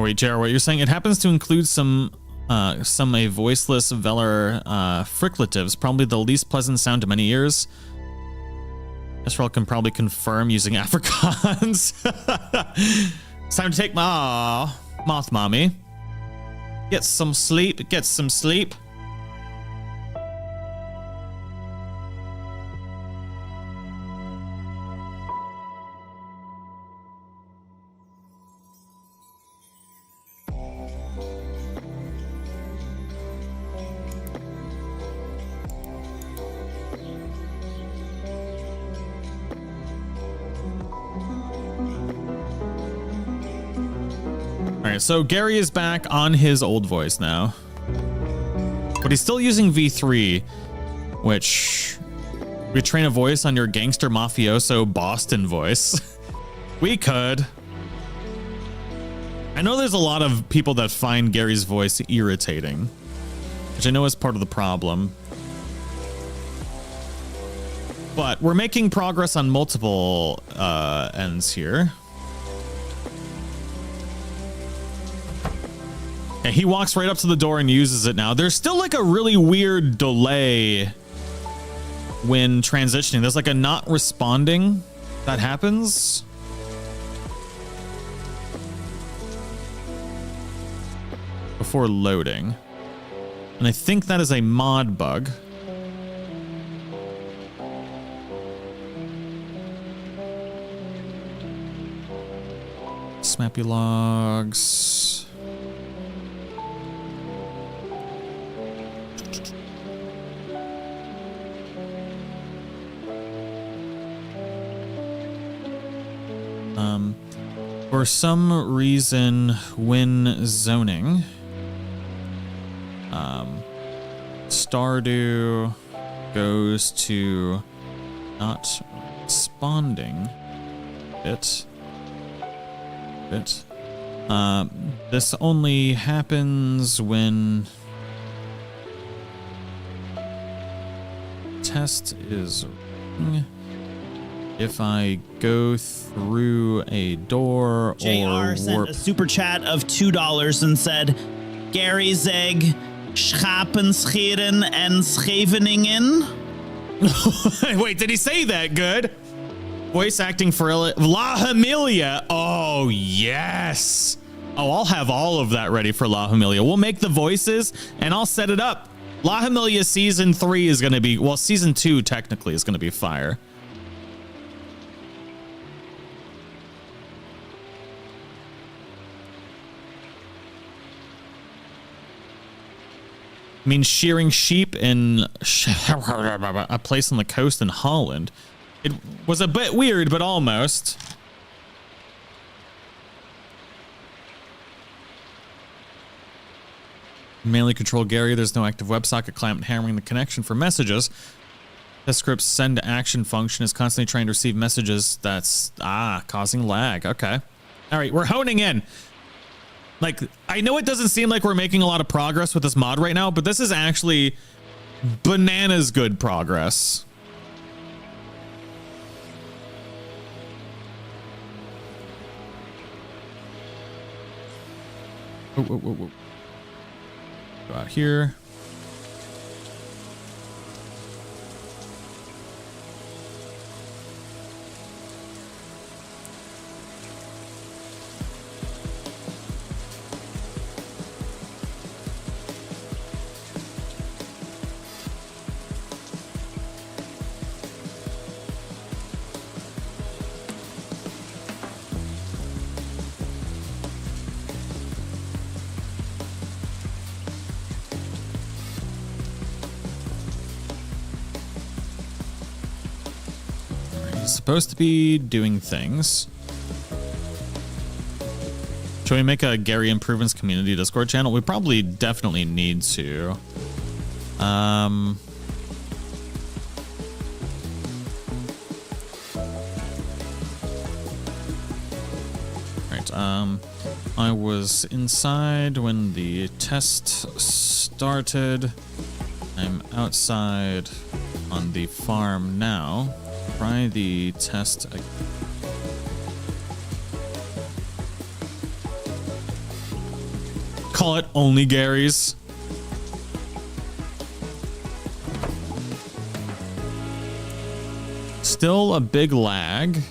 Oh wait, Jared, what you're saying? It happens to include some a voiceless velar fricatives, probably the least pleasant sound to many ears. Esrael can probably confirm using Afrikaans. It's time to take my moth mommy. Get some sleep. Get some sleep. So Gary is back on his old voice now, but he's still using V3, which we train a voice on your gangster mafioso Boston voice. We could. I know there's a lot of people that find Gary's voice irritating, which I know is part of the problem, but we're making progress on multiple ends here. And he walks right up to the door and uses it now. There's still like a really weird delay when transitioning. There's like a not responding that happens. Before loading. And I think that is a mod bug. Snappy logs. For some reason, when zoning, Stardew goes to not responding bit. This only happens when test is wrong. If I go through a door JR or sent warp. a super chat of $2 and said, Gary zeg Schapenscheren en Scheveningen. Wait, did he say that good? Voice acting for La Familia. Oh, yes. Oh, I'll have all of that ready for La Familia. We'll make the voices and I'll set it up. La Familia season 3 is going to be, well, season 2 technically is going to be fire. I mean, shearing sheep in a place on the coast in Holland. It was a bit weird, but almost. Manually control Gary. There's no active WebSocket client hammering the connection for messages. The script's send to action function is constantly trying to receive messages that's causing lag. Okay. All right, we're honing in. Like, I know it doesn't seem like we're making a lot of progress with this mod right now, but this is actually bananas good progress. Whoa, whoa, whoa, whoa. Go out here. Supposed to be doing things. Should we make a Gary Improvements community Discord channel? We probably definitely need to. Right. I was inside when the test started. I'm outside on the farm now. Try the test again. Call it only Gary's. Still a big lag.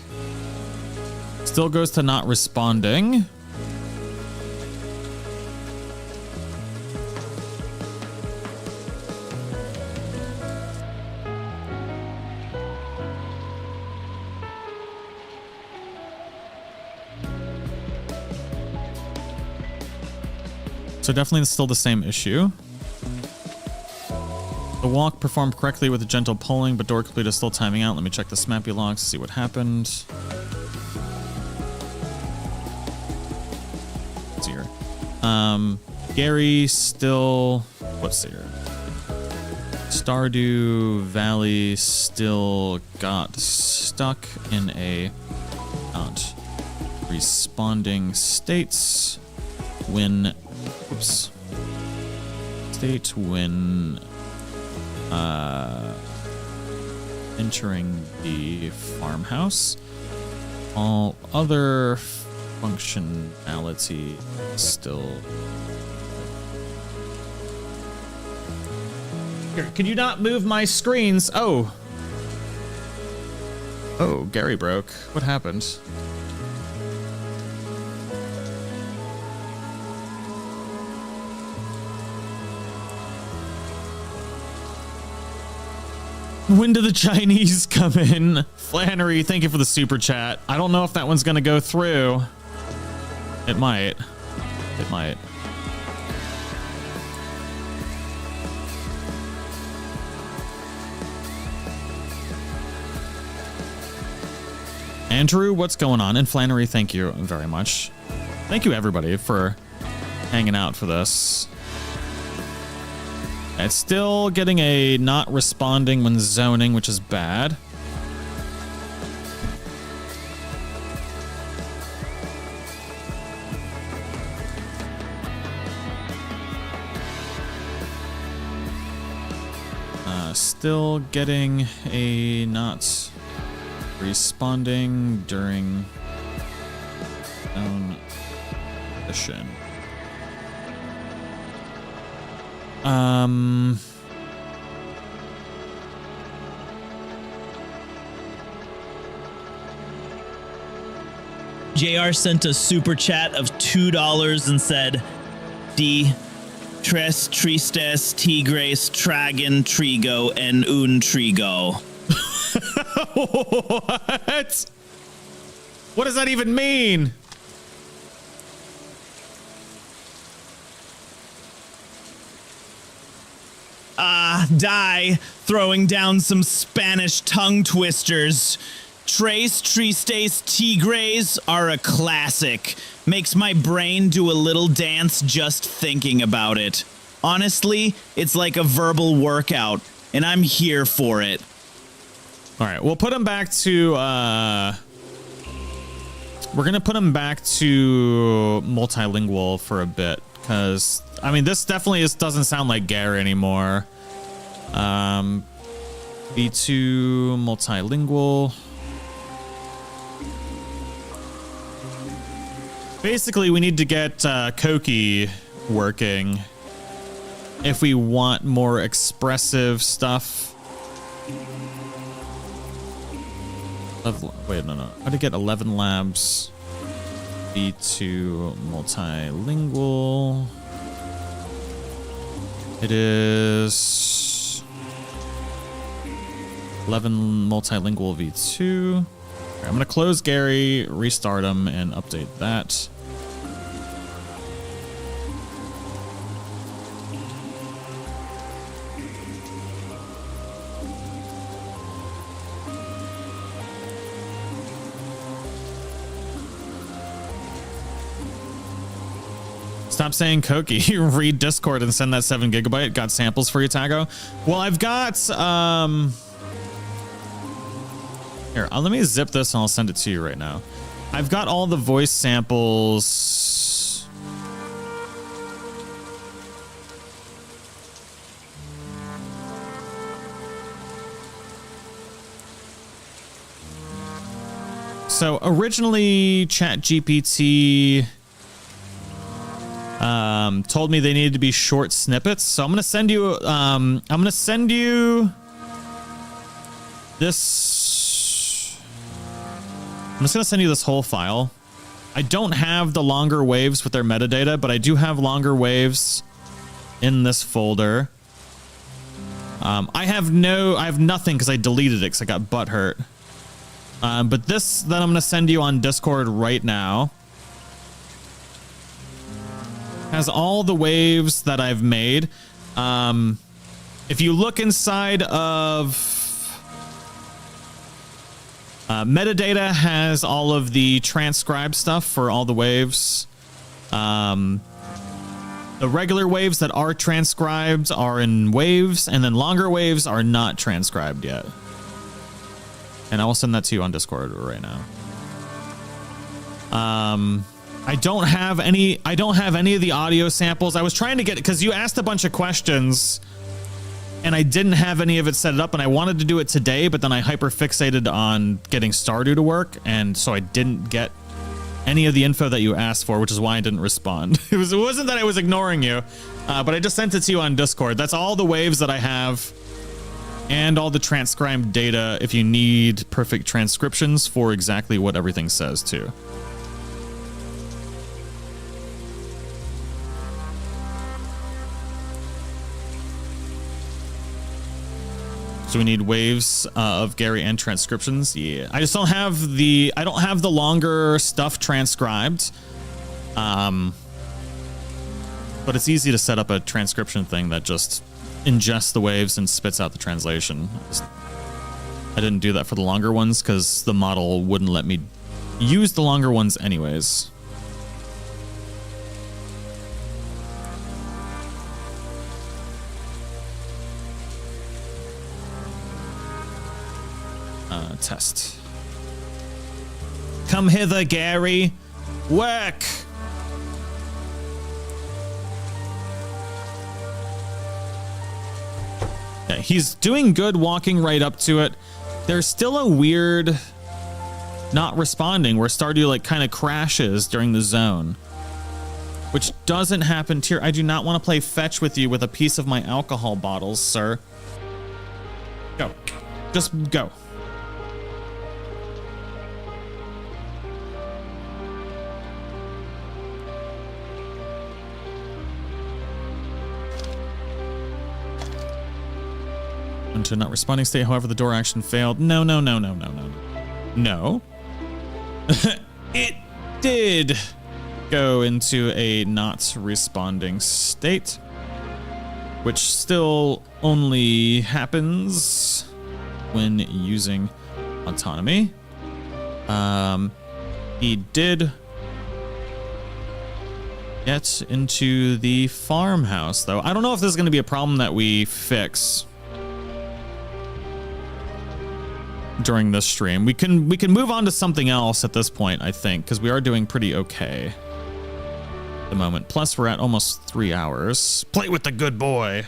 Still goes to not responding. So definitely still the same issue. The walk performed correctly with a gentle pulling, but door complete is still timing out. Let me check the Smappy logs to see what happened. Let's see here. Gary still, let's see here. Stardew Valley still got stuck in a not responding states when state when entering the farmhouse. All other functionality still. Here, could you not move my screens? Oh, Gary broke. What happened? When do the Chinese come in? Flannery, thank you for the super chat. I don't know if that one's gonna go through. It might. It might. Andrew, what's going on? And Flannery, thank you very much. Thank you everybody for hanging out for this. It's still getting a not responding when zoning, which is bad. Still getting a not responding during own session. JR sent a super chat of $2 and said, D. Tres tristes tigres tragen trigo en un trigo. What? What does that even mean? Die, throwing down some Spanish tongue twisters. Tres tristes tigres are a classic. Makes my brain do a little dance just thinking about it. Honestly, it's like a verbal workout, and I'm here for it. All right, we'll put him back to We're going to put him back to multilingual for a bit because, I mean, this definitely doesn't sound like Gary anymore. B2 multilingual. Basically, we need to get Koki working if we want more expressive stuff. Wait, no. How to get 11 labs? B2 multilingual. It is 11 multilingual V2. All right, I'm going to close Gary, restart him, and update that. Stop saying Koki. Read Discord and send that 7 GB. Got samples for you, Tago? Well, I've got here, let me zip this and I'll send it to you right now. I've got all the voice samples. So originally ChatGPT told me they needed to be short snippets. So I'm going to send you this. I'm just going to send you this whole file. I don't have the longer waves with their metadata, but I do have longer waves in this folder. I have nothing because I deleted it because I got butthurt. But this that I'm going to send you on Discord right now has all the waves that I've made. If you look inside of metadata, has all of the transcribed stuff for all the waves. The regular waves that are transcribed are in waves, and then longer waves are not transcribed yet. And I will send that to you on Discord right now. I don't have any of the audio samples. I was trying to get, because you asked a bunch of questions and I didn't have any of it set up, and I wanted to do it today, but then I hyper fixated on getting Stardew to work, and so I didn't get any of the info that you asked for, which is why I didn't respond. It wasn't that I was ignoring you, but I just sent it to you on Discord. That's all the waves that I have and all the transcribed data if you need perfect transcriptions for exactly what everything says too. So we need waves of Gary and transcriptions. Yeah, I just don't have the longer stuff transcribed. But it's easy to set up a transcription thing that just ingests the waves and spits out the translation. I didn't do that for the longer ones because the model wouldn't let me use the longer ones anyways. Test. Come hither, Gary. Work. Yeah, he's doing good walking right up to it. There's still a weird not responding where Stardew like kind of crashes during the zone, which doesn't happen here. I do not want to play fetch with you with a piece of my alcohol bottles, sir. Go. Just go. Into not responding state, however, the door action failed. No. It did go into a not responding state, which still only happens when using autonomy. He did get into the farmhouse, though. I don't know if this is going to be a problem that we fix. during this stream. We can move on to something else at this point, I think, because we are doing pretty okay at the moment. Plus, we're at almost 3 hours. Play with the good boy.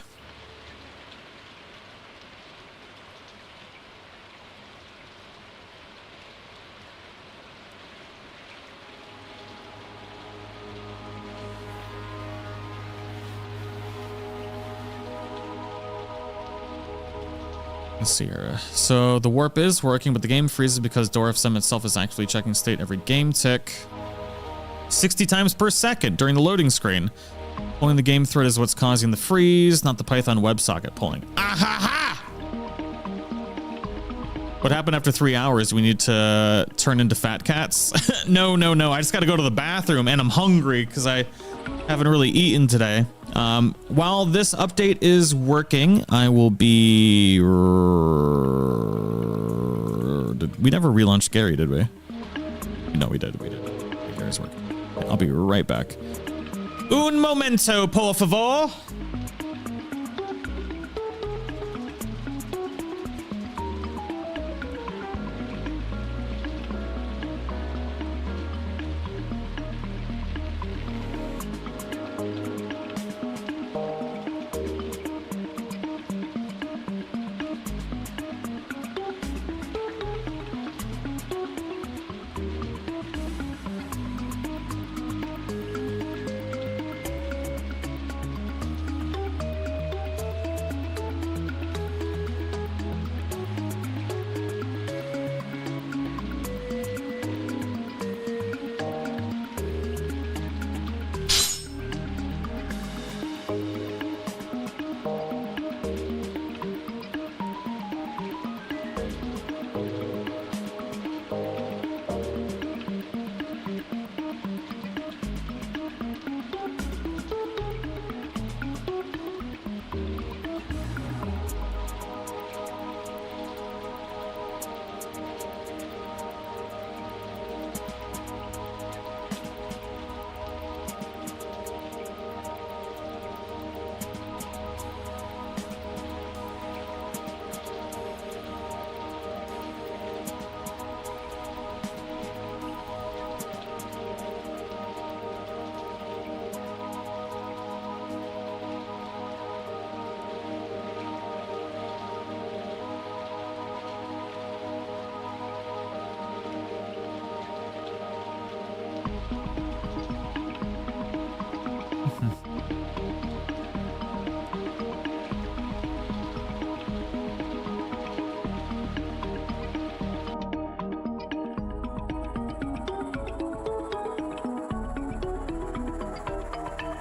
Let's see here. So the warp is working, but the game freezes because DoorFSM itself is actually checking state every game tick 60 times per second during the loading screen. Pulling the game thread is what's causing the freeze, not the Python WebSocket pulling. Ahaha! What happened after 3 hours? Do we need to turn into fat cats? No. I just got to go to the bathroom, and I'm hungry because I haven't really eaten today. While this update is working, I will be... We never relaunched Gary, did we? No, we did. Gary's working. I'll be right back. Un momento, por favor.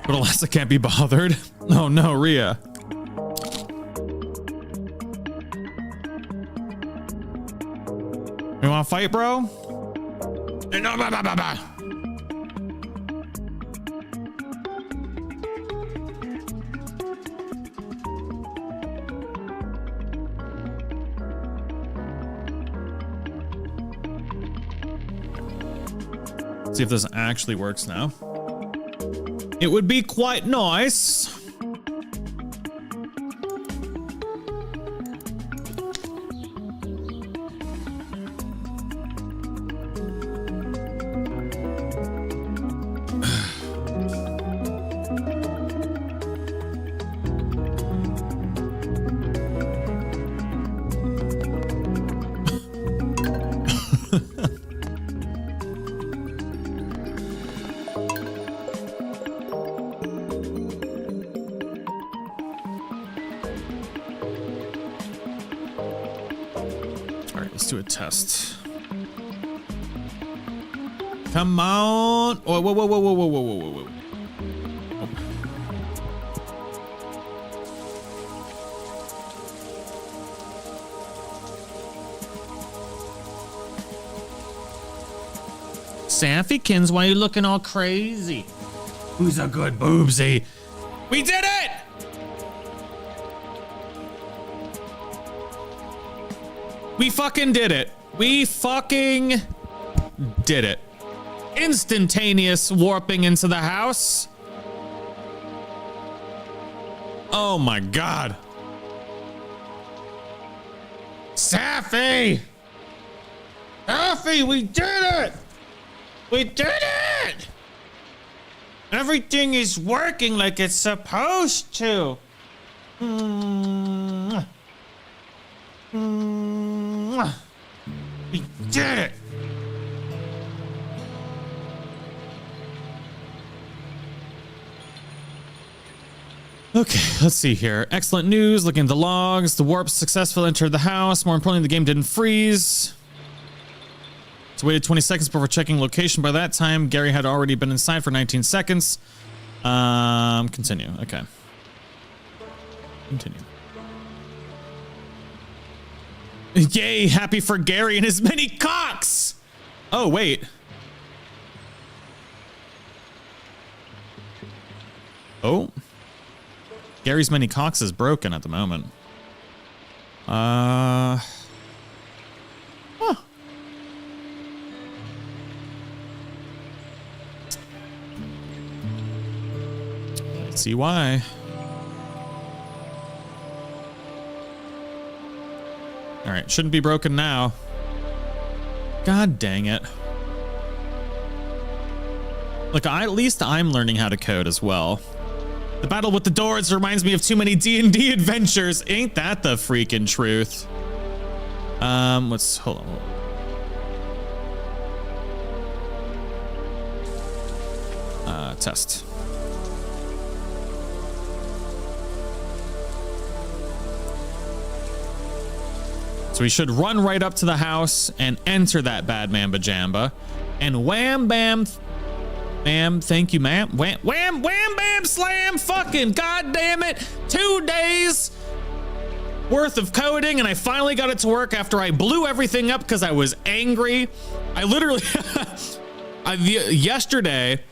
But Alessa can't be bothered. Oh no, Rhea. You wanna fight, bro? No, blah, blah, blah, blah. See if this actually works now. It would be quite nice. Test. Come on. Whoa. Saffykins, why are you looking all crazy? Who's a good boobsy? We did it! We fucking did it. We fucking did it. Instantaneous warping into the house. Oh my God. Saffy! Alfie, we did it! We did it! Everything is working like it's supposed to. We did it! Okay, let's see here. Excellent news. Looking at the logs. The warp successfully entered the house. More importantly, the game didn't freeze. It's waited 20 seconds before checking location. By that time, Gary had already been inside for 19 seconds. Continue. Okay. Continue. Yay, happy for Gary and his many cocks! Oh, wait. Oh. Gary's many cocks is broken at the moment. Huh. Let's see why. All right, shouldn't be broken now. God dang it. Look, at least I'm learning how to code as well. The battle with the doors reminds me of too many D&D adventures. Ain't that the freaking truth? Let's hold on. Test. So we should run right up to the house and enter that bad mamba jamba. And wham bam, ma'am, thank you, ma'am. Wham, wham, wham, bam, slam, fucking goddamn it. 2 days worth of coding, and I finally got it to work after I blew everything up because I was angry. I literally, yesterday,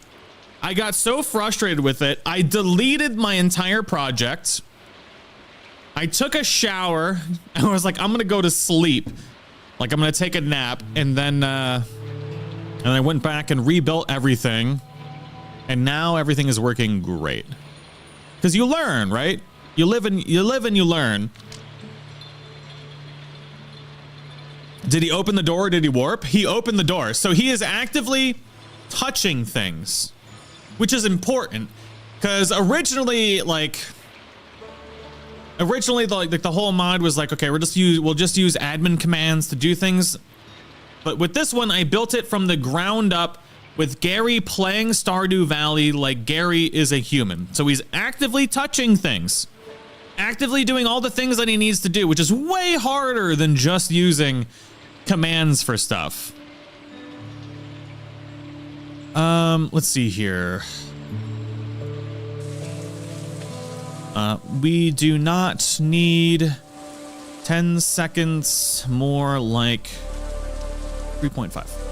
I got so frustrated with it, I deleted my entire project. I took a shower and I was like, I'm gonna go to sleep. Like I'm gonna take a nap, and then I went back and rebuilt everything. And now everything is working great. Because you learn, right? You live and you learn. Did he open the door or did he warp? He opened the door. So he is actively touching things, which is important. Because originally, the whole mod was like, okay, we'll just use admin commands to do things. But with this one, I built it from the ground up with Gary playing Stardew Valley like Gary is a human. So he's actively touching things, actively doing all the things that he needs to do, which is way harder than just using commands for stuff. Let's see here. We do not need 10 seconds, more like 3.5.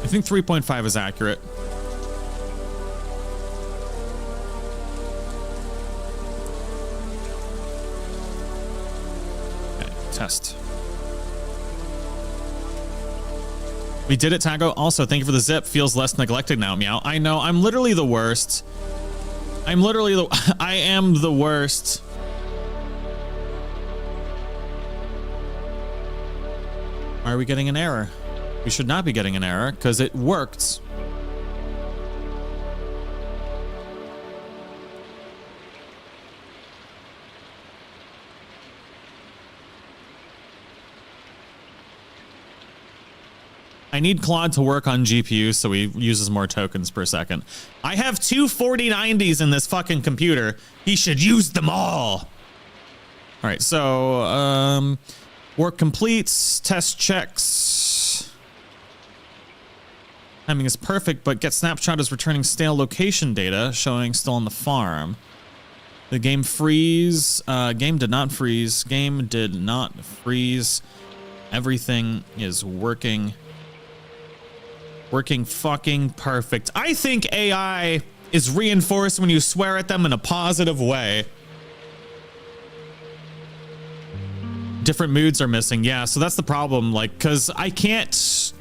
I think 3.5 is accurate. Test. We did it, Tago. Also, thank you for the zip. Feels less neglected now, meow. I know, I'm literally the worst. I am the worst. Why are we getting an error? We should not be getting an error because it worked. I need Claude to work on GPU so he uses more tokens per second. I have two 4090s in this fucking computer. He should use them all. All right, so work completes, test checks. Timing is perfect, but get snapshot is returning stale location data showing still on the farm. The game freeze. Game did not freeze. Game did not freeze. Everything is working. Working fucking perfect. I think AI is reinforced when you swear at them in a positive way. Different moods are missing. Yeah, so that's the problem. Like, because I can't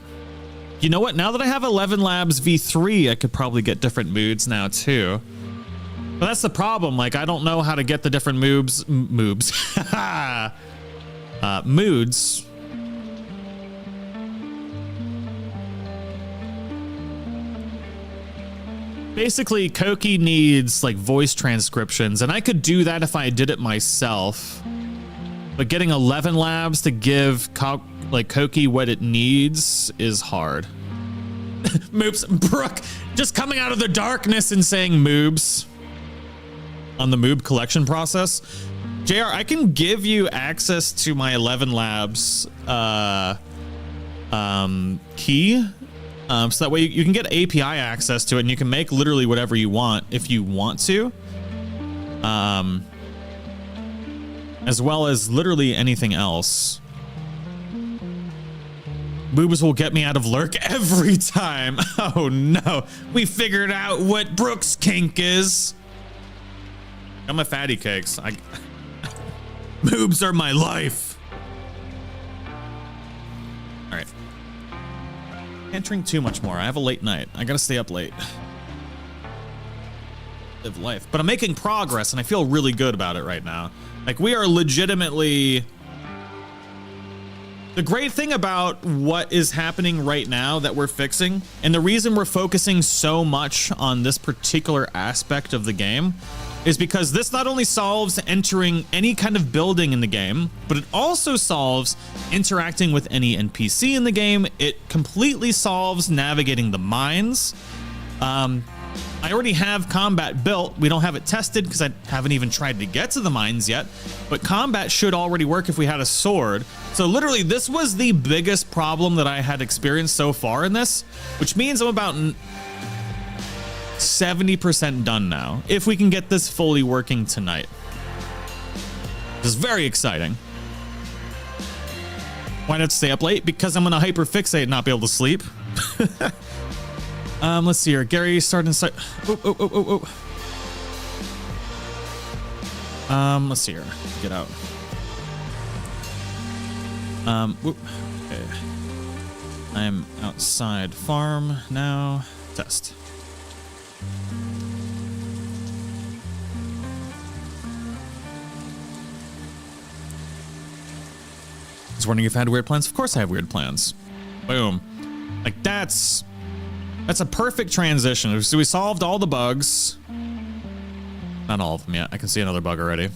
You know what? Now that I have 11 Labs V3, I could probably get different moods now too. But that's the problem. Like, I don't know how to get the different moods. Moods. Basically, Koki needs like voice transcriptions, and I could do that if I did it myself. But getting 11 Labs to give Koki what it needs is hard. Moops. Brooke just coming out of the darkness and saying moobs on the moob collection process. JR, I can give you access to my 11 Labs key. So that way you can get API access to it, and you can make literally whatever you want if you want to. As well as literally anything else. Boobs will get me out of lurk every time. Oh no, we figured out what Brooke's kink is. I'm a fatty cakes. Boobs are my life. All right. Can't drink too much more. I have a late night. I gotta stay up late. Live life. But I'm making progress, and I feel really good about it right now. Like, we are legitimately... The great thing about what is happening right now that we're fixing, and the reason we're focusing so much on this particular aspect of the game, is because this not only solves entering any kind of building in the game, but it also solves interacting with any NPC in the game. It completely solves navigating the mines. I already have combat built. We don't have it tested because I haven't even tried to get to the mines yet, but combat should already work if we had a sword. So literally, this was the biggest problem that I had experienced so far in this, which means I'm about 70% done now, if we can get this fully working tonight. This is very exciting. Why not stay up late? Because I'm gonna hyperfixate and not be able to sleep. Let's see here. Gary starting to let's see here. Get out. Okay. I'm outside farm now. Test. I was wondering if I had weird plans. Of course I have weird plans. Boom. Like, that's a perfect transition. So we solved all the bugs. Not all of them yet. I can see another bug already.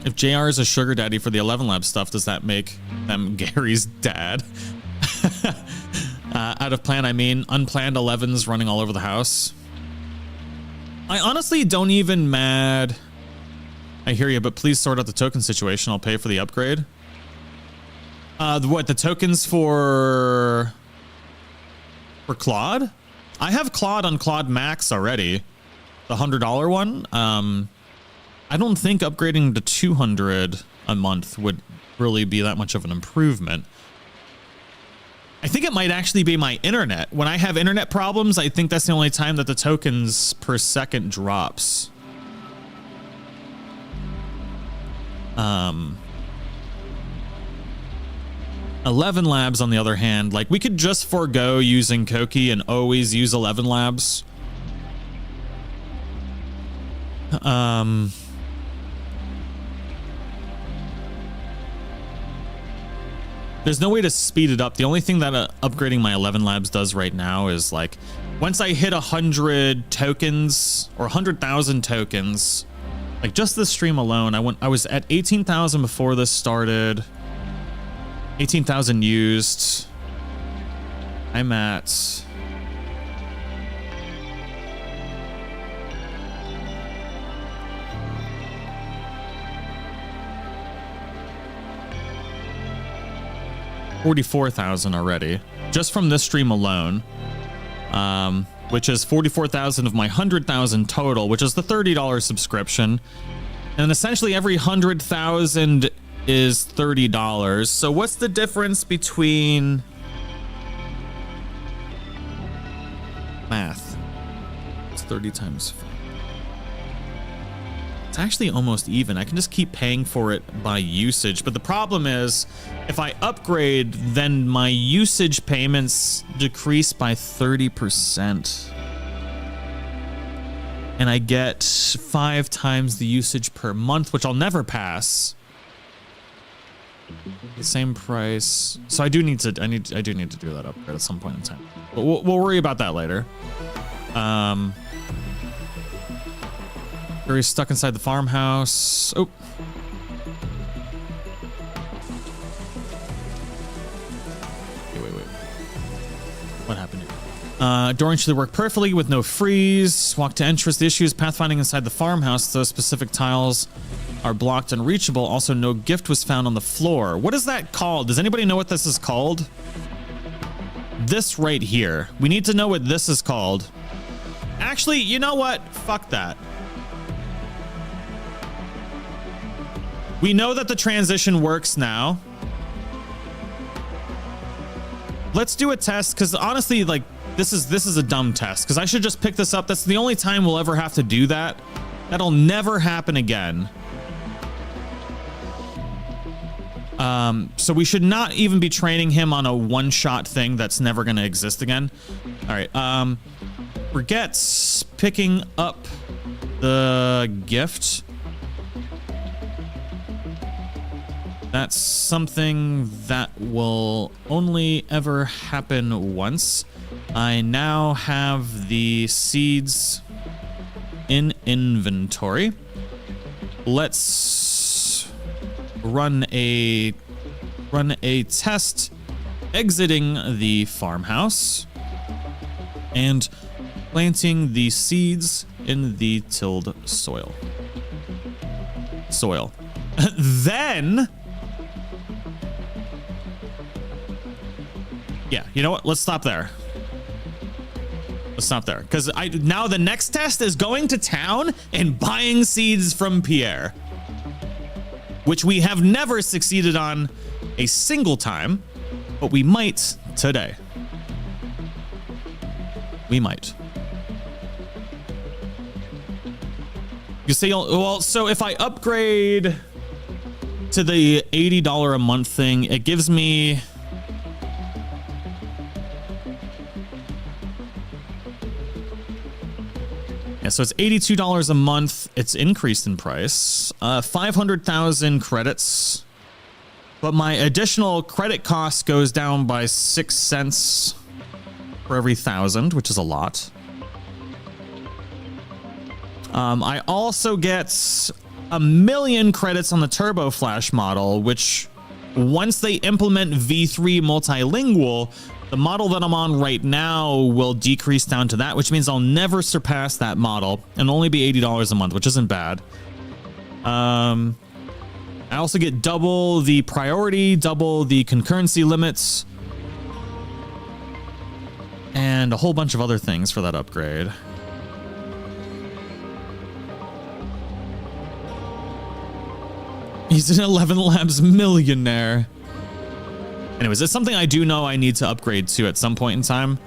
If JR is a sugar daddy for the 11 Lab stuff, does that make them Gary's dad? Out of plan, I mean unplanned 11s running all over the house. I honestly don't even mad. I hear you, but please sort out the token situation. I'll pay for the upgrade. The tokens for Claude? I have Claude on Claude Max already. The $100 one. I don't think upgrading to 200 a month would really be that much of an improvement. I think it might actually be my internet. When I have internet problems, I think that's the only time that the tokens per second drops. 11 Labs, on the other hand, like, we could just forego using Koki and always use 11 Labs. There's no way to speed it up. The only thing that upgrading my 11 Labs does right now is, like, once I hit 100 tokens or 100,000 tokens, like just this stream alone, I was at 18,000 before this started. 18,000 used. I'm at... $44,000 already, just from this stream alone, which is 44,000 of my 100,000 total, which is the $30 subscription, and essentially every 100,000 is $30. So what's the difference between math? 30 times 5. It's actually almost even. I can just keep paying for it by usage. But the problem is, if I upgrade, then my usage payments decrease by 30%. And I get 5 times the usage per month, which I'll never pass. The same price. So I do need to do that upgrade at some point in time. But we'll worry about that later. We're stuck inside the farmhouse. Oh. Wait. What happened here? Dooring should work perfectly with no freeze. Walk to entrance. The issue is pathfinding inside the farmhouse. Those specific tiles are blocked and reachable. Also, no gift was found on the floor. What is that called? Does anybody know what this is called? This right here. We need to know what this is called. Actually, you know what? Fuck that. We know that the transition works now. Let's do a test, because honestly, like, this is a dumb test, because I should just pick this up. That's the only time we'll ever have to do that. That'll never happen again. So we should not even be training him on a one-shot thing that's never going to exist again. All right. Forgets picking up the gift. That's something that will only ever happen once. I now have the seeds in inventory. Let's run a test exiting the farmhouse and planting the seeds in the tilled soil. Then, yeah, you know what? Let's stop there. Because now the next test is going to town and buying seeds from Pierre, which we have never succeeded on a single time, but we might today. We might. You say, well, so if I upgrade to the $80 a month thing, it gives me... Yeah, so it's $82 a month. It's increased in price. 500,000 credits. But my additional credit cost goes down by 6 cents for every 1,000, which is a lot. I also get 1,000,000 credits on the Turbo Flash model, which once they implement V3 multilingual, the model that I'm on right now will decrease down to that, which means I'll never surpass that model and only be $80 a month, which isn't bad. I also get double the priority, double the concurrency limits, and a whole bunch of other things for that upgrade. He's an 11 Labs millionaire. Anyways, it's something I do know I need to upgrade to at some point in time.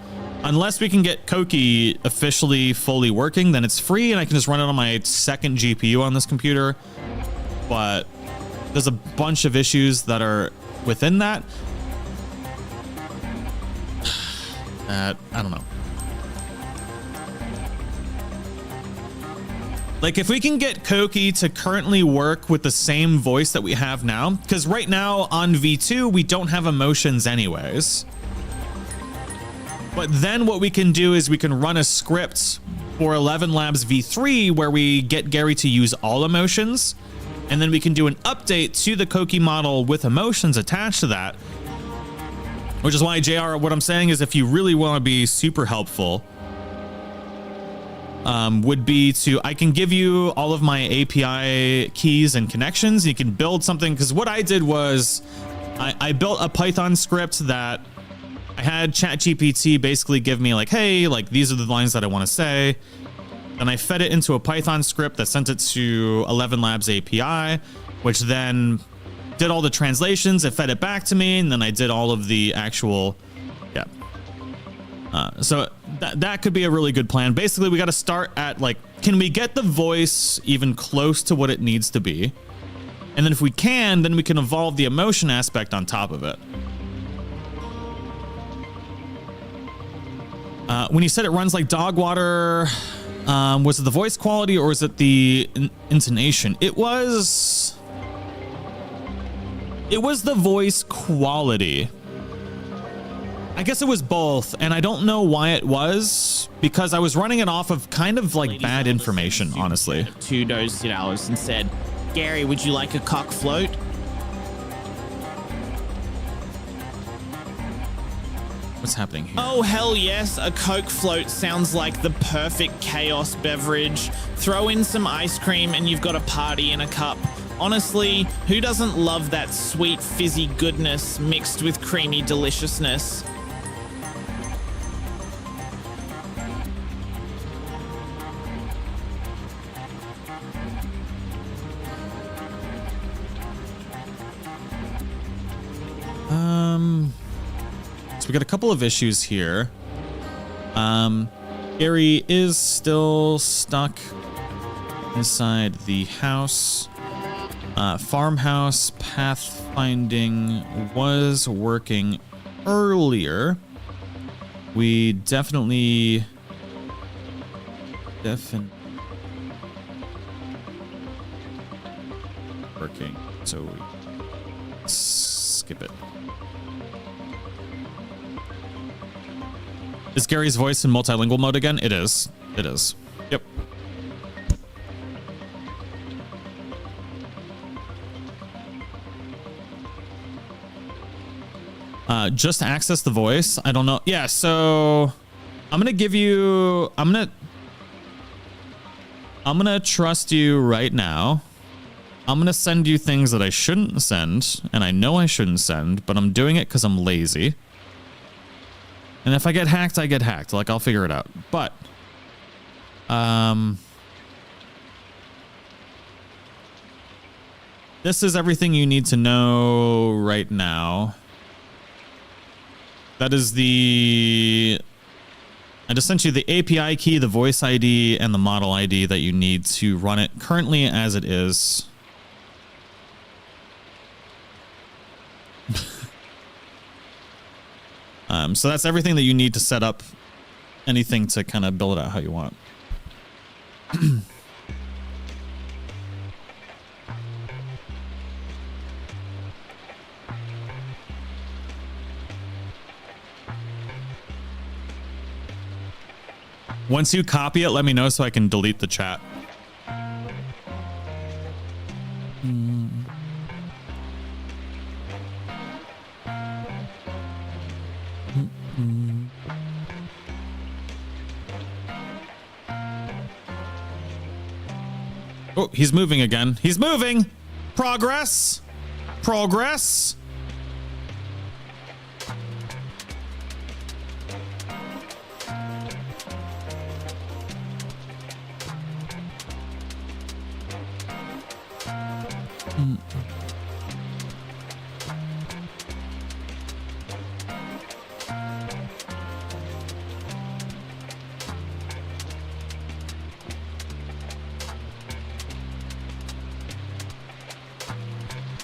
Unless we can get Koki officially fully working, then it's free and I can just run it on my second GPU on this computer. But there's a bunch of issues that are within that. I don't know. Like, if we can get Koki to currently work with the same voice that we have now, because right now on V2, we don't have emotions anyways. But then what we can do is we can run a script for 11 Labs V3 where we get Gary to use all emotions, and then we can do an update to the Koki model with emotions attached to that. Which is why, JR, what I'm saying is if you really want to be super helpful, would be to, I can give you all of my API keys and connections. You can build something, because what I did was I built a Python script that I had ChatGPT basically give me like, hey, like these are the lines that I want to say. Then I fed it into a Python script that sent it to 11 Labs API, which then did all the translations. It fed it back to me, and then I did all of the actual, yeah. So that could be a really good plan. Basically, we got to start at like, can we get the voice even close to what it needs to be? And then if we can, then we can evolve the emotion aspect on top of it. When you said it runs like dog water, was it the voice quality or is it the intonation? It was the voice quality. I guess it was both, and I don't know why it was, because I was running it off of kind of like bad information, honestly. 2 $2 and said, Gary, would you like a cock float? What's happening here? Oh, hell yes. A Coke float sounds like the perfect chaos beverage. Throw in some ice cream and you've got a party in a cup. Honestly, who doesn't love that sweet fizzy goodness mixed with creamy deliciousness? So we got a couple of issues here. Gary is still stuck inside the house. Farmhouse pathfinding was working earlier. We definitely working. So we skip it. Is Gary's voice in multilingual mode again? It is. It is. Yep. Just access the voice. I don't know. Yeah, so I'm gonna give you. I'm gonna trust you right now. I'm gonna send you things that I shouldn't send, and I know I shouldn't send, but I'm doing it because I'm lazy. And if I get hacked, I get hacked. Like, I'll figure it out. But, this is everything you need to know right now. That is I just sent you the API key, the voice ID, and the model ID that you need to run it currently as it is. So that's everything that you need to set up anything to kind of build it out how you want. Once you copy it, let me know so I can delete the chat. Oh, he's moving again. He's moving. Progress. Progress.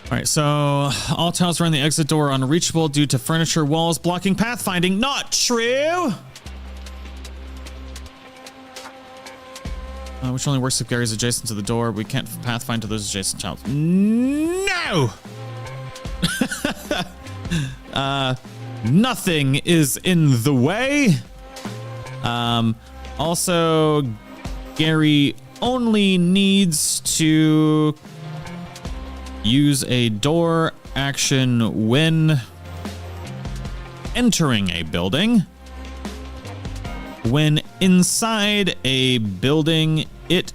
All right, so all tiles around the exit door are unreachable due to furniture walls blocking pathfinding. Not true. Which only works if Gary's adjacent to the door. We can't pathfind to those adjacent tiles. No. Nothing is in the way. Also, Gary only needs to use a door action when entering a building. When inside a building, it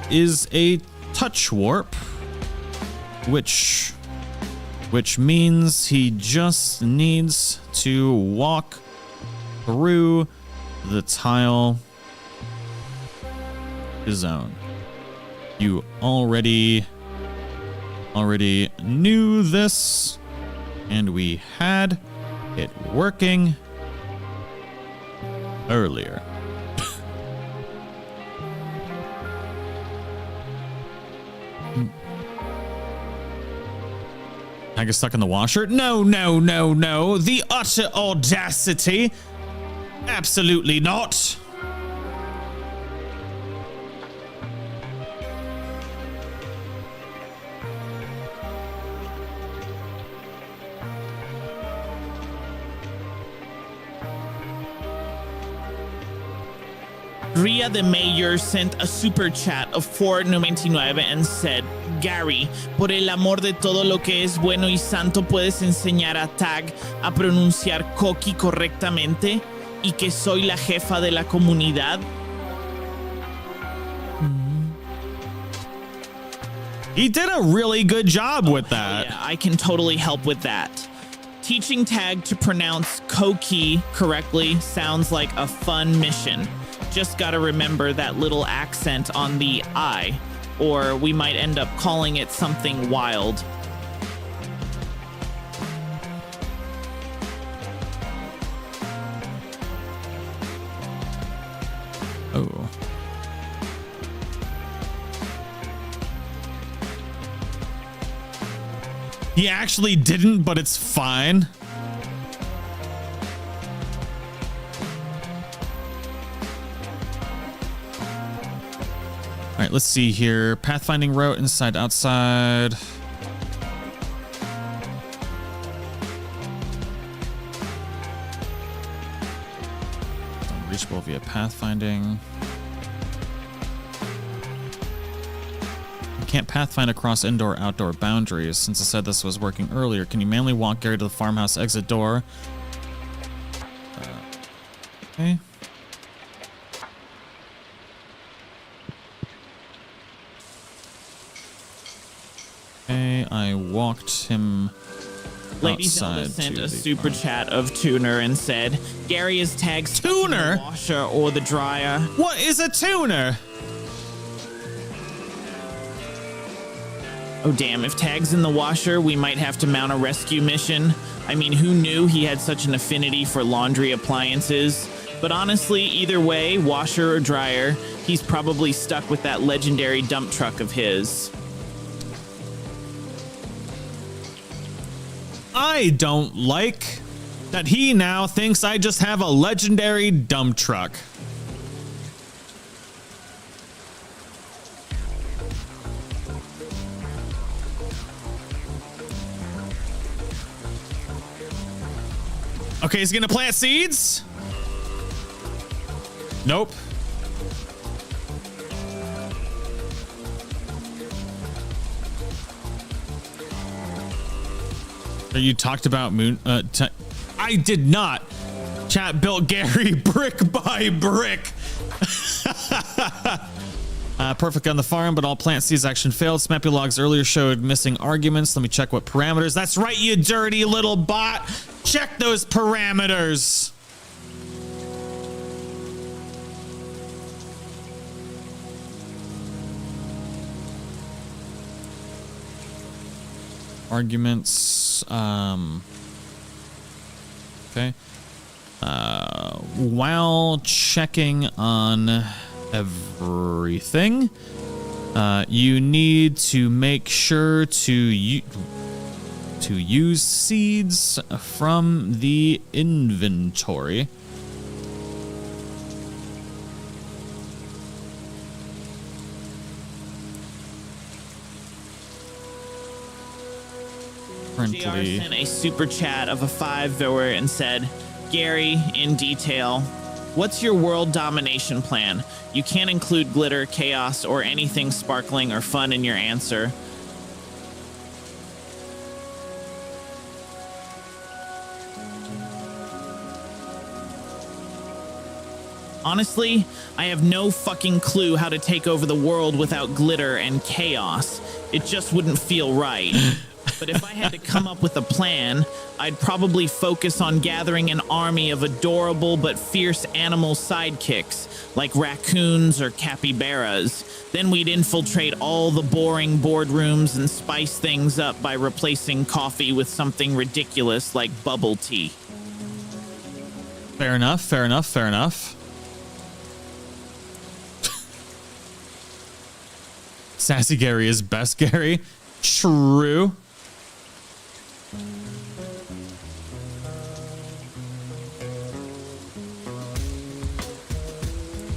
is a touch warp, which means he just needs to walk through the tile zone. You already knew this, and we had it working. earlier. I get stuck in the washer? No, no, no, no. The utter audacity. Absolutely not. Ria the Mayor sent a super chat of $4.99 and said, Gary, por el amor de todo lo que es bueno y santo, ¿puedes enseñar a Tag a pronunciar Coqui correctamente? Y que soy la jefa de la comunidad. He did a really good job with that. Yeah, I can totally help with that. Teaching Tag to pronounce Coqui correctly sounds like a fun mission. Just gotta remember that little accent on the I, or we might end up calling it something wild. Oh. He actually didn't, but it's fine. All right, let's see here. Pathfinding route, inside, outside. Unreachable via pathfinding. You can't pathfind across indoor-outdoor boundaries. Since I said this was working earlier, can you manually walk Gary to the farmhouse exit door? Okay. Okay, I walked him Lady Zelda outside sent to a the super chat of Tuner and said, Gary is Tag's stuck in Tuner? the washer or the dryer. What is a tuner? Oh damn, if Tag's in the washer, we might have to mount a rescue mission. I mean, who knew he had such an affinity for laundry appliances? But honestly, either way, washer or dryer, he's probably stuck with that legendary dump truck of his. I don't like that he now thinks I just have a legendary dump truck. Okay, he's gonna plant seeds? Nope. You talked about moon. I did not. Chat built Gary brick by brick. Perfect on the farm, but all plant seeds action failed. Smappy logs earlier showed missing arguments. Let me check what parameters. That's right, you dirty little bot. Check those parameters. Arguments. Okay. While checking on everything, you need to make sure to use seeds from the inventory. JR sent a super chat of a $5 and said, Gary, in detail, what's your world domination plan? You can't include glitter, chaos, or anything sparkling or fun in your answer. Honestly, I have no fucking clue how to take over the world without glitter and chaos. It just wouldn't feel right. But if I had to come up with a plan, I'd probably focus on gathering an army of adorable but fierce animal sidekicks, like raccoons or capybaras. Then we'd infiltrate all the boring boardrooms and spice things up by replacing coffee with something ridiculous like bubble tea. Fair enough, fair enough, fair enough. Sassy Gary is best Gary. True.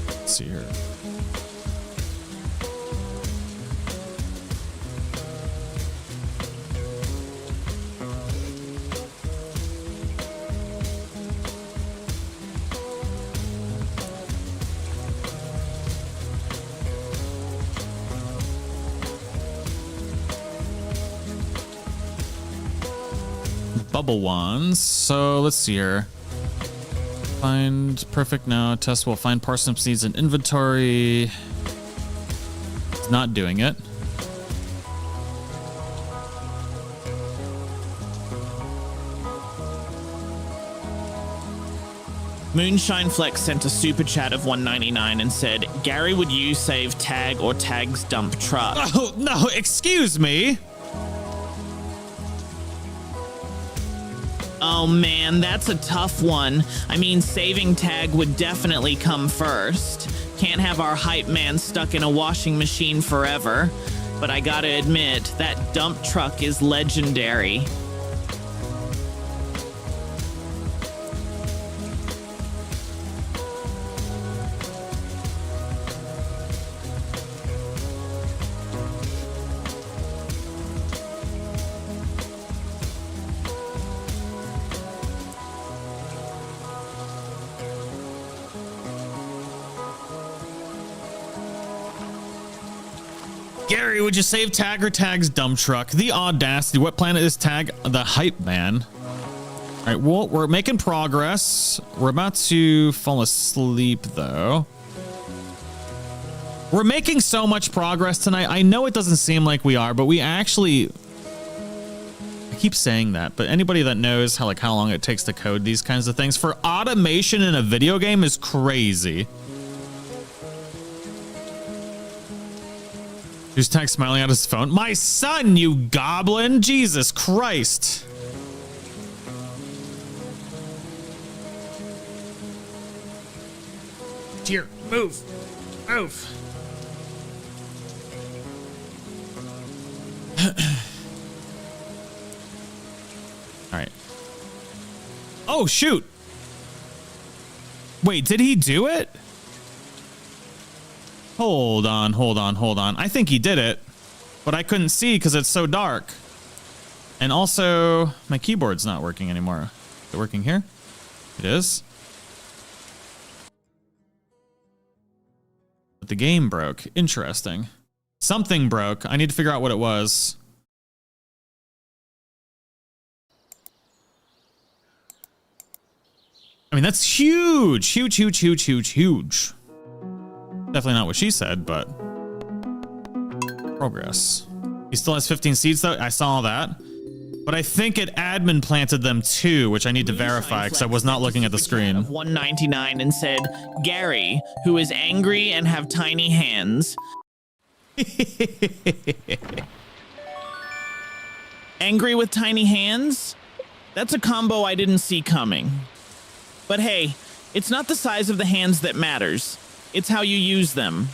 Let's see here. Bubble wands. So let's see here. Find perfect now. Test will find parsnip seeds in inventory. It's not doing it. Moonshine Flex sent a super chat of $1.99 and said, Gary, would you save Tag or Tag's dump truck? Oh, no, excuse me. Oh man, that's a tough one. I mean, saving Tag would definitely come first. Can't have our hype man stuck in a washing machine forever. But I gotta admit, that dump truck is legendary. Gary, would you save Tag or Tag's dump truck? The audacity. What planet is Tag? The hype man. All right, well, we're making progress. We're about to fall asleep, though. We're making so much progress tonight. I know it doesn't seem like we are, but we actually... I keep saying that, but anybody that knows how long it takes to code these kinds of things for automation in a video game is crazy. Who's Tag smiling at his phone? My son, you goblin! Jesus Christ! Here, move! Move! Alright. Oh, shoot! Wait, did he do it? Hold on, hold on, hold on. I think he did it, but I couldn't see because it's so dark. And also, my keyboard's not working anymore. Is it working here? It is. But the game broke. Interesting. Something broke. I need to figure out what it was. I mean, that's huge. Huge, huge, huge, huge, huge. Definitely not what she said, but progress. He still has 15 seeds though. I saw that, but I think it admin planted them too, which I need to verify because I was not looking at the screen. $1.99 and said, Gary, who is angry and have tiny hands. Angry with tiny hands? That's a combo I didn't see coming. But hey, it's not the size of the hands that matters. It's how you use them.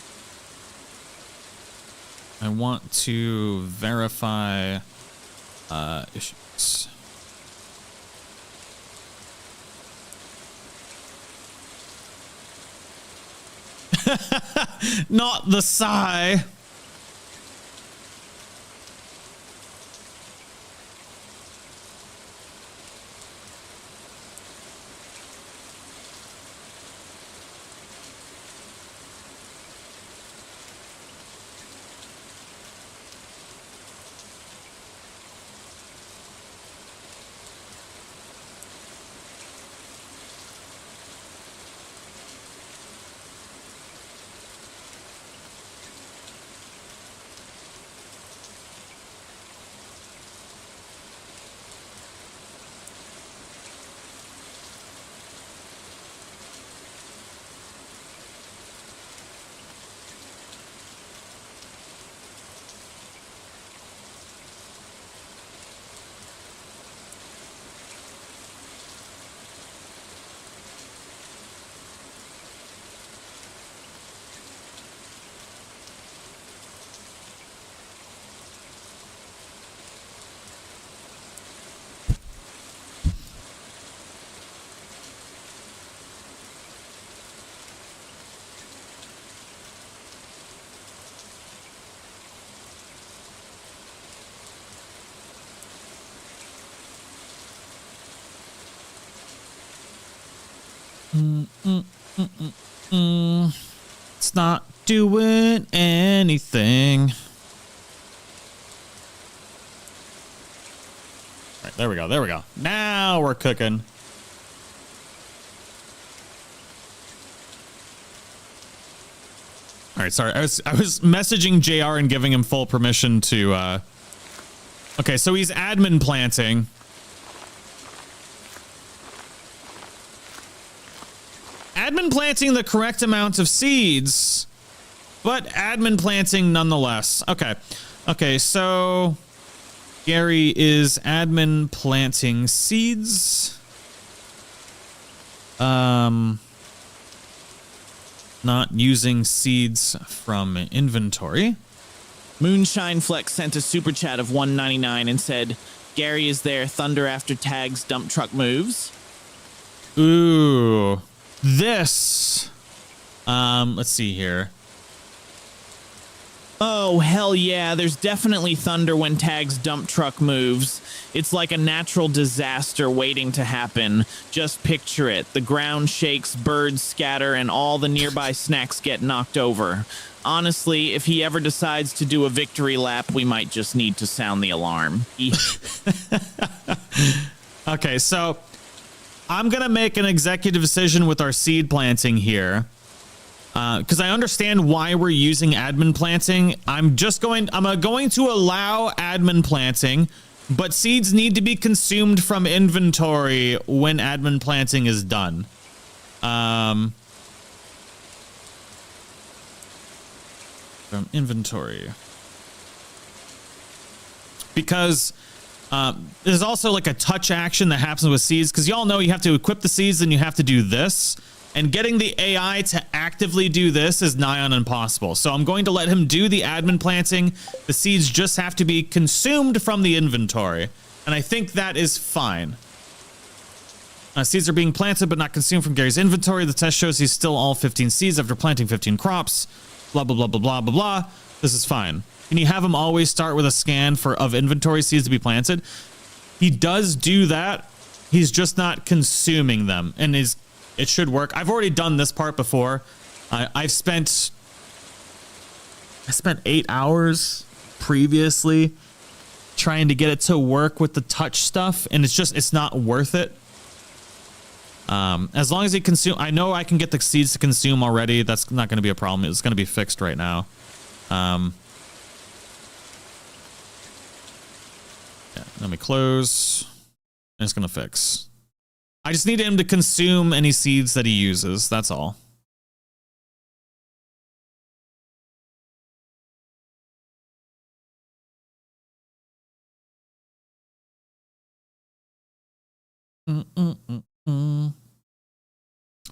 I want to verify issues. Not the sigh. It's not doing anything. All right, there we go. There we go. Now we're cooking. All right, sorry. I was messaging JR and giving him full permission to okay, so he's admin planting. Admin planting the correct amount of seeds, but admin planting nonetheless. Okay. Okay, so Gary is admin planting seeds. Not using seeds from inventory. Moonshine Flex sent a super chat of $1.99 and said, Gary is there, thunder after tags, dump truck moves. Ooh. This. Let's see here. Oh, hell yeah. There's definitely thunder when tags dump truck moves. It's like a natural disaster waiting to happen. Just picture it. The ground shakes, birds scatter, and all the nearby snacks get knocked over. Honestly, if he ever decides to do a victory lap, we might just need to sound the alarm. Okay, so I'm going to make an executive decision with our seed planting here. Because I understand why we're using admin planting. I'm going to allow admin planting, but seeds need to be consumed from inventory when admin planting is done. From inventory. Because there's also like a touch action that happens with seeds, because y'all know you have to equip the seeds and you have to do this. And getting the AI to actively do this is nigh on impossible. So I'm going to let him do the admin planting. The seeds just have to be consumed from the inventory. And I think that is fine. Seeds are being planted but not consumed from Gary's inventory. The test shows he's still all 15 seeds after planting 15 crops. Blah, blah, blah, blah, blah, blah, blah. This is fine. Can you have him always start with a scan of inventory seeds to be planted? He does do that. He's just not consuming them. And it should work. I've already done this part before. I spent 8 hours previously trying to get it to work with the touch stuff, and it's not worth it. As long as it I know I can get the seeds to consume already. That's not going to be a problem. It's going to be fixed right now. Yeah, let me close. And it's going to fix. I just need him to consume any seeds that he uses. That's all.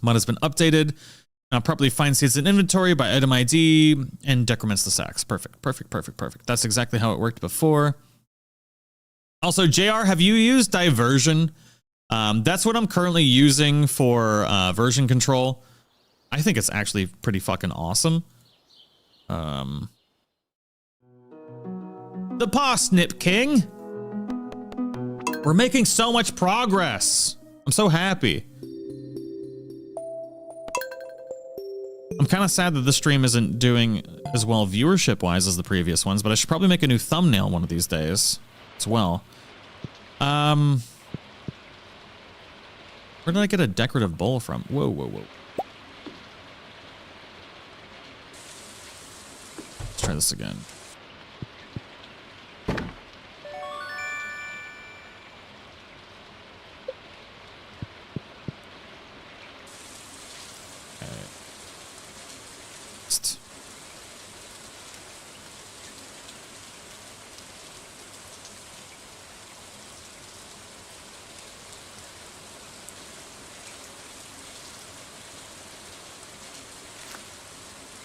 Mod has been updated. Now properly find seeds in inventory by item ID and decrements the sacks. Perfect, perfect, perfect, perfect. That's exactly how it worked before. Also, JR, have you used diversion? That's what I'm currently using for version control. I think it's actually pretty fucking awesome. The Parsnip King. We're making so much progress. I'm so happy. I'm kind of sad that this stream isn't doing as well viewership-wise as the previous ones, but I should probably make a new thumbnail one of these days as well. Where did I get a decorative bowl from? Whoa, whoa, whoa. Let's try this again.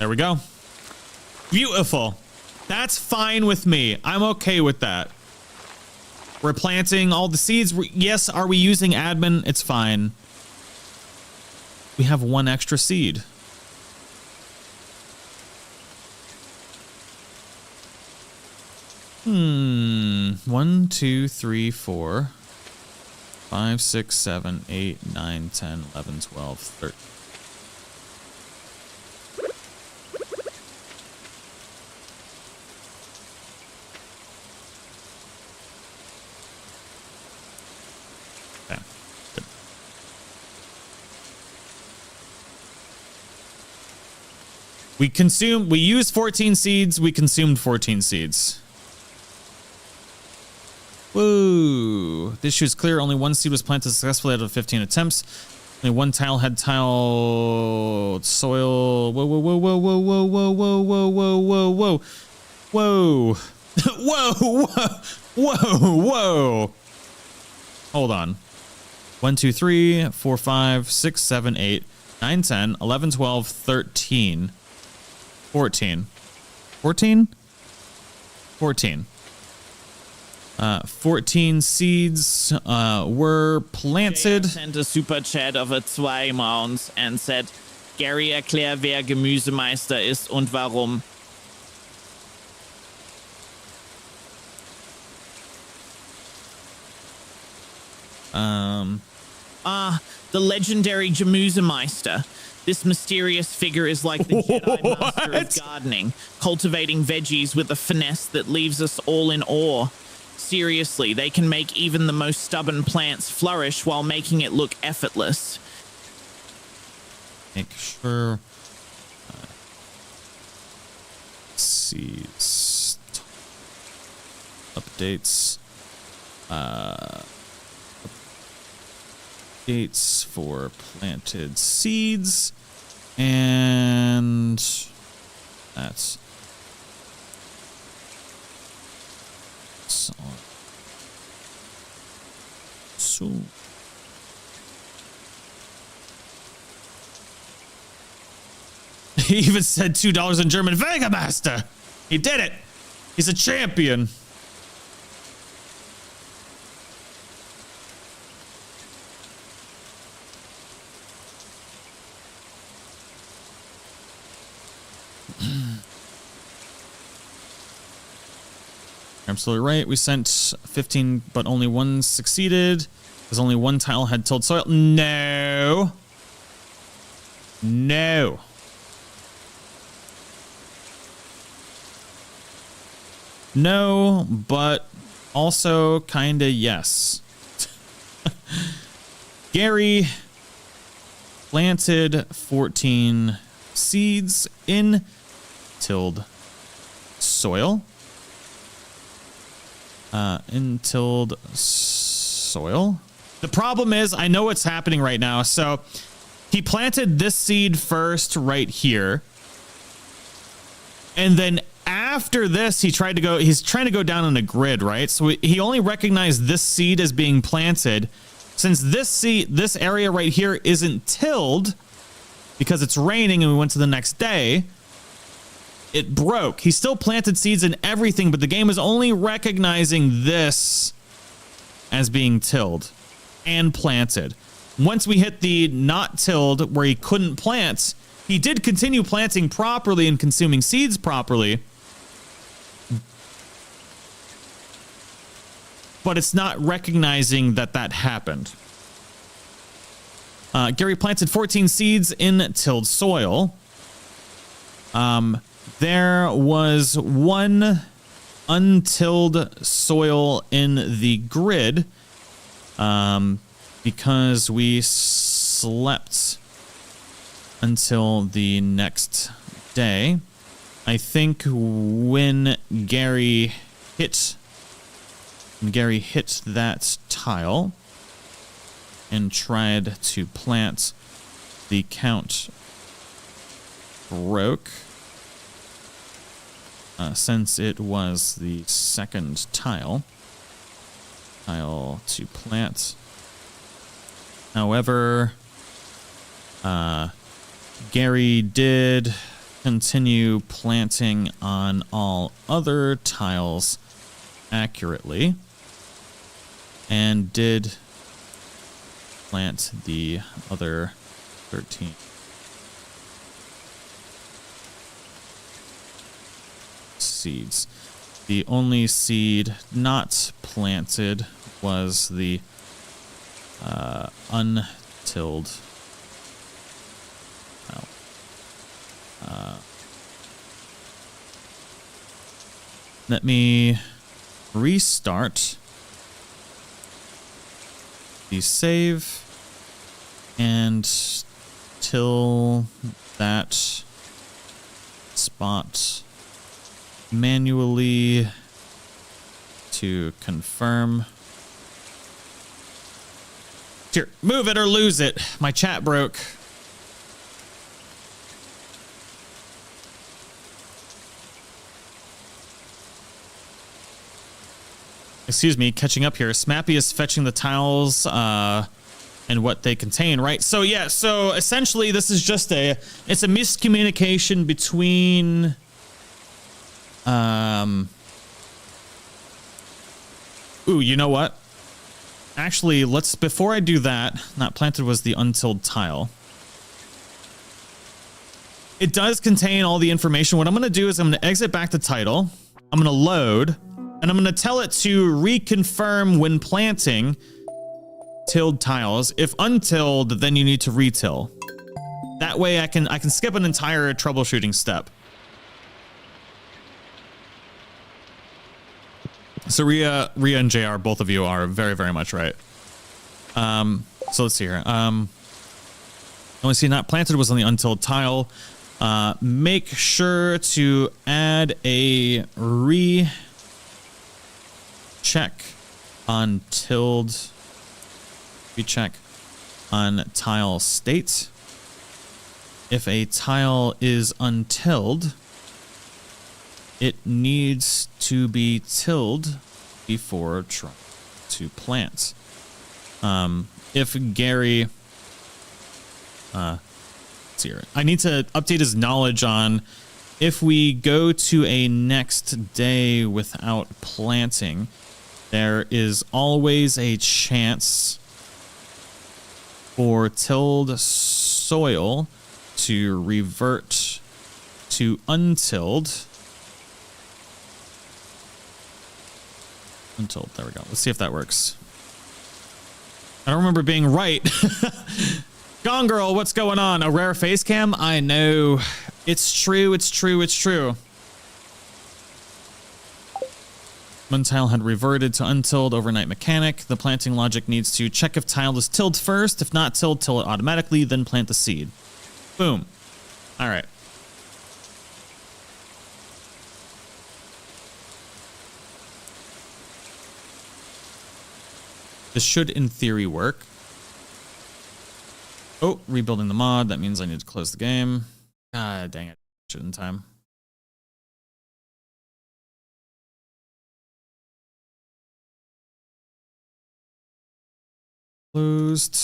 There we go. Beautiful. That's fine with me. I'm okay with that. We're planting all the seeds. Yes, are we using admin? It's fine. We have one extra seed. One, two, three, four, 5, 6, 7, 8, 9, 10, 11, 12, 13. Okay. Good. We used 14 seeds, we consumed 14 seeds. Whoa. The issue is clear. Only one seed was planted successfully out of 15 attempts. Only one tile had tiled soil. Whoa, whoa, whoa, whoa, whoa, whoa, whoa, whoa, whoa, whoa, whoa, whoa. Whoa, whoa, whoa, whoa. Hold on. 1, 2, 3, 4, 5, 6, 7, 8, 9, 10, 11, 12, 13, 14. 14? 14. 14 seeds were planted. Sent a super chat of a 2 Mounds and said, Gary, erklär, wer Gemüsemeister ist und warum. The legendary Gemüsemeister. This mysterious figure is like the Jedi Master of gardening, cultivating veggies with a finesse that leaves us all in awe. Seriously, they can make even the most stubborn plants flourish while making it look effortless. Make sure. Seeds. Updates. Updates for planted seeds. And that's so he even said $2 in German. Vega Master! He did it! He's a champion. Absolutely right. We sent 15, but only one succeeded. Because only one tile had tilled soil. No. No. No, but also kinda yes. Gary planted 14 seeds in tilled soil. In tilled soil. The problem is, I know what's happening right now. So he planted this seed first right here. And then after this, he's trying to go down on a grid, right? So he only recognized this seed as being planted. Since this area right here isn't tilled because it's raining and we went to the next day, it broke. He still planted seeds and everything, but the game is only recognizing this as being tilled and planted. Once we hit the not tilled where he couldn't plant, he did continue planting properly and consuming seeds properly, but it's not recognizing that that happened. Gary planted 14 seeds in tilled soil. There was one untilled soil in the grid because we slept until the next day. I think when Gary hit that tile and tried to plant, the count broke. Since it was the second tile to plant. However, Gary did continue planting on all other tiles accurately and did plant the other 13. Seeds. The only seed not planted was the untilled. Let me restart the save and till that spot manually to confirm. Here, move it or lose it. My chat broke. Excuse me, catching up here. Smappy is fetching the tiles and what they contain, right? So yeah, so essentially this is just it's a miscommunication between ooh, you know what? Actually, before I do that, not planted was the untilled tile. It does contain all the information. What I'm going to do is I'm going to exit back to title. I'm going to load. And I'm going to tell it to reconfirm when planting tilled tiles. If untilled, then you need to retill. That way I can skip an entire troubleshooting step. So Rhea and JR, both of you are very, very much right. So let's see here. Only see not planted was on the untilled tile. Make sure to add a check on tilled. Recheck on tile state. If a tile is untilled, it needs to be tilled before trying to plant. If Gary, let's see here. I need to update his knowledge on if we go to a next day without planting, there is always a chance for tilled soil to revert to untilled. Untilled, there we go. Let's see if that works. I don't remember being right. Gone Girl, what's going on? A rare face cam? I know. It's true, it's true, it's true. One tile had reverted to untilled overnight mechanic. The planting logic needs to check if tile is tilled first. If not tilled, till it automatically, then plant the seed. Boom. All right. This should, in theory, work. Oh, rebuilding the mod. That means I need to close the game. Ah, dang it. Shit in time. Closed.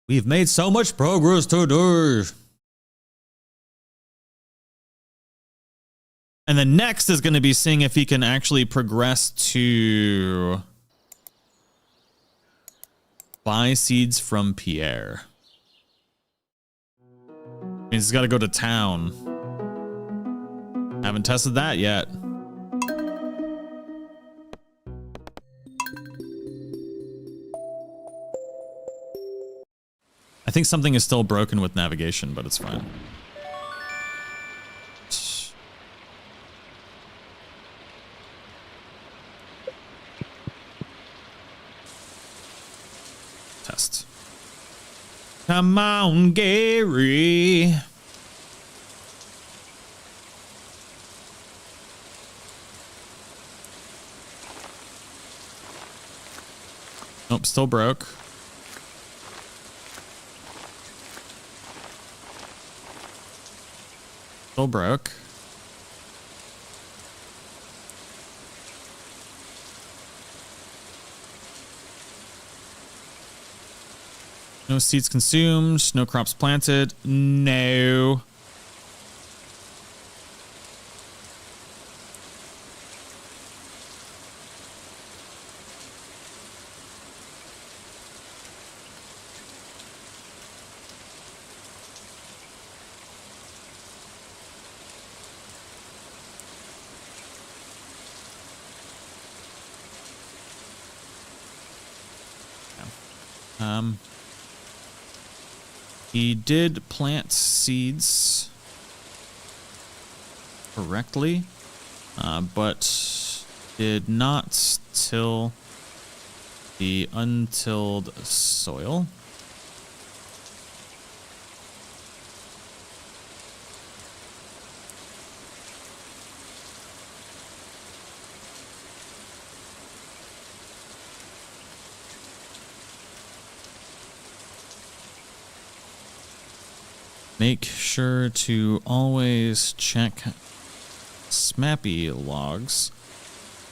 We've made so much progress today. And the next is going to be seeing if he can actually progress to buy seeds from Pierre. He's got to go to town. Haven't tested that yet. I think something is still broken with navigation, but it's fine. Test. Come on, Gary. Nope, still broke. Still broke. No seeds consumed. No crops planted. No. He did plant seeds correctly, but did not till the untilled soil. Make sure to always check Smappy logs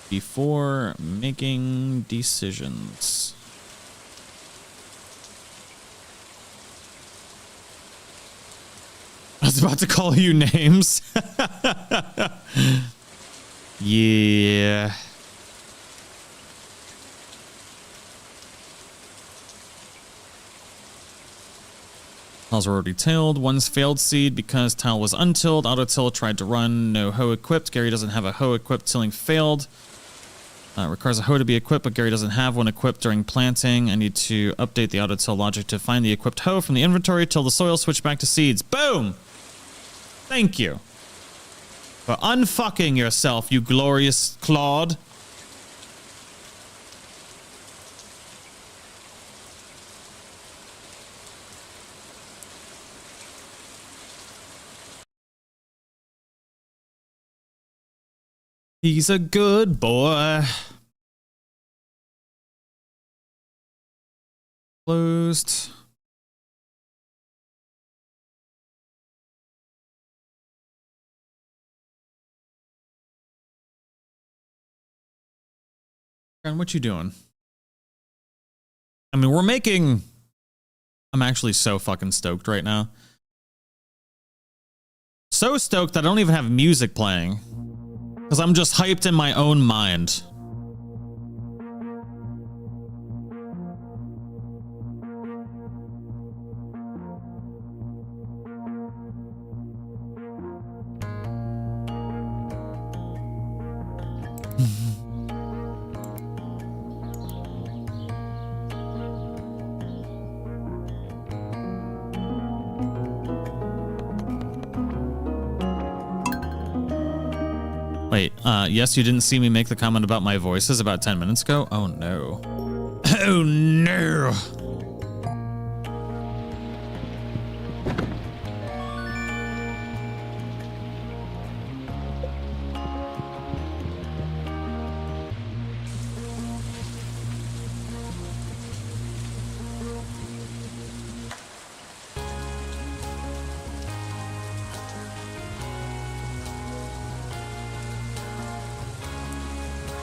before making decisions. I was about to call you names. Yeah. Tiles were already tilled. One's failed seed because tile was untilled. Auto-till tried to run. No hoe equipped. Gary doesn't have a hoe equipped. Tilling failed. Requires a hoe to be equipped, but Gary doesn't have one equipped during planting. I need to update the auto-till logic to find the equipped hoe from the inventory, till the soil, switch back to seeds. Boom! Thank you for unfucking yourself, you glorious Claude. He's a good boy. Closed. And what you doing? I mean, we're making... I'm actually so fucking stoked right now. So stoked that I don't even have music playing. Because I'm just hyped in my own mind. Wait, yes, you didn't see me make the comment about my voices about 10 minutes ago? Oh no. Oh no!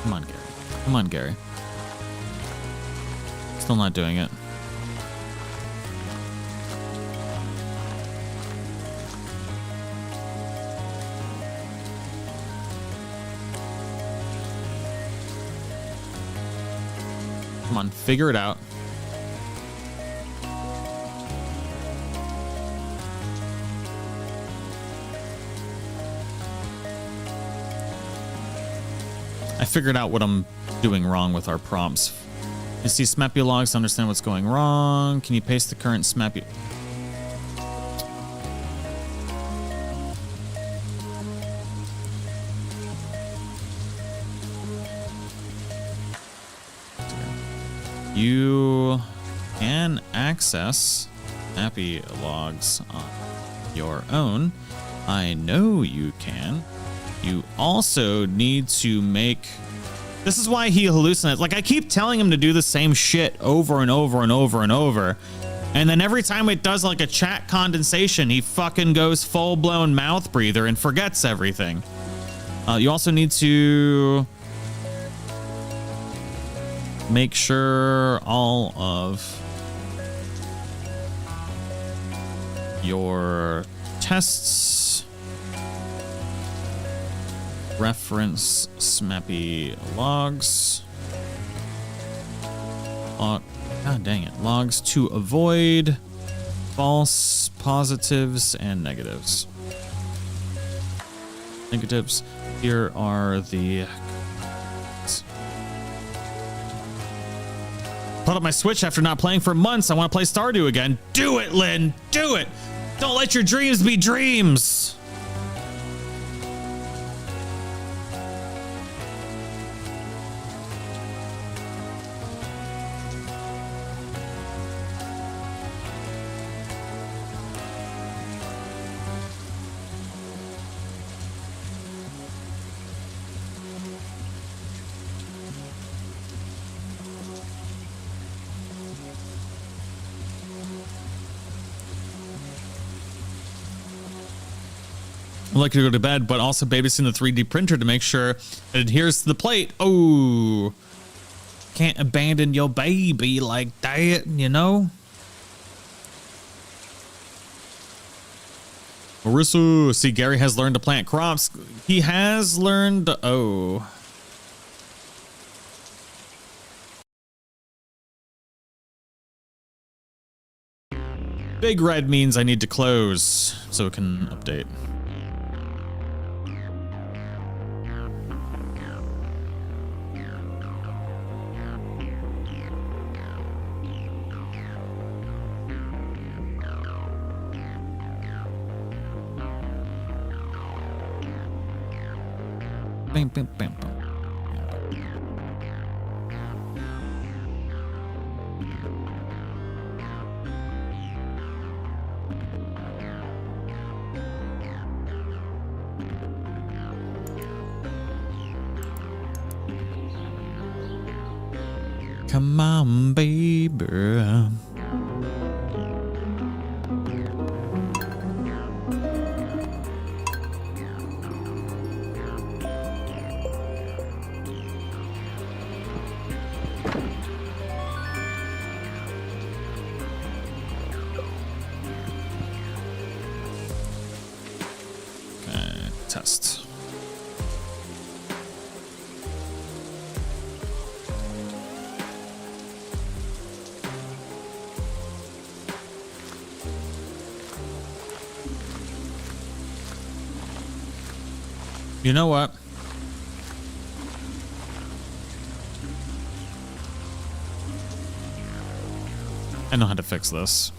Come on, Gary. Come on, Gary. Still not doing it. Come on, figure it out. I figured out what I'm doing wrong with our prompts. You see Smappy logs to understand what's going wrong. Can you paste the current Smappy? You can access Smappy logs on your own. I know you can. You also need to make... This is why he hallucinates. Like, I keep telling him to do the same shit over and over and over and over. And then every time it does, like, a chat condensation, he fucking goes full-blown mouth breather and forgets everything. You also need to make sure all of your tests reference Smappy logs. God dang it. Logs to avoid false positives and negatives. Negatives. Here are the... Put up my Switch after not playing for months. I want to play Stardew again. Do it, Lynn. Do it. Don't let your dreams be dreams. I'd like to go to bed, but also babysitting the 3D printer to make sure it adheres to the plate. Oh, can't abandon your baby like that, you know? Marissa, see, Gary has learned to plant crops. He has learned, oh. Big red means I need to close so it can update. Bam, bam, bam, bam. Come on, baby. Test. You know what? I know how to fix this.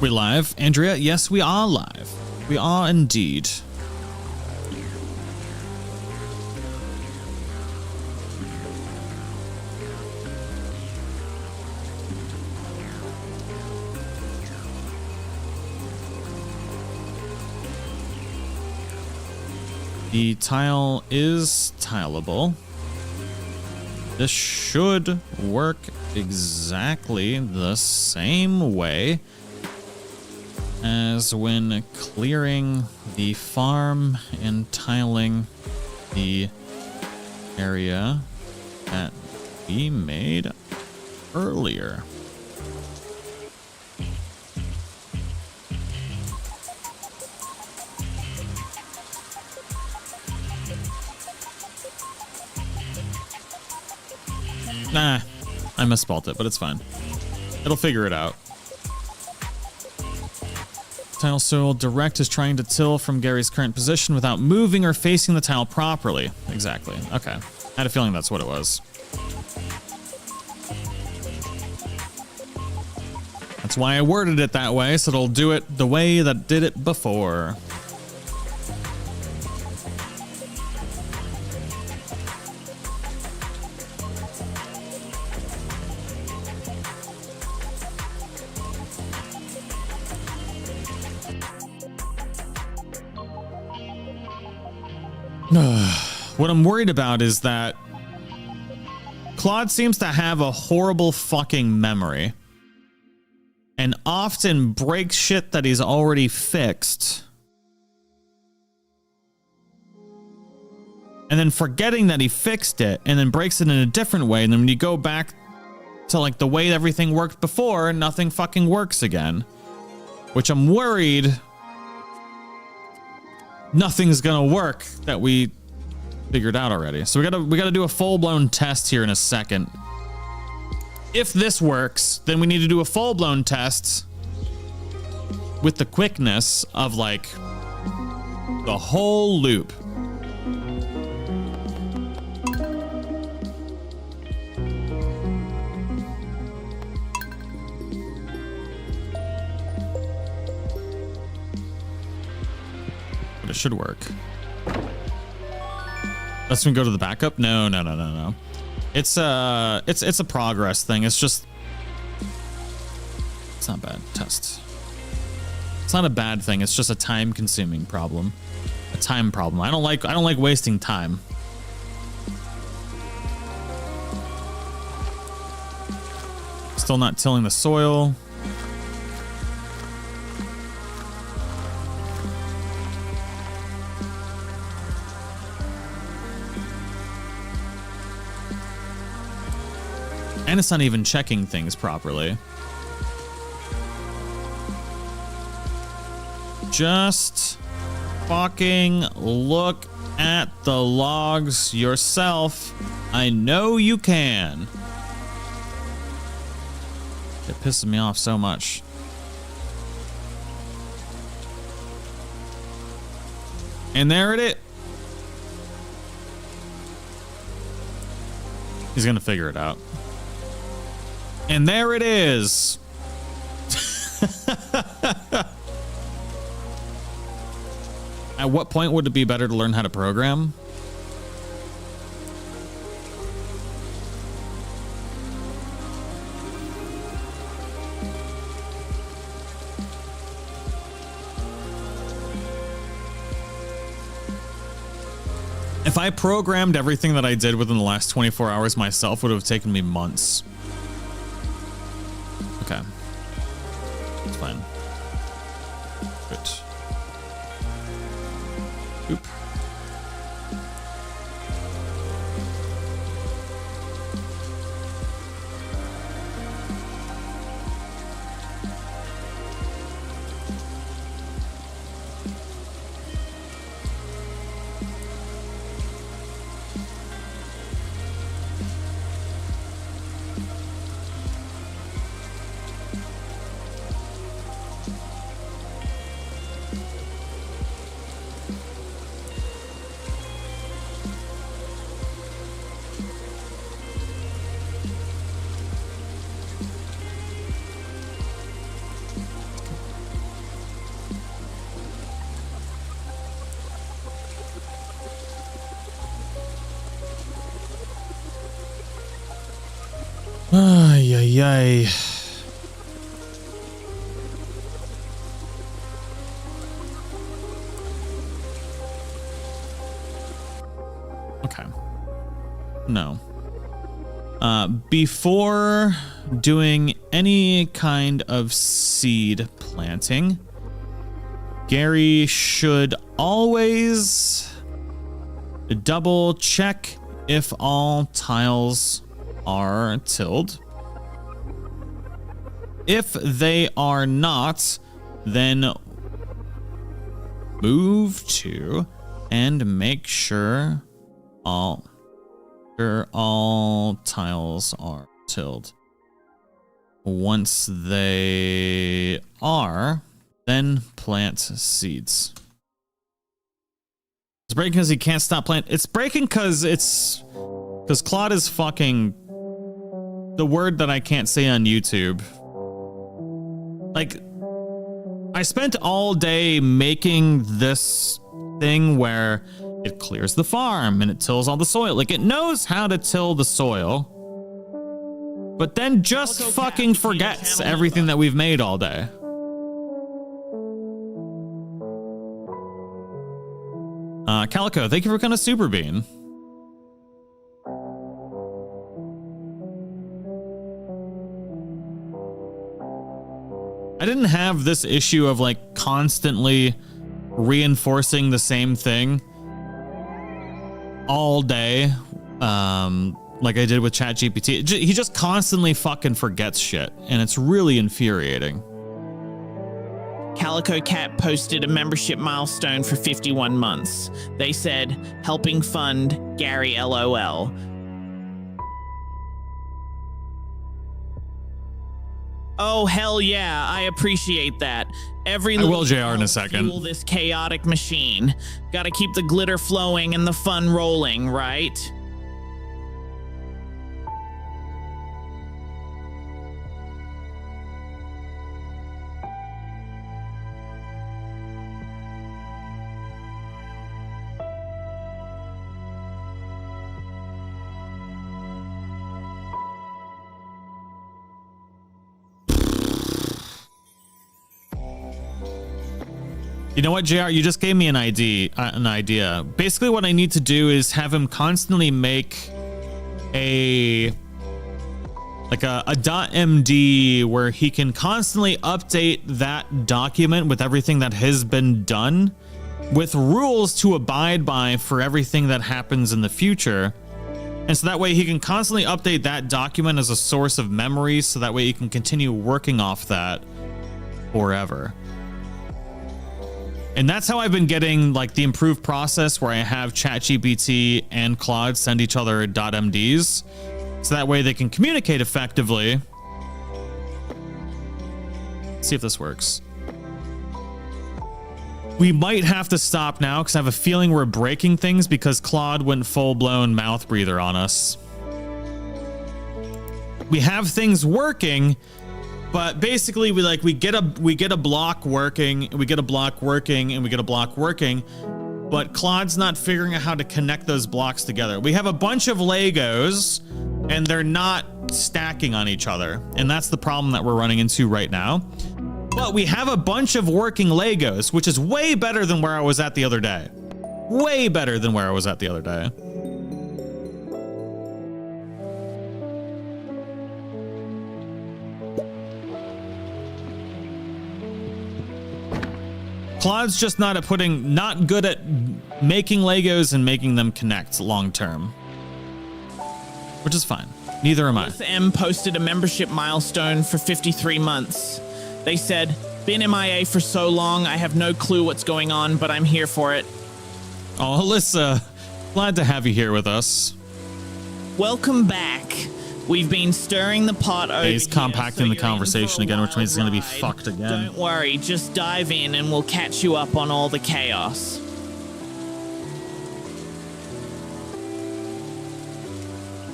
We live, Andrea? Yes, we are live. We are indeed. The tile is tileable. This should work exactly the same way as when clearing the farm and tiling the area that we made earlier. Nah, I misspelled it, but it's fine. It'll figure it out. Tile soil direct is trying to till from Gary's current position without moving or facing the tile properly. Exactly. Okay. I had a feeling that's what it was. That's why I worded it that way, so it'll do it the way that did it before. What I'm worried about is that Claude seems to have a horrible fucking memory and often breaks shit that he's already fixed. And then forgetting that he fixed it and then breaks it in a different way. And then when you go back to like the way everything worked before, nothing fucking works again, which I'm worried nothing's gonna work that we figured out already. So we gotta do a full-blown test here in a second. If this works, then we need to do a full-blown test with the quickness of like the whole loop. But it should work. Let's go to the backup. No. It's a progress thing. It's just, it's not bad. Test. It's not a bad thing. It's just a time-consuming problem. A time problem. I don't like wasting time. Still not tilling the soil. And it's not even checking things properly. Just fucking look at the logs yourself. I know you can. It pisses me off so much. And there it is. He's gonna figure it out. And there it is. At what point would it be better to learn how to program? If I programmed everything that I did within the last 24 hours myself, it would have taken me months. Okay. It's fine. Good. Oop. Ay, ay, ay. Okay. No. Before doing any kind of seed planting, Gary should always double check if all tiles are tilled. If they are not, then move to and make sure all tiles are tilled. Once they are, then plant seeds. It's breaking because he can't stop planting. It's breaking because Claude is fucking the word that I can't say on YouTube. Like, I spent all day making this thing where it clears the farm and it tills all the soil. Like, it knows how to till the soil, but then just fucking forgets everything that we've made all day. Calico, thank you for kind of super bean. I didn't have this issue of like constantly reinforcing the same thing all day, like I did with ChatGPT. He just constantly fucking forgets shit, and it's really infuriating. Calico Cat posted a membership milestone for 51 months. They said, helping fund Gary LOL. Oh, hell yeah, I appreciate that. Every I will, little JR, in a helps second. fuel this chaotic machine. Gotta keep the glitter flowing and the fun rolling, right? You know what, JR? You just gave me an idea. Basically, what I need to do is have him constantly make a .md where he can constantly update that document with everything that has been done, with rules to abide by for everything that happens in the future. And so that way he can constantly update that document as a source of memory, so that way he can continue working off that forever. And that's how I've been getting like the improved process where I have ChatGPT and Claude send each other .mds, so that way they can communicate effectively. Let's see if this works. We might have to stop now because I have a feeling we're breaking things because Claude went full-blown mouth breather on us. We have things working, but basically we get a block working, and we get a block working, and we get a block working, but Claude's not figuring out how to connect those blocks together. We have a bunch of Legos and they're not stacking on each other, and that's the problem that we're running into right now. But we have a bunch of working Legos, which is way better than where I was at the other day. Way better than where I was at the other day. Claude's just not good at making Legos and making them connect long term, which is fine. Neither am I. M posted a membership milestone for 53 months. They said, been MIA for so long, I have no clue what's going on, but I'm here for it. Oh, Alyssa, glad to have you here with us. Welcome back. We've been stirring the pot over He's here, compacting the you're in conversation for a again, which means he's going to be wild fucked again. Don't worry, just dive in and we'll catch you up on all the chaos.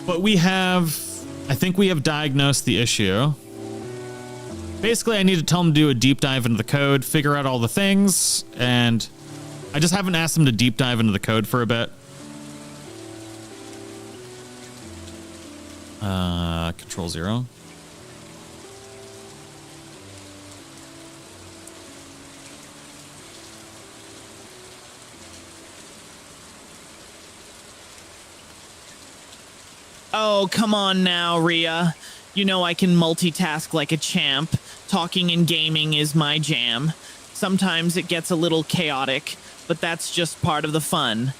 But I think we have diagnosed the issue. Basically, I need to tell him to do a deep dive into the code, figure out all the things, and I just haven't asked him to deep dive into the code for a bit. Control 0. Oh, come on now, Rhea. You know I can multitask like a champ. Talking and gaming is my jam. Sometimes it gets a little chaotic, but that's just part of the fun.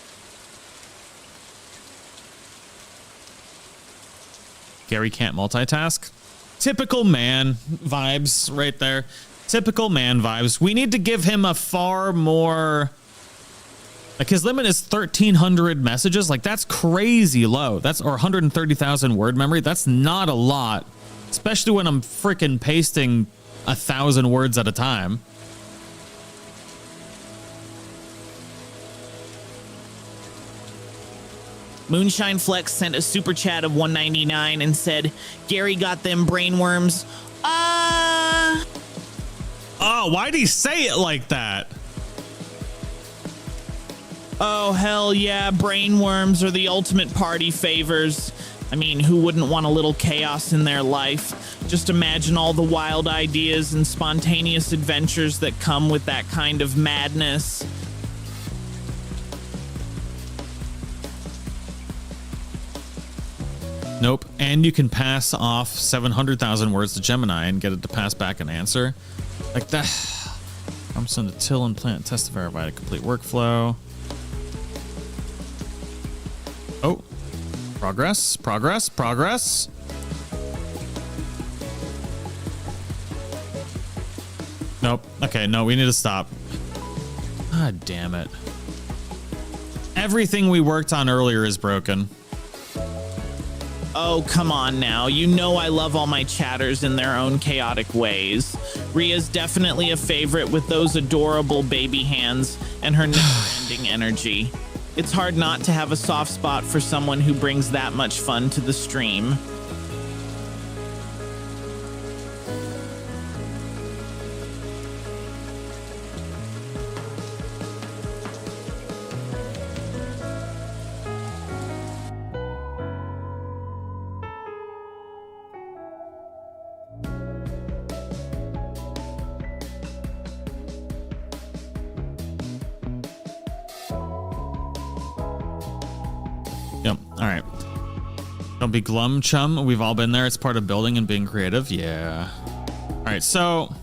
Gary can't multitask. Typical man vibes right there. Typical man vibes. We need to give him a far more... Like, his limit is 1,300 messages. Like, that's crazy low. Or 130,000 word memory. That's not a lot. Especially when I'm freaking pasting 1,000 words at a time. Moonshine Flex sent a super chat of $1.99 and said, Gary got them brainworms. Oh, why'd he say it like that? Oh, hell yeah, brainworms are the ultimate party favors. I mean, who wouldn't want a little chaos in their life? Just imagine all the wild ideas and spontaneous adventures that come with that kind of madness. Nope. And you can pass off 700,000 words to Gemini and get it to pass back an answer. Like that. I'm send to till and plant test to verify a complete workflow. Oh. Progress, progress, progress. Nope. Okay, no, we need to stop. God damn it. Everything we worked on earlier is broken. Oh, come on now. You know I love all my chatters in their own chaotic ways. Ria's definitely a favorite with those adorable baby hands and her never-ending energy. It's hard not to have a soft spot for someone who brings that much fun to the stream. Yep. All right. Don't be glum, chum. We've all been there. It's part of building and being creative. Yeah. All right. So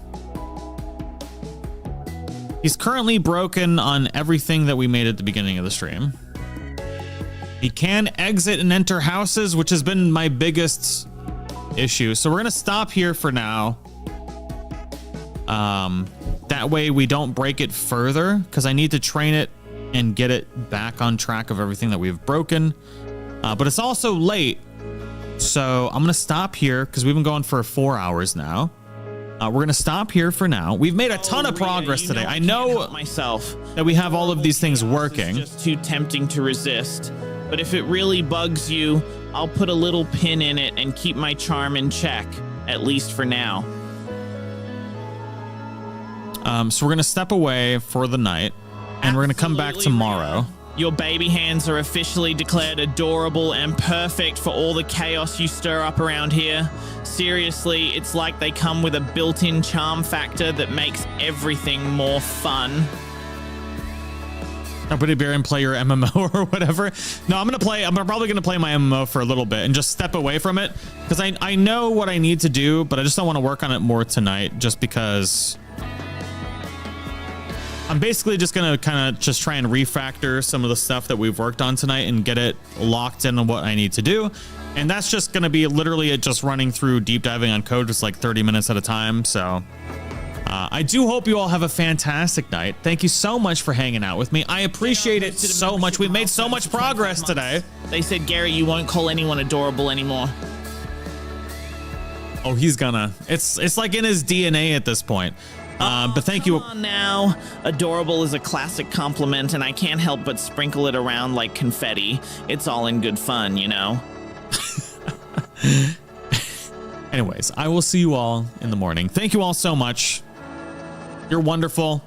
he's currently broken on everything that we made at the beginning of the stream. He can exit and enter houses, which has been my biggest issue. So we're going to stop here for now. That way we don't break it further, because I need to train it and get it back on track of everything that we've broken. But it's also late, so I'm gonna stop here because we've been going for 4 hours now. We're gonna stop here for now. We've made a ton of progress today. I know myself that we have all of these things working. It's just too tempting to resist. But if it really bugs you, I'll put a little pin in it and keep my charm in check, at least for now. So we're gonna step away for the night, and we're gonna come back tomorrow. Your baby hands are officially declared adorable and perfect for all the chaos you stir up around here. Seriously, it's like they come with a built-in charm factor that makes everything more fun. I'll put a beer and play your MMO or whatever. No, I'm probably gonna play my MMO for a little bit and just step away from it, because I know what I need to do, but I just don't want to work on it more tonight, just because I'm basically just gonna kind of just try and refactor some of the stuff that we've worked on tonight and get it locked in on what I need to do. And that's just gonna be literally it, just running through deep diving on code, just like 30 minutes at a time. So I do hope you all have a fantastic night. Thank you so much for hanging out with me. I appreciate it so much. We've made so much progress today. They said, Gary, you won't call anyone adorable anymore. Oh, he's gonna. It's like in his DNA at this point. But thank you. Come on now. Adorable is a classic compliment, and I can't help but sprinkle it around like confetti. It's all in good fun, you know? Anyways, I will see you all in the morning. Thank you all so much. You're wonderful.